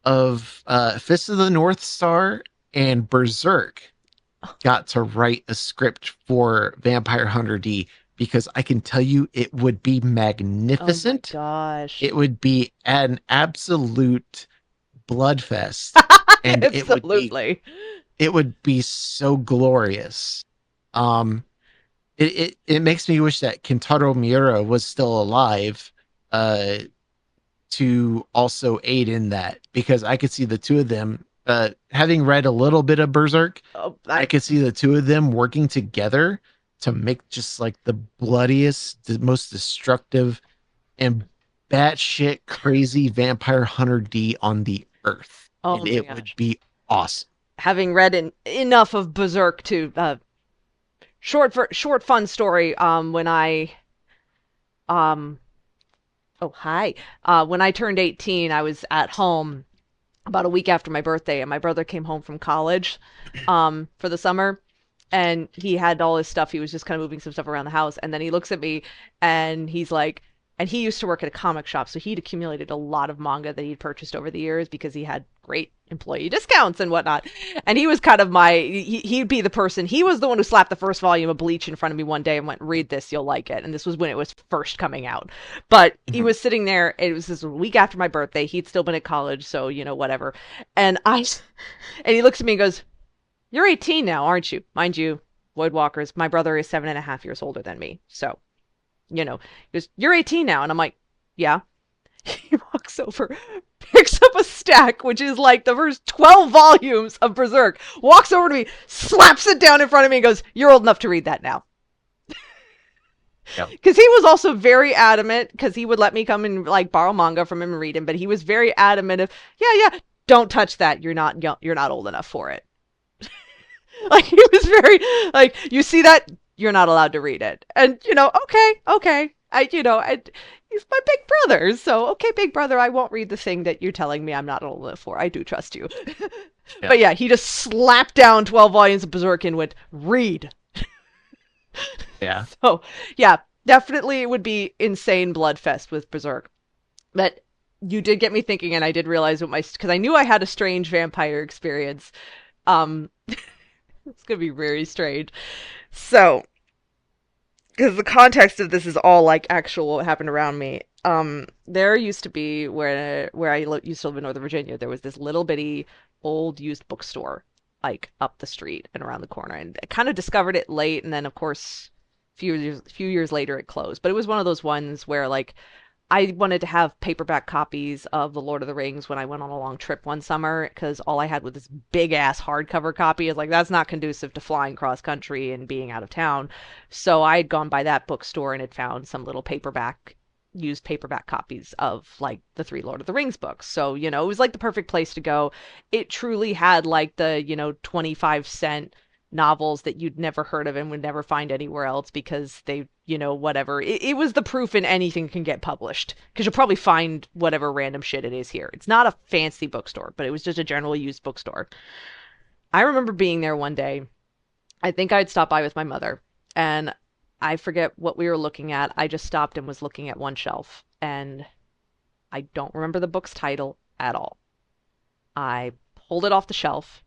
S3: of Fist of the North Star and Berserk got to write a script for Vampire Hunter D, because I can tell you it would be
S2: Oh my
S3: magnificent.
S2: gosh.
S3: It would be an absolute bloodfest, and
S2: Absolutely.
S3: it would be so glorious. Um, it makes me wish that Kentaro Miura was still alive, uh, to also aid in that, because I could see the two of them, having read a little bit of Berserk,
S2: Oh,
S3: I could see the two of them working together to make just like the bloodiest, the most destructive, and batshit crazy Vampire Hunter D on the earth,
S2: oh
S3: and
S2: my
S3: it would
S2: gosh.
S3: be awesome.
S2: Having read enough of Berserk to short fun story. When I um oh hi when I turned 18, I was at home about a week after my birthday, and my brother came home from college for the summer, and he had all his stuff. He was just kind of moving some stuff around the house, and then he looks at me and he's like, and he used to work at a comic shop, so he'd accumulated a lot of manga that he'd purchased over the years because he had great employee discounts and whatnot. And he was kind of he'd be the person. He was the one who slapped the first volume of Bleach in front of me one day and went, read this, you'll like it. And this was when it was first coming out. But he
S3: Mhm.
S2: was sitting there, it was this week after my birthday. He'd still been at college, so whatever. And and he looks at me and goes, you're 18 now, aren't you? Mind you, Voidwalkers, my brother is 7.5 years older than me. So, he goes, you're 18 now. And I'm like, yeah. He walks over, picks up a stack, which is like the first 12 volumes of Berserk, walks over to me, slaps it down in front of me, and goes, you're old enough to read that now.
S3: Yep.
S2: Because he was also very adamant, because he would let me come and like borrow manga from him and read him, but he was very adamant of, yeah, don't touch that. You're not old enough for it. Like he was very like, you see that, you're not allowed to read it. And okay. He's my big brother. So okay, big brother, I won't read the thing that you're telling me I'm not old enough for. I do trust you.
S3: Yeah.
S2: But yeah, he just slapped down 12 volumes of Berserk and went, read.
S3: Yeah.
S2: So yeah, definitely it would be insane bloodfest with Berserk. But you did get me thinking, and I did realize what because I knew I had a strange vampire experience. Um, it's gonna be very strange. So, because the context of this is all like actual what happened around me. There used to be where used to live in Northern Virginia. There was this little bitty old used bookstore like up the street and around the corner, and I kind of discovered it late, and then of course, few years later it closed. But it was one of those ones where like I wanted to have paperback copies of The Lord of the Rings when I went on a long trip one summer, because all I had was this big ass hardcover copy. Is like, that's not conducive to flying cross country and being out of town. So I had gone by that bookstore and had found some little used paperback copies of like the three Lord of the Rings books. So, it was like the perfect place to go. It truly had like the, 25-cent novels that you'd never heard of and would never find anywhere else because they, whatever. It was the proof in anything can get published, because you'll probably find whatever random shit it is here. It's not a fancy bookstore, but it was just a generally used bookstore. I remember being there one day. I think I'd stopped by with my mother, and I forget what we were looking at. I just stopped and was looking at one shelf, and I don't remember the book's title at all. I pulled it off the shelf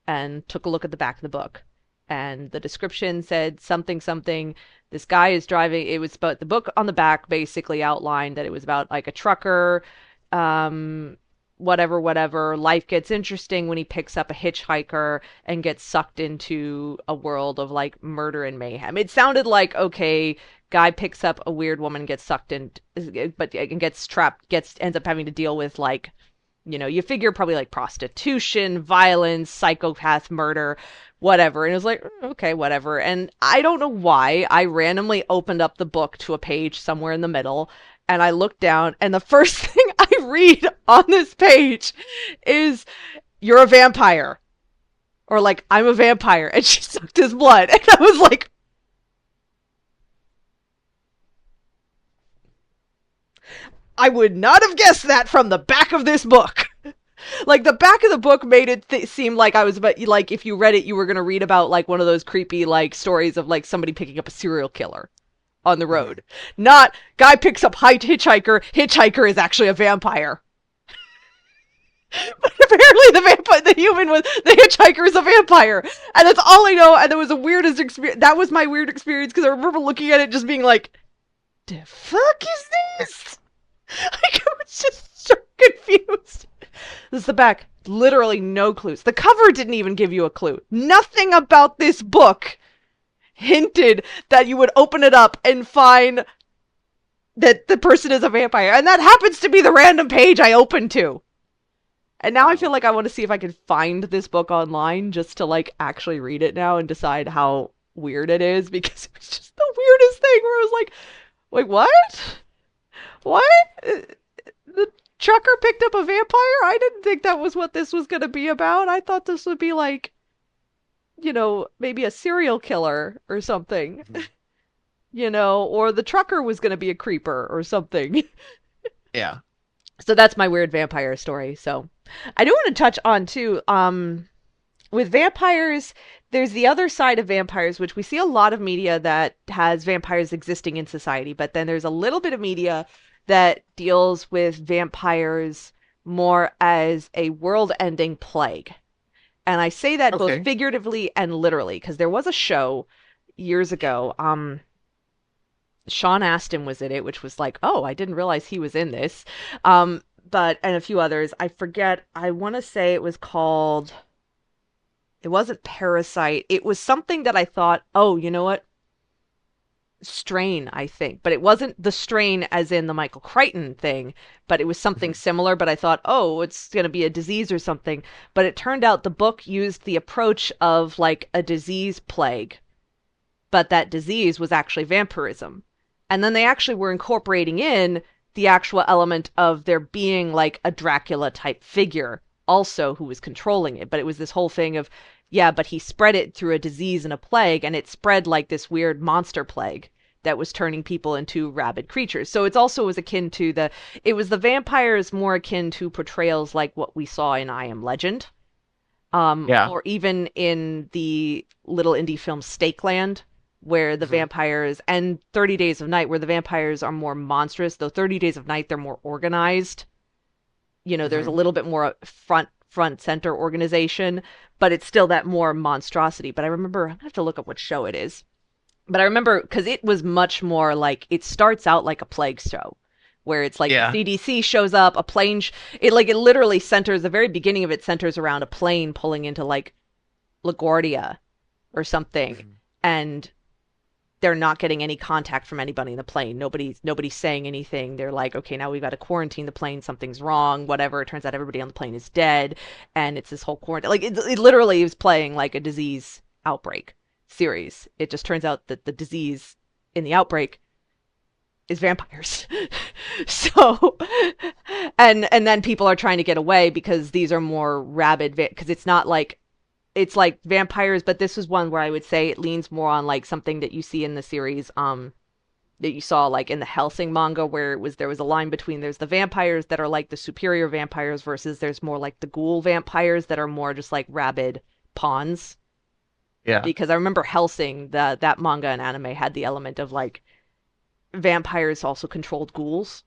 S2: and took a look at the back of the book. And the description said something, something. This guy is driving. It was about the book on the back basically outlined that it was about like a trucker, um, whatever. Life gets interesting when he picks up a hitchhiker and gets sucked into a world of like murder and mayhem. It sounded like, okay, guy picks up a weird woman, gets sucked in, but gets trapped, ends up having to deal with like You know, you figure probably like prostitution, violence, psychopath, murder, whatever. And it was like, okay, whatever. And I don't know why I randomly opened up the book to a page somewhere in the middle, and I looked down, and the first thing I read on this page is, "You're a vampire." Or like, "I'm a vampire," and she sucked his blood. And I was like, I would not have guessed that from the back of this book. Like, the back of the book made it seem like I was about, like, if you read it, you were going to read about, like, one of those creepy, like, stories of, like, somebody picking up a serial killer on the road. Not, guy picks up hitchhiker is actually a vampire. But apparently the hitchhiker is a vampire. And that's all I know, and it was the weirdest experience. That was my weird experience, because I remember looking at it just being like, the fuck is this? Like, I was just so confused. This is the back. Literally no clues. The cover didn't even give you a clue. Nothing about this book hinted that you would open it up and find that the person is a vampire. And that happens to be the random page I opened to. And now I feel like I want to see if I can find this book online just to, like, actually read it now and decide how weird it is, because it was just the weirdest thing where I was like, wait, what? What? The trucker picked up a vampire? I didn't think that was what this was going to be about. I thought this would be like, you know, maybe a serial killer or something. You know, or the trucker was going to be a creeper or something.
S3: Yeah.
S2: So that's my weird vampire story. So I do want to touch on too, with vampires, there's the other side of vampires, which we see a lot of media that has vampires existing in society, but then there's a little bit of media that deals with vampires more as a world-ending plague. And I say that both figuratively and literally, because there was a show years ago, Sean Astin was in it, which was like, oh, I didn't realize he was in this. But, and a few others, I forget, I want to say it was called, it wasn't Parasite, it was something that I thought, oh, you know what? Strain, I think, but it wasn't the Strain as in the Michael Crichton thing, but it was something similar. But I thought, oh, it's going to be a disease or something. But it turned out the book used the approach of like a disease plague, but that disease was actually vampirism. And then they actually were incorporating in the actual element of there being like a Dracula type figure also who was controlling it. But it was this whole thing of, yeah, but he spread it through a disease and a plague, and it spread like this weird monster plague that was turning people into rabid creatures. So it's also was akin to it was the vampires more akin to portrayals like what we saw in I Am Legend. Or even in the little indie film Stakeland, where the vampires, and 30 Days of Night, where the vampires are more monstrous, though 30 Days of Night, they're more organized. You know, there's a little bit more front center organization, but it's still that more monstrosity. But I remember, I'm gonna have to look up what show it is. But I remember, because it was much more like, it starts out like a plague show, where it's like CDC shows up, a plane, it literally centers, the very beginning of it centers around a plane pulling into like LaGuardia or something, and they're not getting any contact from anybody in the plane. Nobody's saying anything. They're like, okay, now we've got to quarantine the plane. Something's wrong, whatever. It turns out everybody on the plane is dead. And it's this whole quarantine. Like, it literally is playing like a disease outbreak series. It just turns out that the disease in the outbreak is vampires. So, and then people are trying to get away because these are more rabid, because it's not like, it's like vampires, but this is one where I would say it leans more on like something that you see in the series, that you saw like in the Hellsing manga, where there was a line between, there's the vampires that are like the superior vampires versus there's more like the ghoul vampires that are more just like rabid pawns.
S3: Yeah.
S2: Because I remember Hellsing, that manga and anime had the element of like vampires also controlled ghouls,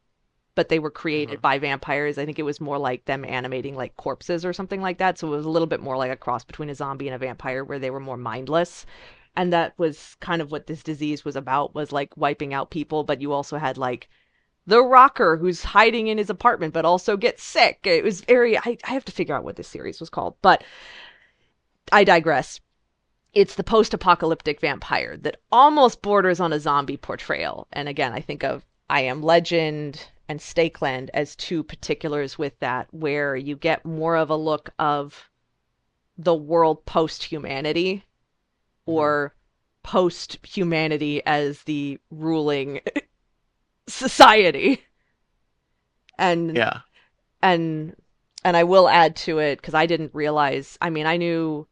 S2: but they were created by vampires. I think it was more like them animating like corpses or something like that. So it was a little bit more like a cross between a zombie and a vampire, where they were more mindless. And that was kind of what this disease was about, was like wiping out people. But you also had like the rocker who's hiding in his apartment, but also gets sick. It was very, I have to figure out what this series was called, but I digress. It's the post-apocalyptic vampire that almost borders on a zombie portrayal. And again, I think of I Am Legend, and Stakeland as two particulars with that, where you get more of a look of the world post-humanity, or post-humanity as the ruling society. And
S3: Yeah.
S2: and and I will add to it, because I didn't realize, I mean, I knew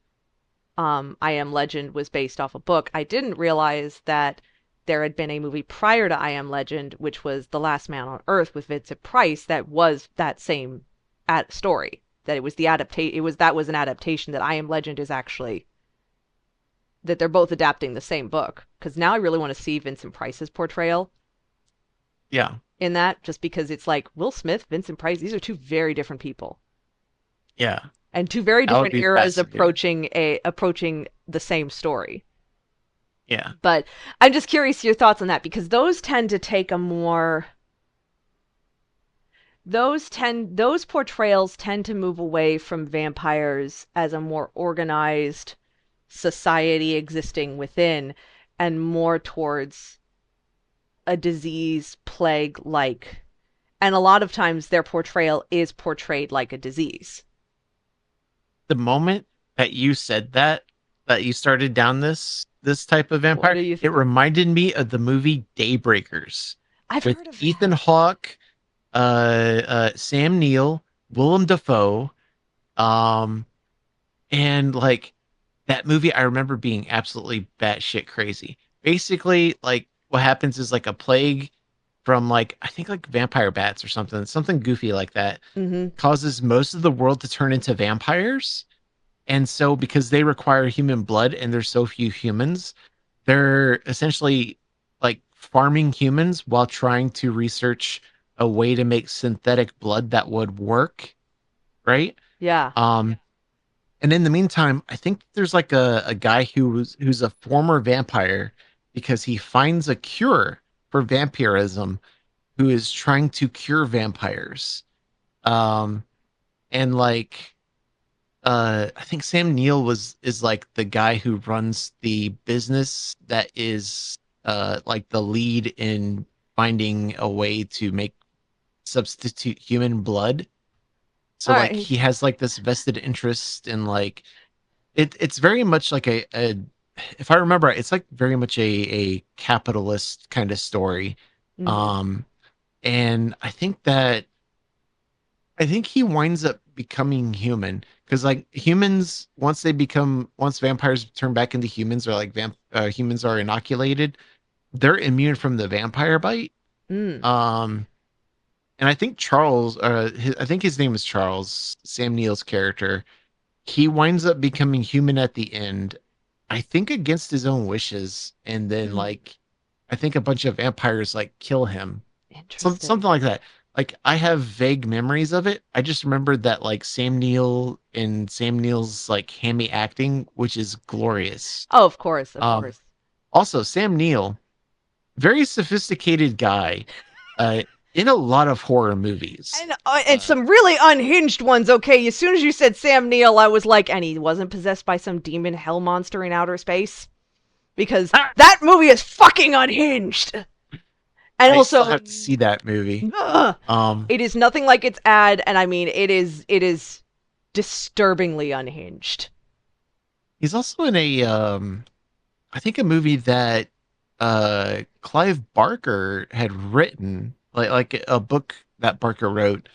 S2: I Am Legend was based off a book. I didn't realize that there had been a movie prior to I Am Legend, which was The Last Man on Earth with Vincent Price, that was that same story. That it was the adaptation. That was an adaptation. That I Am Legend is actually, that they're both adapting the same book. Because now I really want to see Vincent Price's portrayal
S3: Yeah.
S2: in that, just because it's like Will Smith, Vincent Price. These are two very different people.
S3: Yeah.
S2: And two very
S3: That would
S2: different
S3: be
S2: eras
S3: fascinating.
S2: approaching the same story.
S3: Yeah.
S2: But I'm just curious your thoughts on that, because those tend to take a more those portrayals tend to move away from vampires as a more organized society existing within, and more towards a disease plague like, and a lot of times their portrayal is portrayed like a disease.
S3: The moment that you said that you started down this type of
S2: What
S3: vampire,
S2: do you
S3: it
S2: think?
S3: reminded me of the movie Daybreakers
S2: I've
S3: with
S2: heard of
S3: Ethan
S2: that.
S3: Hawke, Sam Neill, Willem Dafoe, um, and like that movie. I remember being absolutely batshit crazy. Basically, like what happens is like a plague from like I think like vampire bats or something goofy like that
S2: Mm-hmm.
S3: causes most of the world to turn into vampires. And so, because they require human blood and there's so few humans, they're essentially like farming humans while trying to research a way to make synthetic blood that would work, right?
S2: Yeah.
S3: Um, and in the meantime, I think there's like a guy who's a former vampire because he finds a cure for vampirism who is trying to cure vampires. Um, and like I think Sam Neill is like the guy who runs the business that is like the lead in finding a way to make substitute human blood. So
S2: All
S3: like
S2: right.
S3: he has like this vested interest in like it's very much like a if I remember right, it's like very much a capitalist kind of story.
S2: Mm-hmm.
S3: Um and I think he winds up becoming human because like humans once vampires turn back into humans or like humans are inoculated, they're immune from the vampire bite.
S2: Mm.
S3: Um, and I think I think his name is Charles, Sam Neill's character. He winds up becoming human at the end, I think against his own wishes, and then
S2: Mm.
S3: like I think a bunch of vampires like kill him
S2: Interesting.
S3: something like that. Like I have vague memories of it. I just remembered that like Sam Neill and Sam Neill's like hammy acting, which is glorious.
S2: Oh, of course, of
S3: Um,
S2: course.
S3: Also Sam Neill, very sophisticated guy, uh, in a lot of horror movies.
S2: And
S3: Uh,
S2: some really unhinged ones. Okay, as soon as you said Sam Neill, I was like, and he wasn't possessed by some demon hell monster in outer space, because
S3: ah,
S2: that movie is fucking unhinged. And
S3: I still
S2: also,
S3: have to see that movie.
S2: ugh,
S3: Um,
S2: it is nothing like its ad, and I mean, it is disturbingly unhinged.
S3: he's also in a I think a movie that Clive Barker had written, like a book that Barker wrote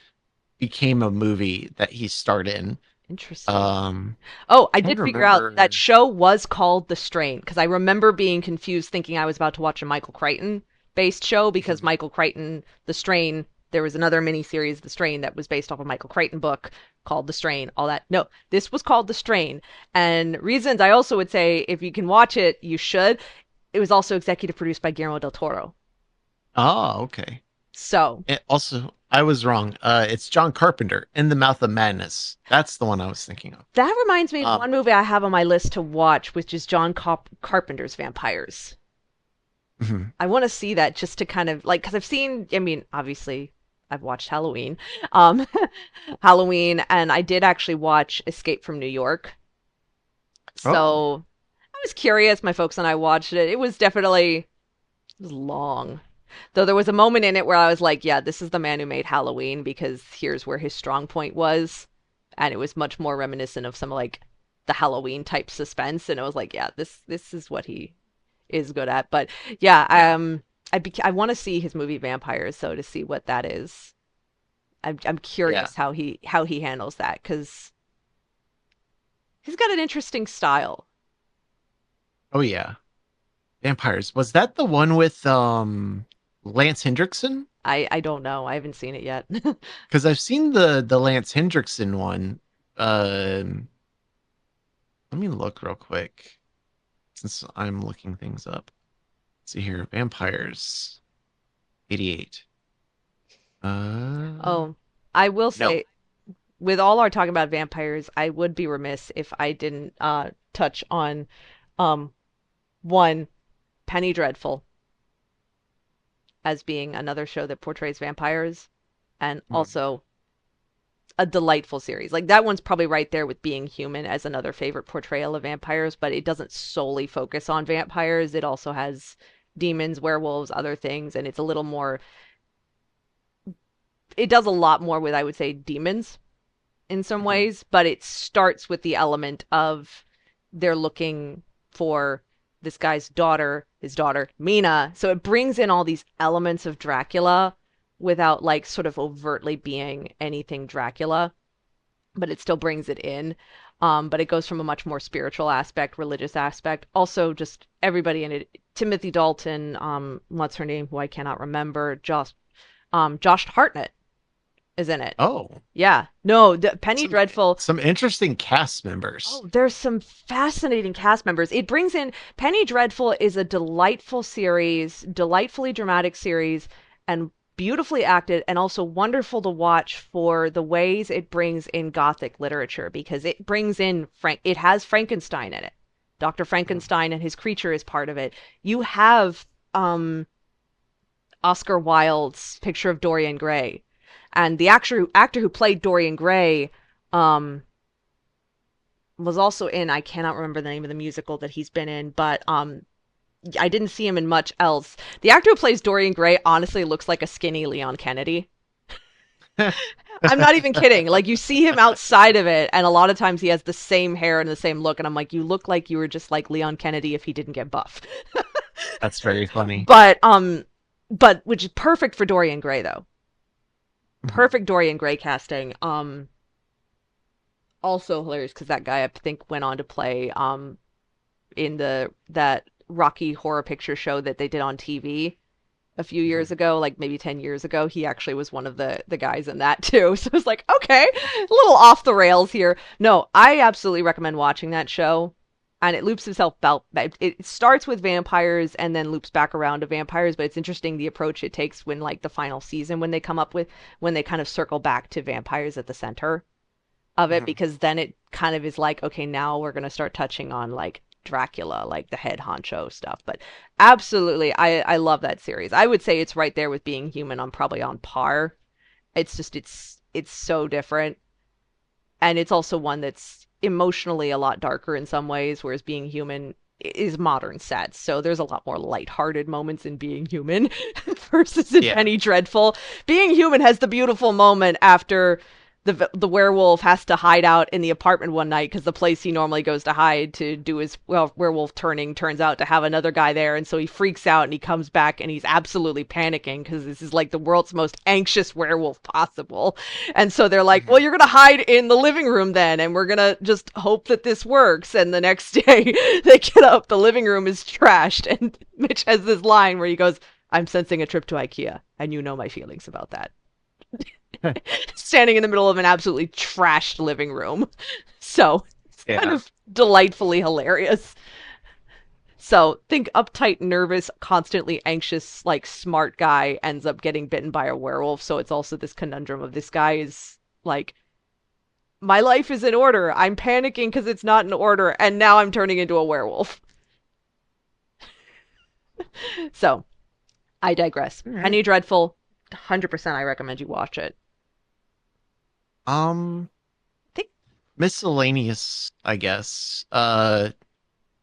S3: became a movie that he starred in.
S2: Interesting.
S3: Um,
S2: Oh, I
S3: Trying
S2: did
S3: to
S2: figure out that
S3: remember.
S2: show was called The Strain, because I remember being confused thinking I was about to watch a Michael Crichton based show, because
S3: Mhm.
S2: Michael Crichton, The Strain, there was another miniseries, The Strain, that was based off a Michael Crichton book called The Strain, all that. No, this was called The Strain. And reasons I also would say, if you can watch it, you should. It was also executive produced by Guillermo del Toro.
S3: Oh, okay.
S2: So
S3: Also, I was wrong. It's John Carpenter in the Mouth of Madness. That's the one I was thinking of.
S2: that reminds me of
S3: Um,
S2: one movie I have on my list to watch, which is John Carpenter's Vampires.
S3: mhm.
S2: I want to see that, just to kind of like, because I've seen, I mean, obviously, I've watched Halloween, um, Halloween, and I did actually watch Escape from New York.
S3: Oh,
S2: So I was curious. My folks and I watched it. It was definitely, it was long. Though there was a moment in it where I was like, yeah, this is the man who made Halloween because here's where his strong point was. And it was much more reminiscent of some like the Halloween type suspense. And I was like, yeah, this is what he is good at. But yeah,
S3: Yeah.
S2: I want to see his movie Vampires, so to see what that is. I'm
S3: Yeah.
S2: curious how he handles that because he's got an interesting style.
S3: Oh yeah. Vampires. Was that the one with Lance Hendrickson?
S2: I don't know. I haven't seen it yet.
S3: Because I've seen the Lance Hendrickson one. Um, Let me look real quick since I'm looking things up. Let's see here, Vampires, 88. Uh,
S2: Oh, I will
S3: no.
S2: say, with all our talking about vampires, I would be remiss if I didn't touch on um one Penny Dreadful as being another show that portrays vampires and
S3: Hmm.
S2: also a delightful series. Like that one's probably right there with Being Human as another favorite portrayal of vampires, but it doesn't solely focus on vampires. It also has demons, werewolves, other things, and it's a little more it does a lot more with I would say demons in some
S3: Mhm.
S2: ways, but it starts with the element of they're looking for this guy's daughter, his daughter, Mina. So it brings in all these elements of Dracula without like sort of overtly being anything Dracula, but it still brings it in. But it goes from a much more spiritual aspect, religious aspect. Also, just everybody in it. Timothy Dalton, what's her name, who I cannot remember, Josh Hartnett is in it.
S3: Oh,
S2: Yeah. No, Penny
S3: some
S2: Dreadful.
S3: some interesting cast members.
S2: Oh, there's some fascinating cast members. It brings in Penny Dreadful is a delightful series, delightfully dramatic series, and beautifully acted, and also wonderful to watch for the ways it brings in Gothic literature because it brings in it has Frankenstein in it. Dr.
S3: Mhm.
S2: Frankenstein and his creature is part of it. You have Oscar Wilde's Picture of Dorian Gray, and the actor who played Dorian Gray um was also in I cannot remember the name of the musical that he's been in, but I didn't see him in much else. The actor who plays Dorian Gray honestly looks like a skinny Leon Kennedy. I'm not even kidding. Like you see him outside of it, and a lot of times he has the same hair and the same look, and I'm like, you look like you were just like Leon Kennedy if he didn't get buff.
S3: That's very funny.
S2: But which is perfect for Dorian Gray though.
S3: Mhm.
S2: Perfect Dorian Gray casting. Also hilarious because that guy I think went on to play in the that Rocky Horror Picture Show that they did on TV a few years
S3: Mhm.
S2: ago, like maybe 10 years ago. He actually was one of the guys in that too. So it's like, okay, a little off the rails here. No, I absolutely recommend watching that show. And it loops itself out. It starts with vampires and then loops back around to vampires, but it's interesting the approach it takes when like the final season when they come up with when they kind of circle back to vampires at the center of it
S3: Mhm.
S2: because then it kind of is like, okay, now we're going to start touching on like Dracula, like the head honcho stuff. But absolutely, I love that series. I would say it's right there with Being Human. I'm probably on par. It's just it's so different, and it's also one that's emotionally a lot darker in some ways, whereas Being Human is modern set. So there's a lot more lighthearted moments in Being Human versus in
S3: Yeah.
S2: Penny Dreadful. Being Human has the beautiful moment after the werewolf has to hide out in the apartment one night because the place he normally goes to hide to do his werewolf turning turns out to have another guy there, and so he freaks out and he comes back and he's absolutely panicking because this is like the world's most anxious werewolf possible. And so they're like, well,
S3: Mhm.
S2: you're going to hide in the living room then, and we're going to just hope that this works. And the next day they get up, the living room is trashed. And Mitch has this line where he goes, I'm sensing a trip to IKEA, and you know my feelings about that. Standing in the middle of an absolutely trashed living room. So it's kind
S3: Yeah.
S2: of delightfully hilarious. So think uptight, nervous, constantly anxious, like smart guy ends up getting bitten by a werewolf. So it's also this conundrum of this guy is like my life is in order. I'm panicking because it's not in order, and now I'm turning into a werewolf. So I digress.
S3: All right.
S2: Penny Dreadful, 100% I recommend you watch it.
S3: Um,
S2: I think,
S3: Miscellaneous, I guess. I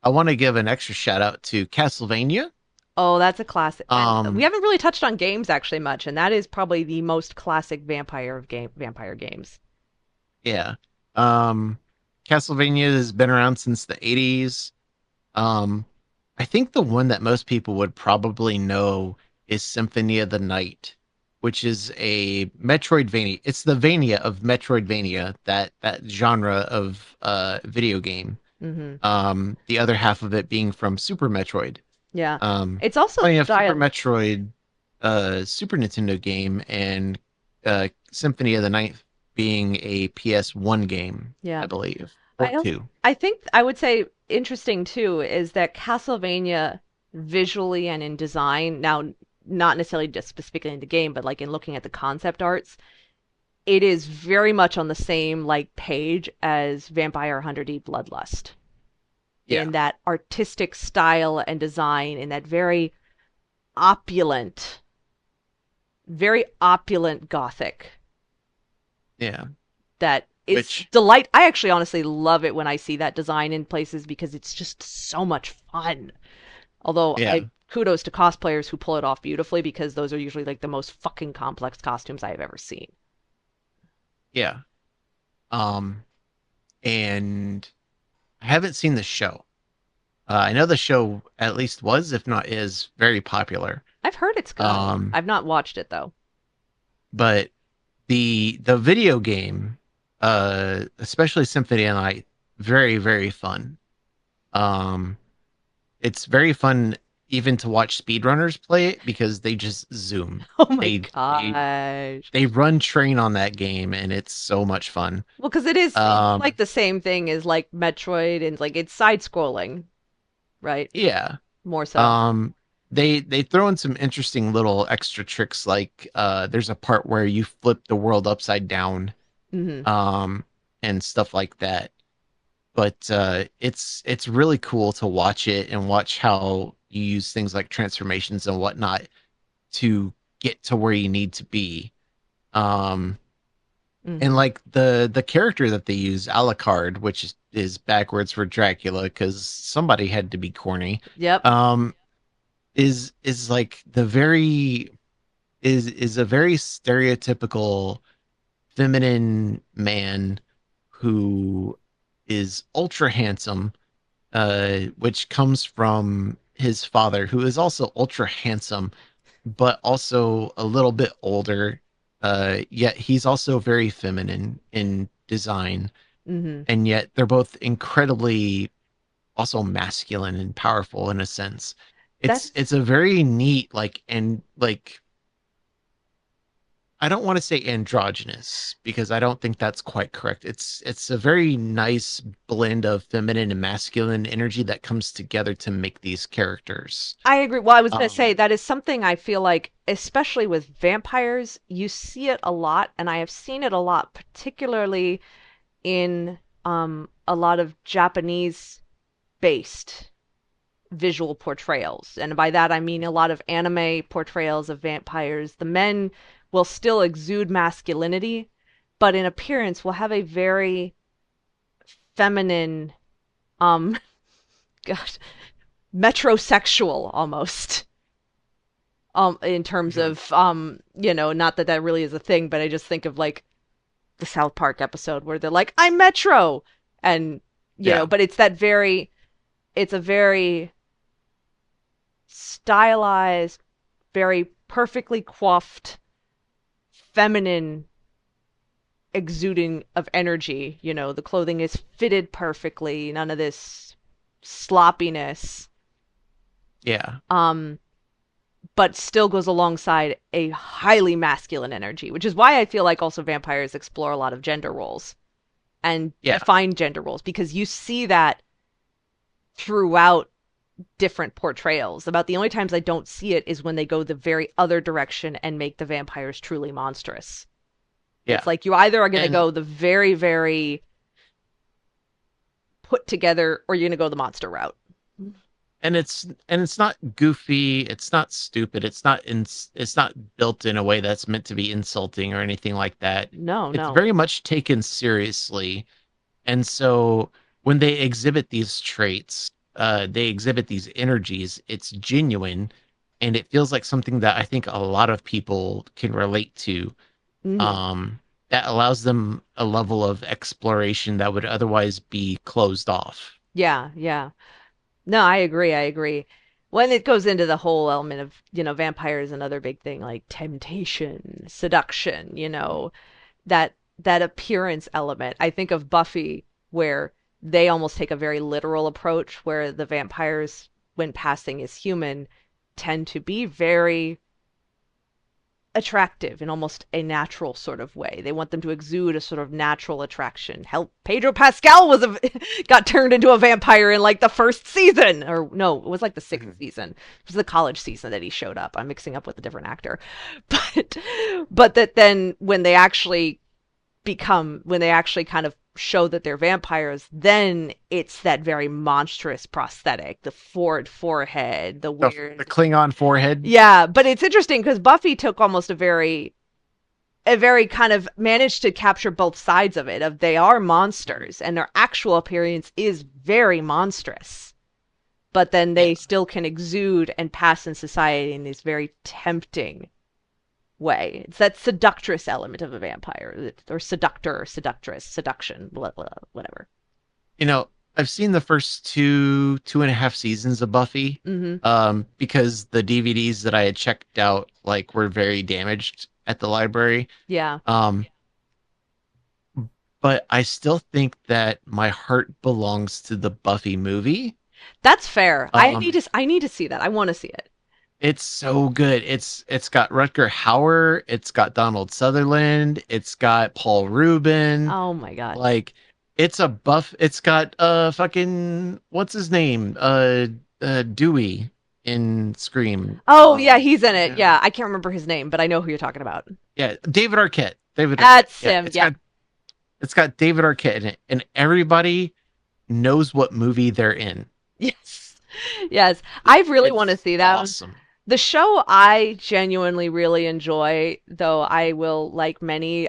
S3: want to give an extra shout out to Castlevania.
S2: Oh, that's a classic. And we
S3: Um,
S2: haven't really touched on games actually much, and that is probably the most classic vampire games.
S3: yeah. Um, Castlevania has been around since the 80s. Um, I think the one that most people would probably know is Symphony of the Night, which is a Metroidvania. It's the Vania of Metroidvania, that genre of video game.
S2: Hmm.
S3: The other half of it being from Super Metroid.
S2: Yeah.
S3: Um,
S2: It's also
S3: Funny enough, Super
S2: style.
S3: Metroid, Super Nintendo game, and Symphony of the Night being a PS1 game,
S2: Yeah.
S3: I believe, or
S2: I also,
S3: two.
S2: I think I would say interesting too is that Castlevania visually and in design, now not necessarily just specifically in the game, but like in looking at the concept arts, it is very much on the same like page as Vampire Hunter D Bloodlust
S3: Yeah,
S2: in that artistic style and design, in that opulent, very opulent gothic
S3: yeah.
S2: that is
S3: Which,
S2: delight. I actually honestly love it when I see that design in places because it's just so much fun. Although
S3: yeah,
S2: I kudos to cosplayers who pull it off beautifully because those are usually like the most fucking complex costumes I've ever seen.
S3: yeah. Um, and I haven't seen the show. I know the show at least was, if not is, very popular.
S2: I've heard it's good.
S3: Um,
S2: I've not watched it though.
S3: but the video game, especially Symphony of the Night, very very fun. Um, it's very fun even to watch speedrunners play it because they just zoom.
S2: Oh my
S3: They they
S2: gosh.
S3: they run train on that game and it's so much fun.
S2: Well, because it's like
S3: Um,
S2: the same thing as like Metroid and like it's side scrolling, right?
S3: yeah.
S2: More so.
S3: Um, they throw in some interesting little extra tricks like there's a part where you flip the world upside down
S2: Hmm.
S3: um and stuff like that. But it's really cool to watch it and watch how you use things like transformations and whatnot to get to where you need to be. Um, and
S2: Hmm.
S3: like the character that they use, Alucard, which is backwards for Dracula, because somebody had to be corny.
S2: Yep.
S3: Um, is like the very is a very stereotypical feminine man who is ultra handsome, which comes from his father, who is also ultra handsome, but also a little bit older. Yet he's also very feminine in design,
S2: Hmm.
S3: and yet they're both incredibly also masculine and powerful in a sense. It's
S2: That's
S3: a very neat like I don't want to say androgynous because I don't think that's quite correct. It's a very nice blend of feminine and masculine energy that comes together to make these characters.
S2: I agree. Well, I was going to say
S3: Um,
S2: that is something I feel like, especially with vampires, you see it a lot, and I have seen it a lot, particularly in a lot of Japanese based visual portrayals. And by that I mean a lot of anime portrayals of vampires. The men will still exude masculinity, but in appearance will have a very feminine, um, gosh, metrosexual almost. In terms
S3: mhm.
S2: of not that that really is a thing, but I just think of like the South Park episode where they're like, "I'm Metro," and
S3: Yeah,
S2: but it's a very stylized, very perfectly coiffed, feminine exuding of energy. The clothing is fitted perfectly, none of this sloppiness.
S3: yeah,
S2: Um, but still goes alongside a highly masculine energy, which is why I feel like also vampires explore a lot of gender roles and
S3: yeah.
S2: define gender roles because you see that throughout different portrayals. About the only times I don't see it is when they go the very other direction and make the vampires truly monstrous. It's
S3: Yeah.
S2: like you either are going to
S3: And
S2: go the very, very put together or you're going to go the monster route.
S3: it's not goofy, it's not stupid, it's not built in a way that's meant to be insulting or anything like that.
S2: No,
S3: It's
S2: no.
S3: very much taken seriously. And so when they exhibit these traits, they exhibit these energies, it's genuine, and it feels like something that I think a lot of people can relate to.
S2: Hmm.
S3: That allows them a level of exploration that would otherwise be closed off.
S2: Yeah, yeah. No, I agree. I agree. When it goes into the whole element of, vampires, another big thing like temptation, seduction, that appearance element. I think of Buffy, where they almost take a very literal approach, where the vampires, when passing as human, tend to be very attractive in almost a natural sort of way. They want them to exude a sort of natural attraction. Hell, Pedro Pascal got turned into a vampire in like the first season, or no, it was like the sixth season. It was the college season that he showed up. I'm mixing up with a different actor, but that then when they actually kind of show that they're vampires, then it's that very monstrous prosthetic, the forward forehead, the weird.
S3: The Klingon forehead.
S2: Yeah, but it's interesting because Buffy took almost a very kind of managed to capture both sides of it. Of they are monsters and their actual appearance is very monstrous, but then they still can exude and pass in society in this very tempting way. It's that seductress element of a vampire, or seductor, or seductress, seduction, whatever.
S3: I've seen the first two and a half seasons of Buffy,
S2: Hmm.
S3: because the DVDs that I had checked out like were very damaged at the library.
S2: Yeah.
S3: Um, but I still think that my heart belongs to the Buffy movie.
S2: That's fair.
S3: Um,
S2: I need to see that. I want to see it.
S3: it's so good. It's got Rutger Hauer, it's got Donald Sutherland, it's got Paul Rubin.
S2: Oh my God.
S3: Like it's got fucking what's his name? Dewey in Scream.
S2: Oh yeah, he's in it. Yeah, I can't remember his name, but I know who you're talking about.
S3: Yeah, David Arquette. David Arquette.
S2: That's
S3: Yeah,
S2: him. Yeah.
S3: it's got David Arquette in it, and everybody knows what movie they're in.
S2: Yes. Yes. I really
S3: It's
S2: want to see that.
S3: awesome.
S2: The show I genuinely really enjoy, though I will, like many,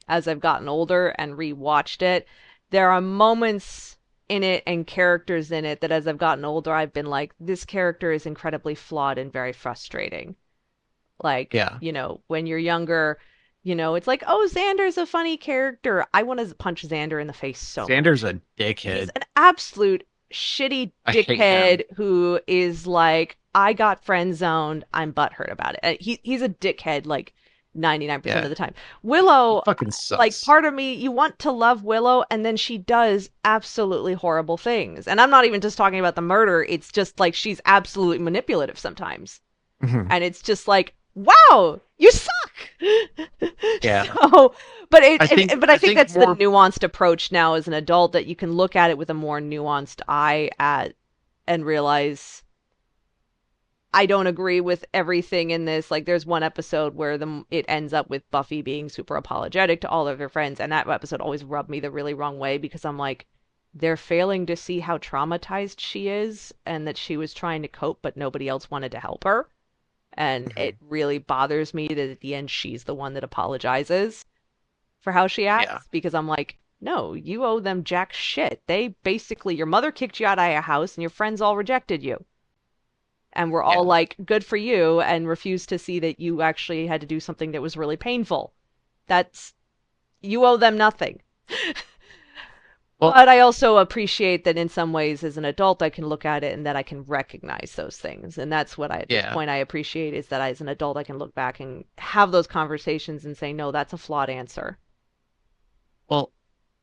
S2: as I've gotten older and rewatched it, there are moments in it and characters in it that as I've gotten older, I've been like, this character is incredibly flawed and very frustrating. Like,
S3: Yeah,
S2: when you're younger, it's like, oh, Xander's a funny character. I want to punch Xander in the face so much.
S3: Xander's a
S2: He's
S3: dickhead.
S2: an absolute shitty
S3: I hate him.
S2: dickhead who is like, I got friend zoned. I'm butthurt about it. And he's a dickhead like 99%
S3: Yeah,
S2: of the time.
S3: he
S2: Willow,
S3: fucking
S2: like
S3: sucks.
S2: part of me, you want to love Willow, and then she does absolutely horrible things. And I'm not even just talking about the murder. It's just like she's absolutely manipulative sometimes.
S3: Mhm.
S2: And it's just like, wow, you suck.
S3: Yeah,
S2: So, but I
S3: I
S2: think
S3: think
S2: that's the
S3: more.
S2: nuanced approach now as an adult, that you can look at it with a more nuanced eye at and realize I don't agree with everything in this. Like there's one episode where it ends up with Buffy being super apologetic to all of her friends, and that episode always rubbed me the really wrong way because I'm like, they're failing to see how traumatized she is and that she was trying to cope, but nobody else wanted to help her. And it really bothers me that at the end she's the one that apologizes for how she
S3: Yeah,
S2: acts, because I'm like, no, you owe them jack shit. They basically, your mother kicked you out of your house and your friends all rejected you. And we're all
S3: yeah.
S2: like, good for you, and refused to see that you actually had to do something that was really painful. That's, you owe them nothing.
S3: Well,
S2: But I also appreciate that in some ways as an adult I can look at it and that I can recognize those things. And that's what at this
S3: yeah.
S2: point I appreciate, is that as an adult I can look back and have those conversations and say, no, that's a flawed answer.
S3: Well,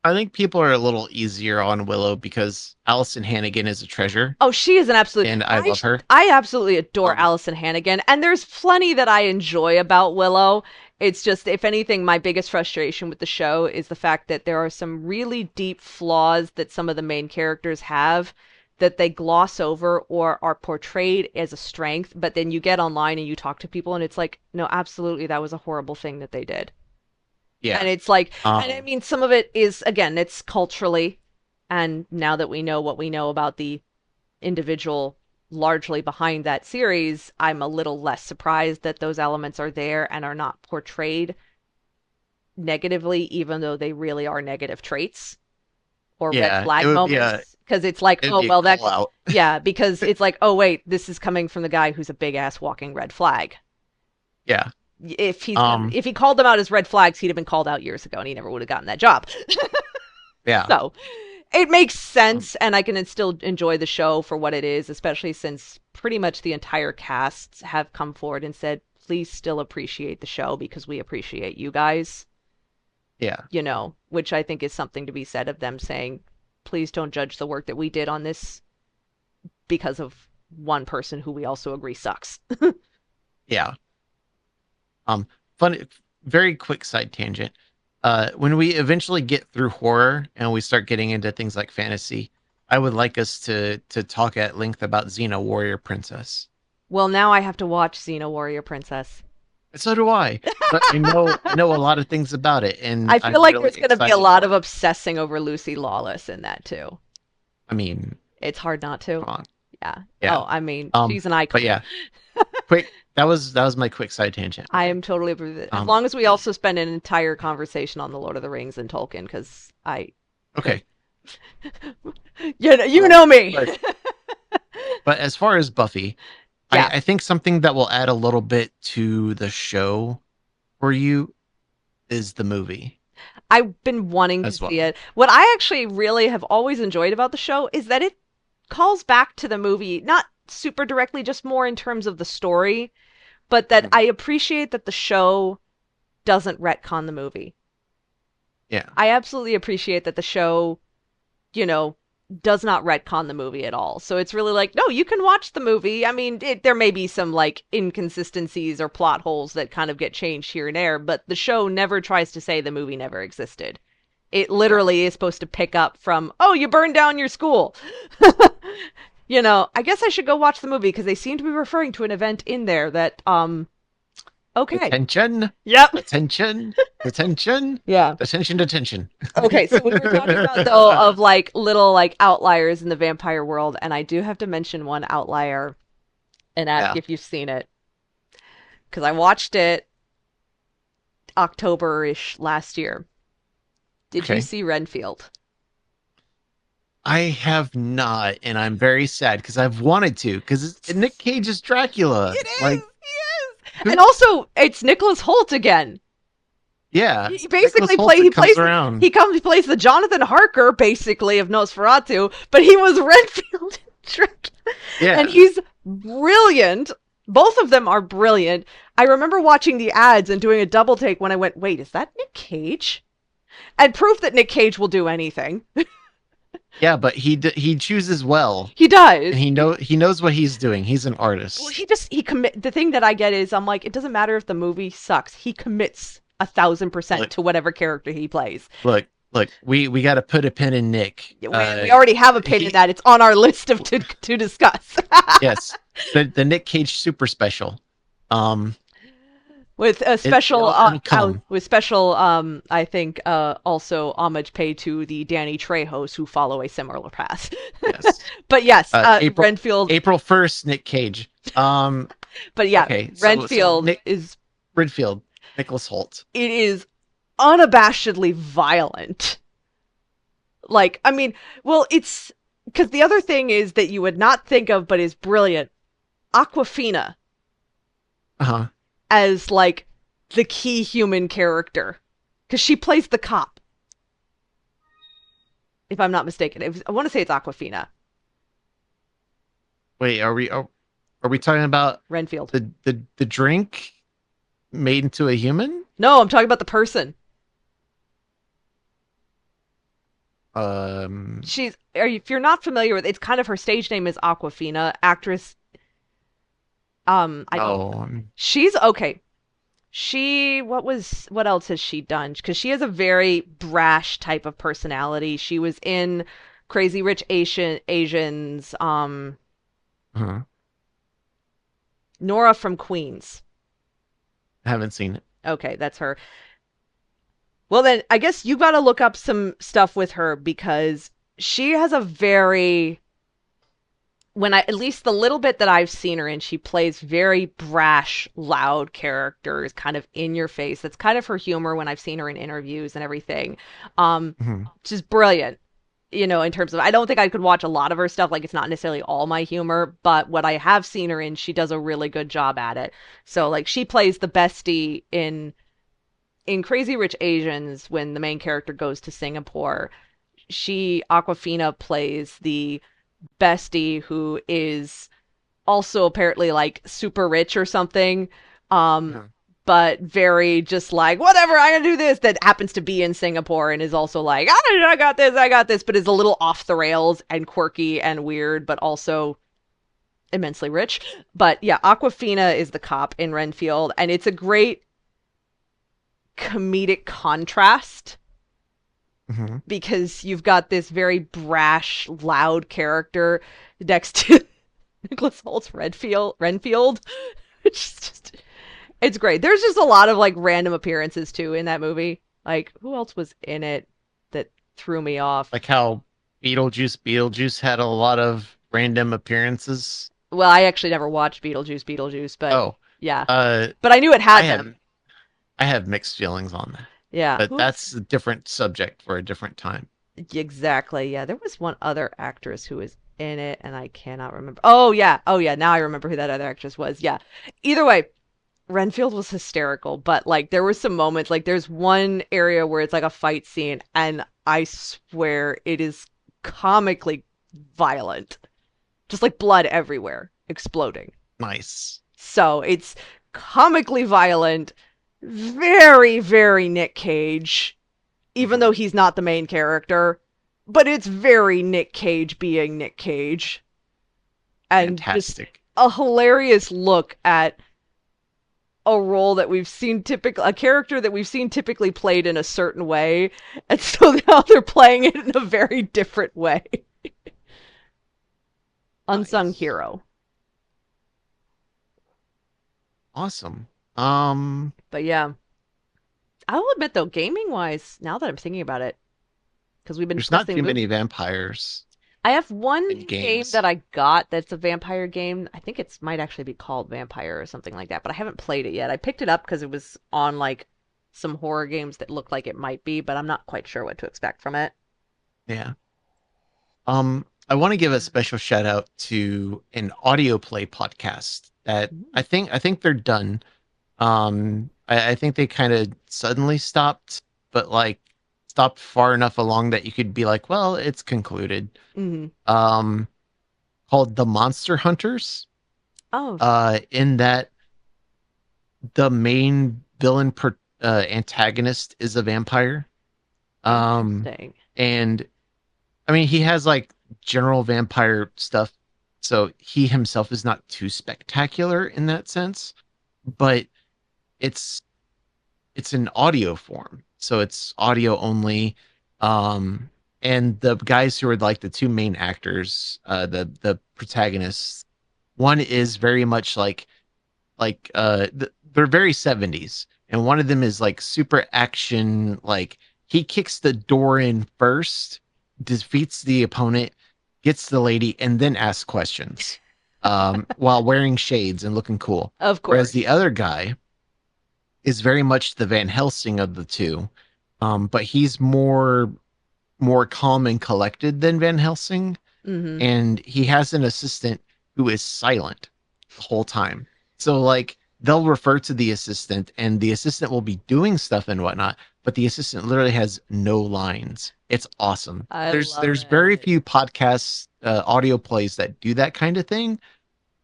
S3: I think people are a little easier on Willow because Allison Hannigan is a treasure,
S2: Oh, she is an absolute.
S3: and I love her.
S2: I absolutely adore
S3: Um,
S2: Allison Hannigan, and there's plenty that I enjoy about Willow. It's just, if anything, my biggest frustration with the show is the fact that there are some really deep flaws that some of the main characters have that they gloss over or are portrayed as a strength, but then you get online and you talk to people and it's like, no, absolutely, that was a horrible thing that they did. And
S3: yeah.
S2: it's like, and I
S3: Um,
S2: mean, some of it is, again, it's culturally, and now that we know what we know about the individual largely behind that series, I'm a little less surprised that those elements are there and are not portrayed negatively, even though they really are negative traits or red
S3: yeah. It
S2: flag
S3: would be a
S2: moments. Because it's like,
S3: It'd
S2: oh,
S3: be a
S2: well, that,
S3: call out.
S2: yeah, because it's like, oh, wait, this is coming from the guy who's a big ass walking red flag.
S3: Yeah.
S2: If he called them out as red flags, he'd have been called out years ago and he never would have gotten that job.
S3: Yeah.
S2: So it makes sense, and I can still enjoy the show for what it is, especially since pretty much the entire cast have come forward and said, please still appreciate the show because we appreciate you guys.
S3: Yeah.
S2: Which I think is something to be said of them saying, please don't judge the work that we did on this because of one person who we also agree sucks.
S3: Yeah. Fun, very quick side tangent. When we eventually get through horror and we start getting into things like fantasy, I would like us to talk at length about Xena Warrior Princess.
S2: Well, now I have to watch Xena Warrior Princess.
S3: So do I. But I know a lot of things about it, and
S2: I feel like
S3: really
S2: there's going to be a lot of obsessing over Lucy Lawless in that too.
S3: I mean,
S2: it's hard not to.
S3: Come on.
S2: Yeah.
S3: Yeah.
S2: Oh, I mean, she's an icon.
S3: But yeah, quick. That was my quick side tangent.
S2: I am totally agree with it. As long as we also spend an entire conversation on the Lord of the Rings and Tolkien, because
S3: okay.
S2: you know me.
S3: But as far as Buffy,
S2: yeah.
S3: I think something that will add a little bit to the show for you is the movie.
S2: I've been wanting to see it. What I actually really have always enjoyed about the show is that it calls back to the movie, not super directly, just more in terms of the story, but that I appreciate that the show doesn't retcon the movie.
S3: Yeah.
S2: I absolutely appreciate that the show, does not retcon the movie at all. So it's really like, no, you can watch the movie. I mean, there may be some like inconsistencies or plot holes that kind of get changed here and there, but the show never tries to say the movie never existed. It literally is supposed to pick up from, oh, you burned down your school. I guess I should go watch the movie because they seem to be referring to an event in there that, okay.
S3: Attention.
S2: Yep.
S3: Attention. Attention.
S2: Yeah.
S3: Detention.
S2: Okay, so we were talking about, though, of, like, little, like, outliers in the vampire world, and I do have to mention one outlier and ask if you've seen it. Because I watched it October-ish last year. Did you see Renfield?
S3: I have not, and I'm very sad because I've wanted to, because Nick Cage's Dracula.
S2: It is! He is! And also, it's Nicholas Hoult again.
S3: Yeah.
S2: He basically plays the Jonathan Harker, basically, of Nosferatu, but he was Renfield in Dracula.
S3: Yeah.
S2: And he's brilliant. Both of them are brilliant. I remember watching the ads and doing a double take when I went, wait, is that Nick Cage? And proof that Nick Cage will do anything.
S3: Yeah, but he chooses well.
S2: He does.
S3: And he knows what he's doing. He's an artist.
S2: Well, the thing that I get is I'm like, it doesn't matter if the movie sucks. He commits 1,000% to whatever character he plays.
S3: Look, we got to put a pin in Nick.
S2: We already have a pin in that. It's on our list to discuss.
S3: Yes. The Nick Cage super special.
S2: With a special, I think, also homage paid to the Danny Trejos who follow a similar path. Yes. But yes, Renfield.
S3: April 1st, Nick Cage.
S2: But yeah, okay, Renfield is
S3: Renfield, Nicholas Hoult.
S2: It is unabashedly violent. Like, I mean, well, it's because the other thing is that you would not think of, but is brilliant. Awkwafina. As like the key human character, because she plays the cop, if I'm not mistaken. I want to say it's Awkwafina.
S3: Wait, are we talking about
S2: Renfield?
S3: The drink made into a human?
S2: No, I'm talking about the person. If you're not familiar with, it's kind of her stage name is Awkwafina. Actress. She's okay. What else has she done? Because she has a very brash type of personality. She was in Crazy Rich Asians. Nora from Queens.
S3: I haven't seen it. Okay,
S2: that's her. Well, then I guess you got to look up some stuff with her because she has a very, at least the little bit that I've seen her in, she plays very brash, loud characters, kind of in your face. That's kind of her humor when I've seen her in interviews and everything. She's brilliant. you know, in terms of, I don't think I could watch a lot of her stuff. Like, it's not necessarily all my humor, but what I have seen her in, she does a really good job at it. So, like, she plays the bestie in Crazy Rich Asians when the main character goes to Singapore. Aquafina plays the bestie who is also apparently like super rich or something. Um,
S3: Yeah.
S2: but very just like, whatever, I'm gonna do this, that happens to be in Singapore and is also like, I got this, but is a little off the rails and quirky and weird, but also immensely rich. But yeah, Aquafina is the cop in Renfield, and it's a great comedic contrast
S3: Hmm.
S2: because you've got this very brash, loud character next to Nicholas Holt's Renfield, which is just, it's great. There's just a lot of like random appearances too in that movie. Like, who else was in it that threw me off?
S3: Like how Beetlejuice had a lot of random appearances.
S2: Well, I actually never watched Beetlejuice, but
S3: Oh,
S2: yeah.
S3: uh,
S2: But I knew it
S3: I
S2: had
S3: have
S2: them.
S3: I have mixed feelings on that,
S2: Yeah.
S3: but that's a different subject for a different time.
S2: Exactly. Yeah, there was one other actress who was in it, and I cannot remember. Oh yeah. Oh yeah. Now I remember who that other actress was. Yeah. Either way, Renfield was hysterical, but like there were some moments, like there's one area where it's like a fight scene, and I swear it is comically violent. Just like blood everywhere, exploding.
S3: Nice.
S2: So it's comically violent, very, very Nick Cage, even though he's not the main character, but it's very Nick Cage being Nick Cage. And just
S3: Fantastic.
S2: a hilarious look at a role that we've seen a character that we've seen typically played in a certain way, and so now they're playing it in a very different way. Unsung
S3: Nice.
S2: hero.
S3: Awesome.
S2: But yeah, I will admit though, gaming wise, now that I'm thinking about it, because we've been
S3: There's not
S2: discussing
S3: too many vampires
S2: I have one
S3: in
S2: game
S3: games.
S2: that I got that's a vampire game. I think it's might actually be called Vampire or something like that, but I haven't played it yet. I picked it up because it was on like some horror games that looked like it might be, but I'm not quite sure what to expect from it.
S3: Yeah. I want to give a special shout out to an audio play podcast that I think they're done. I think they kind of suddenly stopped, but like stopped far enough along that you could be like, well, it's concluded.
S2: Mm-hmm.
S3: Um, called The Monster Hunters.
S2: Oh,
S3: In that the main villain antagonist is a vampire. Um,
S2: interesting.
S3: and I mean, he has like general vampire stuff, so he himself is not too spectacular in that sense, but it's it's an audio form, so it's audio only. Um, and the guys who are like the two main actors, the protagonists, one is very much they're very 70s, and one of them is like super action, like he kicks the door in first, defeats the opponent, gets the lady, and then asks questions while wearing shades and looking cool.
S2: Of
S3: Whereas the
S2: course.
S3: other guy is very much the Van Helsing of the two, but he's more calm and collected than Van Helsing,
S2: Mm-hmm.
S3: and he has an assistant who is silent the whole time. So like they'll refer to the assistant, and the assistant will be doing stuff and whatnot, but the assistant literally has no lines. It's awesome.
S2: I love
S3: There's very
S2: it.
S3: few podcasts, audio plays that do that kind of thing,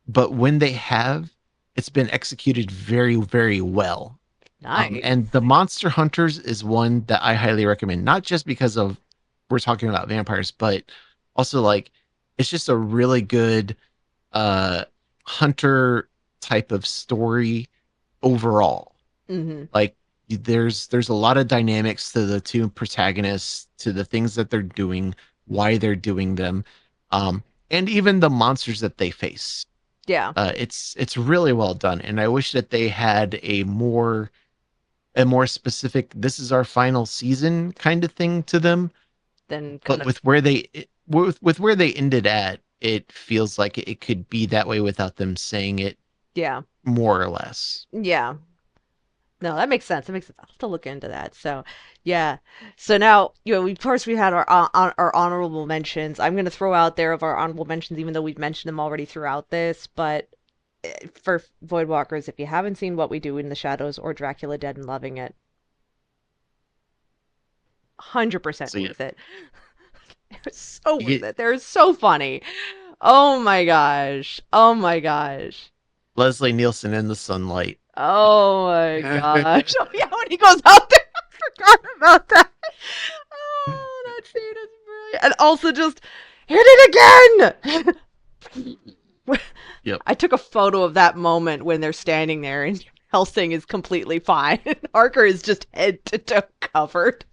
S3: but when they have, it's been executed very, very well. And
S2: Nice.
S3: the Monster Hunters is one that I highly recommend, not just because of we're talking about vampires, but also like it's just a really good uh hunter type of story overall.
S2: Mm-hmm.
S3: Like there's a lot of dynamics to the two protagonists, to the things that they're doing, why they're doing them, and even the monsters that they face.
S2: Yeah.
S3: It's really well done, and I wish that they had a more specific this is our final season kind of thing to them.
S2: Then kind
S3: But
S2: of,
S3: with where they ended at, it feels like it could be that way without them saying it
S2: yeah.
S3: more or less.
S2: Yeah. No, that makes sense. That makes sense. I'll have to look into that. So, Yeah. So now, of course we had our honorable mentions. I'm going to throw out there of our honorable mentions, even though we've mentioned them already throughout this. But for Voidwalkers, if you haven't seen What We Do in the Shadows or Dracula Dead and Loving It, 100%
S3: See it.
S2: worth it. It was so worth
S3: Ye-
S2: it. They're so funny. Oh my gosh. Oh my gosh.
S3: Leslie Nielsen in the sunlight.
S2: Oh my gosh. Oh yeah, when he goes out there, I forgot about that. Oh, that scene is brilliant. And also just hit it again.
S3: Yep.
S2: I took a photo of that moment when they're standing there and Helsing is completely fine. Harker is just head to toe covered.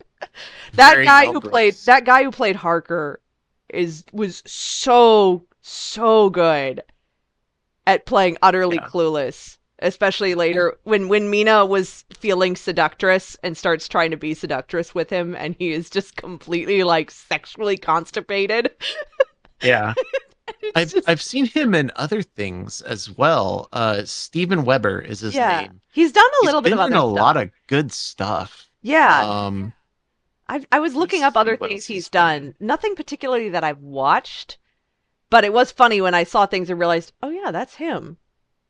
S3: Very Mel Brooks.
S2: That guy who played Harker was so good at playing utterly
S3: Yeah.
S2: clueless, especially later when Mina was feeling seductress and starts trying to be seductress with him, and he is just completely like sexually constipated.
S3: Yeah.
S2: It's
S3: I've
S2: just
S3: I've seen him in other things as well. Steven Weber is his
S2: yeah.
S3: name.
S2: He's done a
S3: He's
S2: little bit of
S3: been in
S2: other
S3: a lot
S2: stuff.
S3: of good stuff.
S2: Yeah,
S3: Um,
S2: I was looking
S3: let's
S2: up
S3: see
S2: other
S3: what
S2: things
S3: else
S2: he's
S3: he's been in.
S2: done. Nothing particularly that I've watched, but it was funny when I saw things and realized, oh yeah, that's him.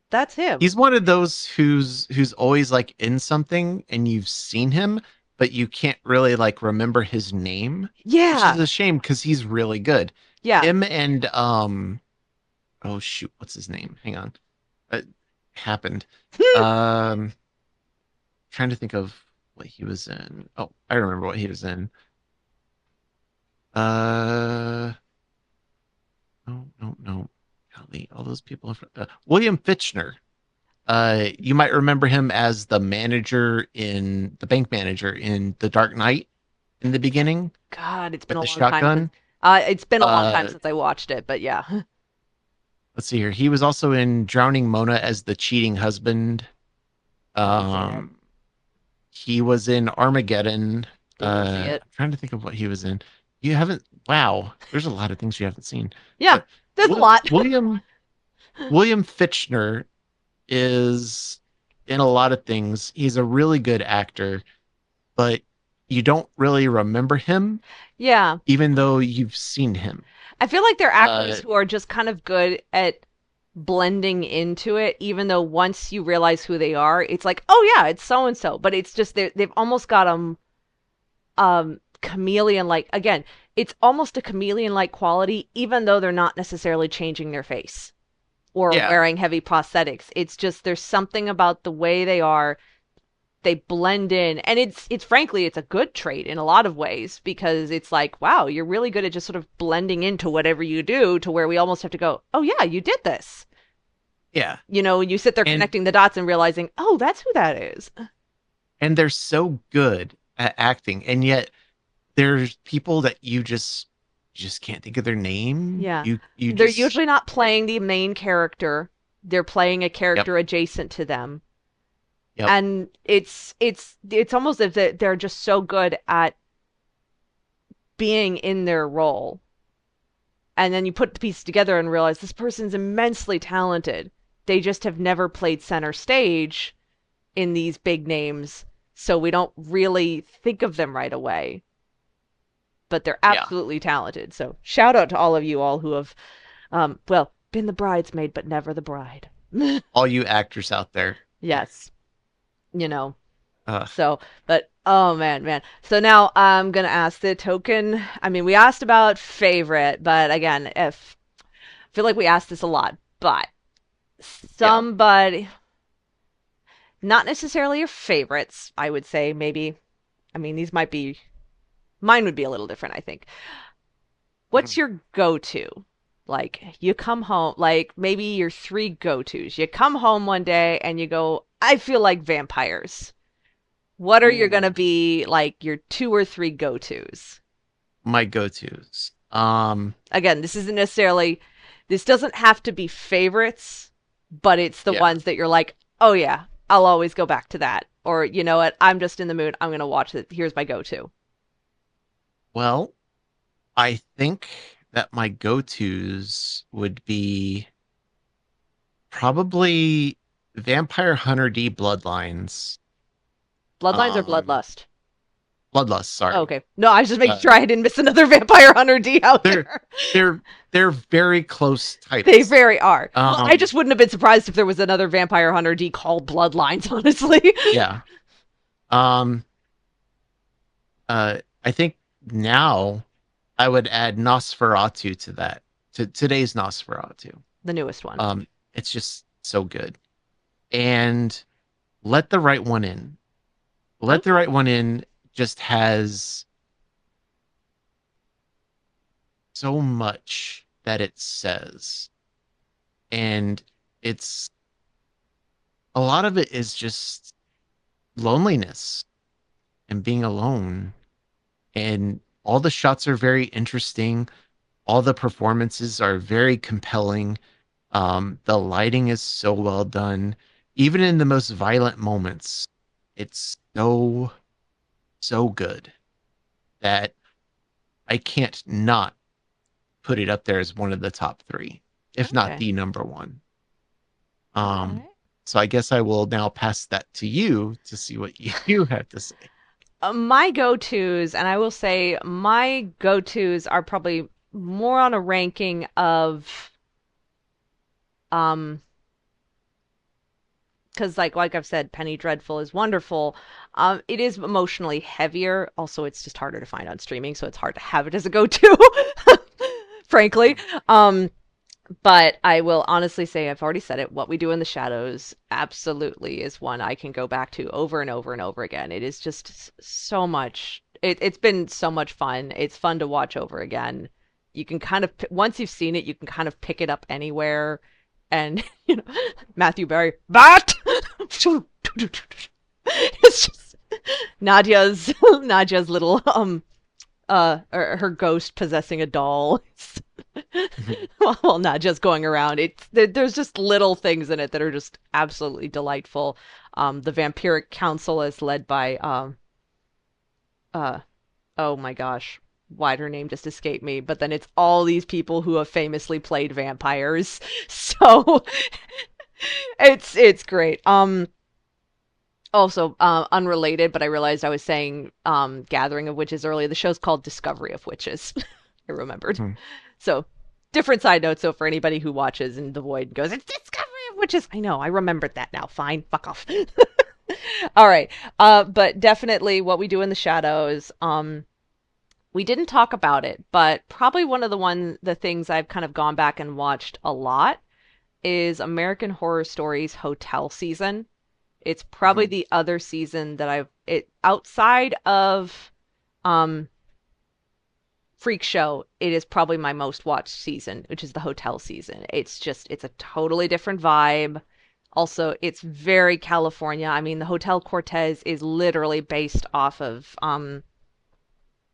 S2: That's him.
S3: He's one of those who's always like in something and you've seen him, but you can't really like remember his name, which is
S2: Yeah,
S3: a shame because he's really good.
S2: yeah.
S3: Him and oh shoot, what's his name? Hang on. It happened. Um trying to think of what he was in. Oh, I remember what he was in. Uh no. Golly, all those people. William Fitchner. You might remember him as the manager in the bank manager in The Dark Knight in the beginning
S2: God,
S3: with the shotgun.
S2: it's been a long time
S3: Uh,
S2: since I watched it, but yeah.
S3: let's see here. He was also in Drowning Mona as the cheating husband.
S2: Haven't seen it.
S3: Um, he was in Armageddon.
S2: Didn't see it.
S3: I'm trying to think of what he was in. You haven't? Wow, there's a lot of things you haven't seen.
S2: Yeah,
S3: But
S2: there's a lot.
S3: William Fitchner is in a lot of things. He's a really good actor, but you don't really remember him,
S2: Yeah.
S3: even though you've seen him.
S2: I feel like they're actors
S3: Uh,
S2: who are just kind of good at blending into it, even though once you realize who they are, it's like, oh yeah, it's so and so. But it's just they've almost got chameleon like again, it's almost a chameleon like quality, even though they're not necessarily changing their face or
S3: yeah,
S2: wearing heavy prosthetics. It's just there's something about the way they are. They blend in, and it's frankly it's a good trait in a lot of ways because it's like, wow, you're really good at just sort of blending into whatever you do to where we almost have to go, oh yeah, you did this.
S3: yeah,
S2: You sit there
S3: and
S2: connecting the dots and realizing, oh, that's who that is.
S3: they're so good at acting, and yet there's people that you just can't think of their name.
S2: Yeah.
S3: You
S2: They're
S3: just
S2: usually not playing the main character. They're playing a
S3: yep,
S2: character adjacent to them.
S3: yep,
S2: And it's almost as if they're just so good at being in their role. And then you put the pieces together and realize this person's immensely talented. They just have never played center stage in these big names, so we don't really think of them right away. But they're
S3: yeah.
S2: absolutely talented. So shout out to all of you all who have, well, been the bridesmaid but never the bride.
S3: All you actors out there.
S2: Yes, you know.
S3: Uh,
S2: So, but oh man. So now I'm gonna ask the token. I mean, we asked about favorite, but again, if I feel like we asked this a lot, but
S3: yeah.
S2: somebody, not necessarily your favorites, I would say maybe. I mean, these might be mine would be a little different, I think. What's
S3: Mhm.
S2: your go-to? Like you come home, like maybe your three go-tos. You come home one day and you go, I feel like vampires. What are you gonna
S3: Ooh,
S2: be like your two or three go-tos?
S3: my go-tos.
S2: Again, this doesn't have to be favorites, but it's the
S3: Yeah.
S2: ones that you're like, oh yeah, I'll always go back to that. Or you know what, I'm just in the mood, I'm gonna watch it. Here's my go-to.
S3: Well, I think that my go-tos would be probably Vampire Hunter D Bloodlines.
S2: Bloodlines or
S3: Um,
S2: Bloodlust?
S3: Bloodlust. Sorry.
S2: Okay. No, I was just making
S3: Uh,
S2: sure I didn't miss another Vampire Hunter D out
S3: they're
S2: there.
S3: they're they're very close
S2: They
S3: titles.
S2: very are. Well, I
S3: Um,
S2: just wouldn't have been surprised if there was another Vampire Hunter D called Bloodlines, honestly.
S3: yeah. Um, I think now I would add Nosferatu to that. To today's Nosferatu.
S2: The newest one.
S3: It's just so good. And Let the Right One In. Let the Right One In just has so much that it says. And it's a lot of it is just loneliness and being alone. And all the shots are very interesting. All the performances are very compelling. The lighting is so well done. Even in the most violent moments, it's so good that I can't not put it up there as one of the top three, if not
S2: Okay.
S3: the number one.
S2: Alright.
S3: So I guess I will now pass that to you to see what you have to say.
S2: My go-tos, and I will say my go-tos are probably more on a ranking of um because like I've said, Penny Dreadful is wonderful. It is emotionally heavier. Also, it's just harder to find on streaming, so it's hard to have it as a go-to, frankly. But I will honestly say, I've already said it, What We Do in the Shadows absolutely is one I can go back to over and over and over again. It is just so much. It's been so much fun. It's fun to watch over again. You can kind of, once you've seen it, you can kind of pick it up anywhere. And, Matthew Barry, that! It's just Nadia's little, her ghost possessing a doll. Well, not just going around. There's just little things in it that are just absolutely delightful. The Vampiric Council is led by uh oh my gosh, why'd her name just escape me? But then it's all these people who have famously played vampires. So it's great. Also, unrelated, but I realized I was saying Gathering of Witches earlier. The show's called Discovery of Witches. I remembered.
S3: Hmm.
S2: So, different side note. So, for anybody who watches in the void and goes, it's Discovery of Witches. I know, I remembered that now. Fine, fuck off. All right. But definitely What We Do in the Shadows. We didn't talk about it, but probably one of the things I've kind of gone back and watched a lot is American Horror Stories Hotel season. It's probably
S3: Mhm.
S2: the other season that outside of um Freak Show, it is probably my most watched season, which is the hotel season. It's a totally different vibe. Also, it's very California. I mean, the Hotel Cortez is literally based off of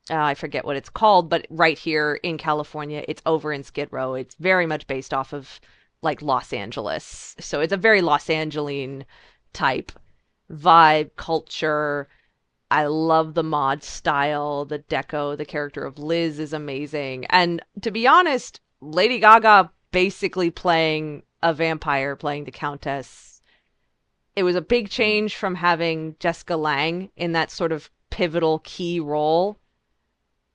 S2: I forget what it's called, but right here in California, it's over in Skid Row. It's very much based off of like Los Angeles. So it's a very Los Angeline type vibe, culture. I love the mod style, the deco, the character of Liz is amazing. And to be honest, Lady Gaga basically playing a vampire, playing the Countess. It was a big change from having Jessica Lange in that sort of pivotal key role,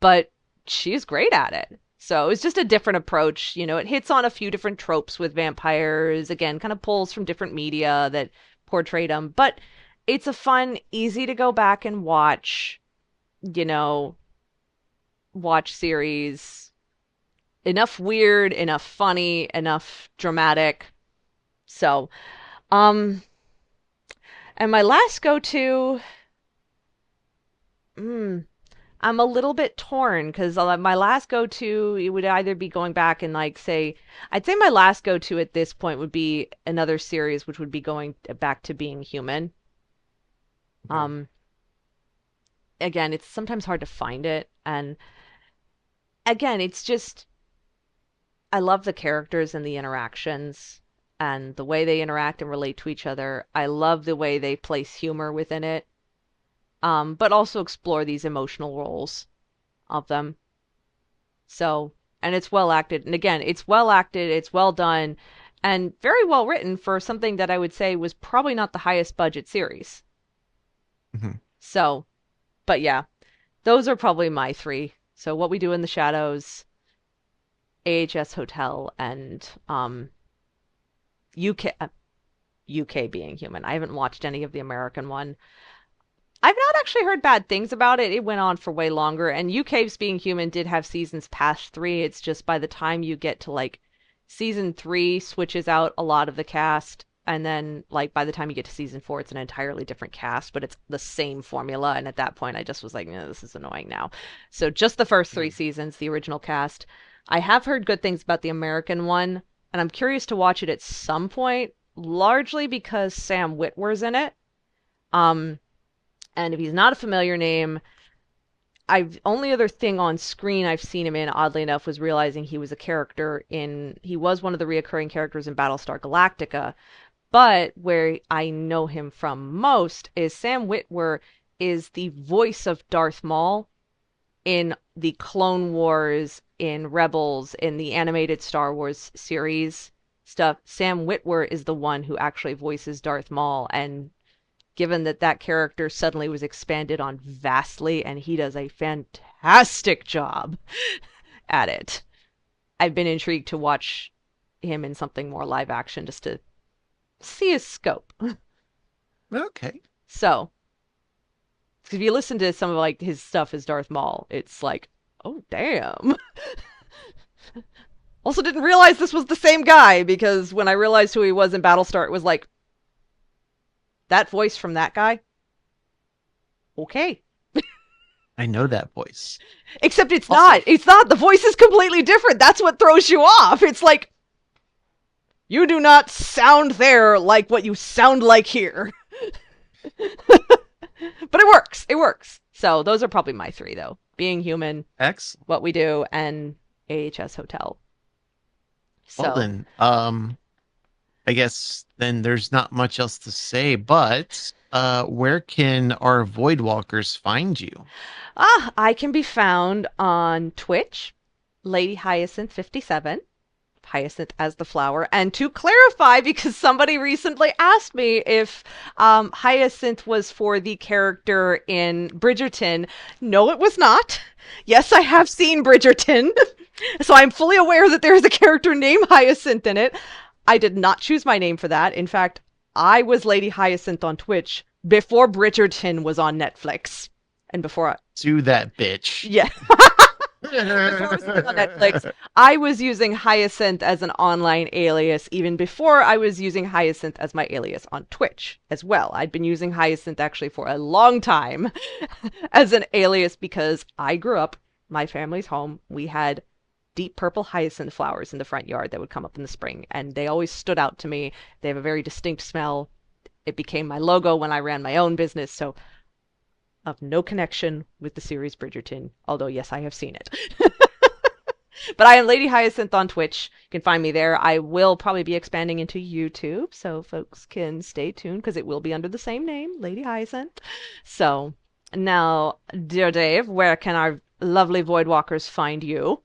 S2: but she's great at it. So it's just a different approach. It hits on a few different tropes with vampires, again, kind of pulls from different media that portrayed them, but it's a fun, easy to go back and watch, you know, watch series. Enough weird, enough funny, enough dramatic. So, um, and my last go-to, mm, I'm a little bit torn because my last go-to it would either be going back and like say, I'd say my last go-to at this point would be another series, which would be going back to Being Human.
S3: Okay.
S2: Um, Again, it's sometimes hard to find it, and again, it's just I love the characters and the interactions and the way they interact and relate to each other. I love the way they place humor within it, but also explore these emotional roles of them. So, and it's well acted. And again, it's well acted, it's well done, and very well written for something that I would say was probably not the highest budget series.
S3: Mhm.
S2: So, but yeah. those are probably my three. So What We Do in the Shadows, AHS Hotel, and UK UK Being Human. I haven't watched any of the American one. I've not actually heard bad things about it. It went on for way longer, and UK's Being Human did have seasons past 3. It's just by the time you get to like season 3 switches out a lot of the cast, and then like by the time you get to season 4 it's an entirely different cast, but it's the same formula, and at that point I just was like, no, this is annoying now. So just the first 3 seasons, the original cast. I have heard good things about the American one, and I'm curious to watch it at some point, largely because Sam Witwer's in it. Um and if he's not a familiar name, I've only other thing on screen I've seen him in, oddly enough, was realizing he was he was one of the reoccurring characters in Battlestar Galactica. But where I know him from most is Sam Witwer is the voice of Darth Maul in the Clone Wars, in Rebels, in the animated Star Wars series stuff. Sam Witwer is the one who actually voices Darth Maul, and given that that character suddenly was expanded on vastly, and he does a fantastic job at it. I've been intrigued to watch him in something more live action just to see his scope.
S3: Okay.
S2: So, if you listen to some of like his stuff as Darth Maul, it's like, oh damn. Also didn't realize this was the same guy, because when I realized who he was in Battlestar, it was like, that voice from that guy? Okay.
S3: I know that voice.
S2: Except it's
S3: Also-
S2: not. It's not. The voice is completely different. That's what throws you off. It's like, you do not sound there like what you sound like here. But it works. It works. So those are probably my 3, though. Being Human,
S3: Excellent.
S2: What We Do, and AHS Hotel. So,
S3: Well then, I guess then there's not much else to say, but where can our Voidwalkers find you?
S2: I can be found on Twitch, Lady Hyacinth 57. Hyacinth as the flower. And to clarify, because somebody recently asked me if Hyacinth was for the character in Bridgerton. No, it was not. Yes, I have seen Bridgerton, so I'm fully aware that there's a character named Hyacinth in it. I did not choose my name for that. In fact, I was Lady Hyacinth on Twitch before Bridgerton was on Netflix. And before
S3: To that bitch.
S2: yeah. Before it was on Netflix, I was using Hyacinth as an online alias even before I was using Hyacinth as my alias on Twitch as well. I'd been using Hyacinth actually for a long time as an alias because I grew up, my family's home, we had deep purple hyacinth flowers in the front yard that would come up in the spring, and they always stood out to me. They have a very distinct smell. It became my logo when I ran my own business, so of no connection with the series Bridgerton, although yes, I have seen it. But I am Lady Hyacinth on Twitch. You can find me there. I will probably be expanding into YouTube, so folks can stay tuned because it will be under the same name, Lady Hyacinth. So now, dear Dave, where can our lovely Voidwalkers find you?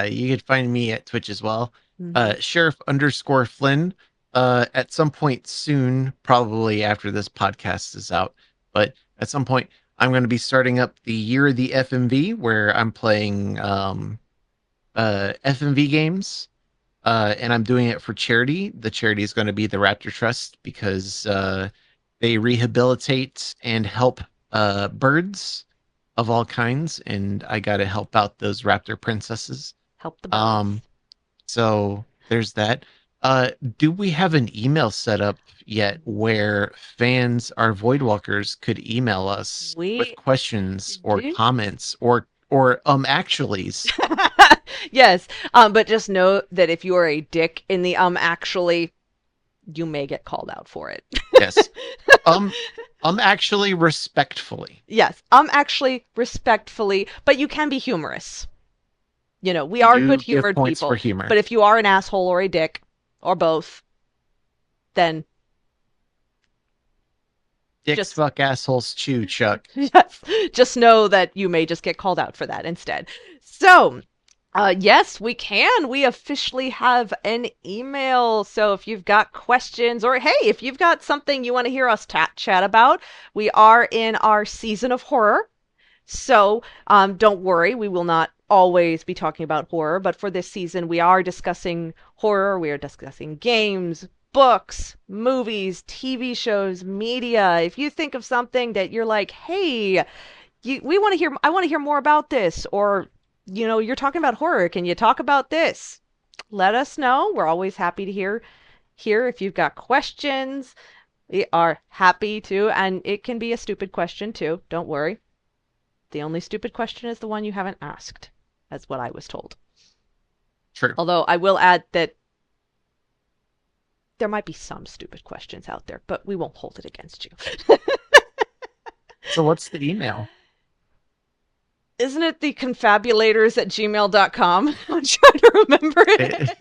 S3: You could find me at Twitch as well.
S2: Mhm.
S3: Sheriff_Flynn. At some point soon, probably after this podcast is out, but at some point I'm going to be starting up the Year of the FMV, where I'm playing FMV games, and I'm doing it for charity. The charity is going to be the Raptor Trust, because they rehabilitate and help birds of all kinds, and I got to help out those raptor princesses.
S2: Help the birds.
S3: So there's that. Do we have an email set up yet where fans, our Voidwalkers, could email us with questions or
S2: do.
S3: comments or actuallys?
S2: Yes, but just know that if you are a dick in the actually, you may get called out for it.
S3: Yes. Actually respectfully.
S2: Yes, actually respectfully, but you can be humorous. You know, we are
S3: do
S2: good
S3: give
S2: humored
S3: points
S2: people.
S3: for humor.
S2: But if you are an asshole or a dick, or both, then
S3: Dicks,
S2: just-
S3: fuck, assholes, chew, Chuck.
S2: yes, just know that you may just get called out for that instead. So, yes, we can. We officially have an email. So if you've got questions, or hey, if you've got something you want to hear us chat about, we are in our season of horror. So don't worry, we will not always be talking about horror, but for this season, we are discussing horror. We are discussing games, books, movies, TV shows, media. If you think of something that you're like, hey, we want to hear, I want to hear more about this, or you're talking about horror, can you talk about this? Let us know. We're always happy to hear here if you've got questions. We are happy to, and it can be a stupid question too. Don't worry. The only stupid question is the one you haven't asked, that's what I was told.
S3: True.
S2: Although I will add that there might be some stupid questions out there, but we won't hold it against you.
S3: So what's the email?
S2: Isn't it the confabulators@gmail.com? I'm trying to remember it.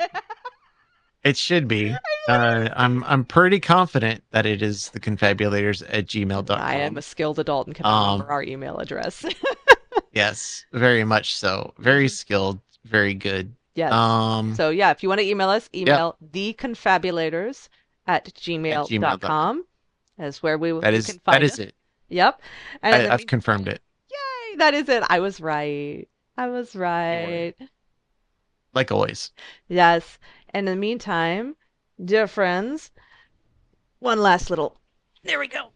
S3: It should be. I'm pretty confident that it is the confabulators@gmail.com.
S2: I am a skilled adult and can remember our email address.
S3: Yes, very much so. Very skilled, very good.
S2: Yes. So yeah, if you want to email us, email theconfabulators@gmail.com. That's where we can find
S3: that is it.
S2: Yep. And
S3: I've confirmed it.
S2: Yay, that is it. I was right.
S3: Like always.
S2: Yes. And in the meantime, dear friends, one last little. There we go.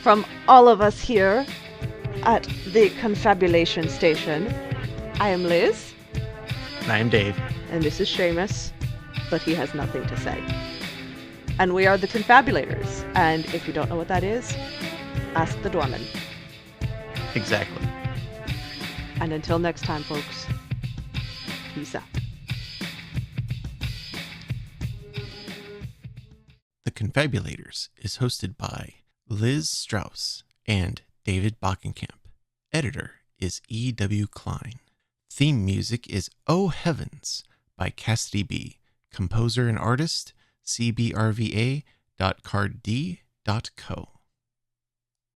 S2: From all of us here at the Confabulation Station, I am Liz.
S3: And I am Dave.
S2: And this is Seamus, but he has nothing to say. And we are the Confabulators. And if you don't know what that is, ask the doorman.
S3: Exactly.
S2: And until next time, folks, peace out.
S3: The Confabulators is hosted by Liz Strauss and David Bockenkamp. Editor is E.W. Klein. Theme music is Oh Heavens by Cassidy B. Composer and artist, cbrva.card.co.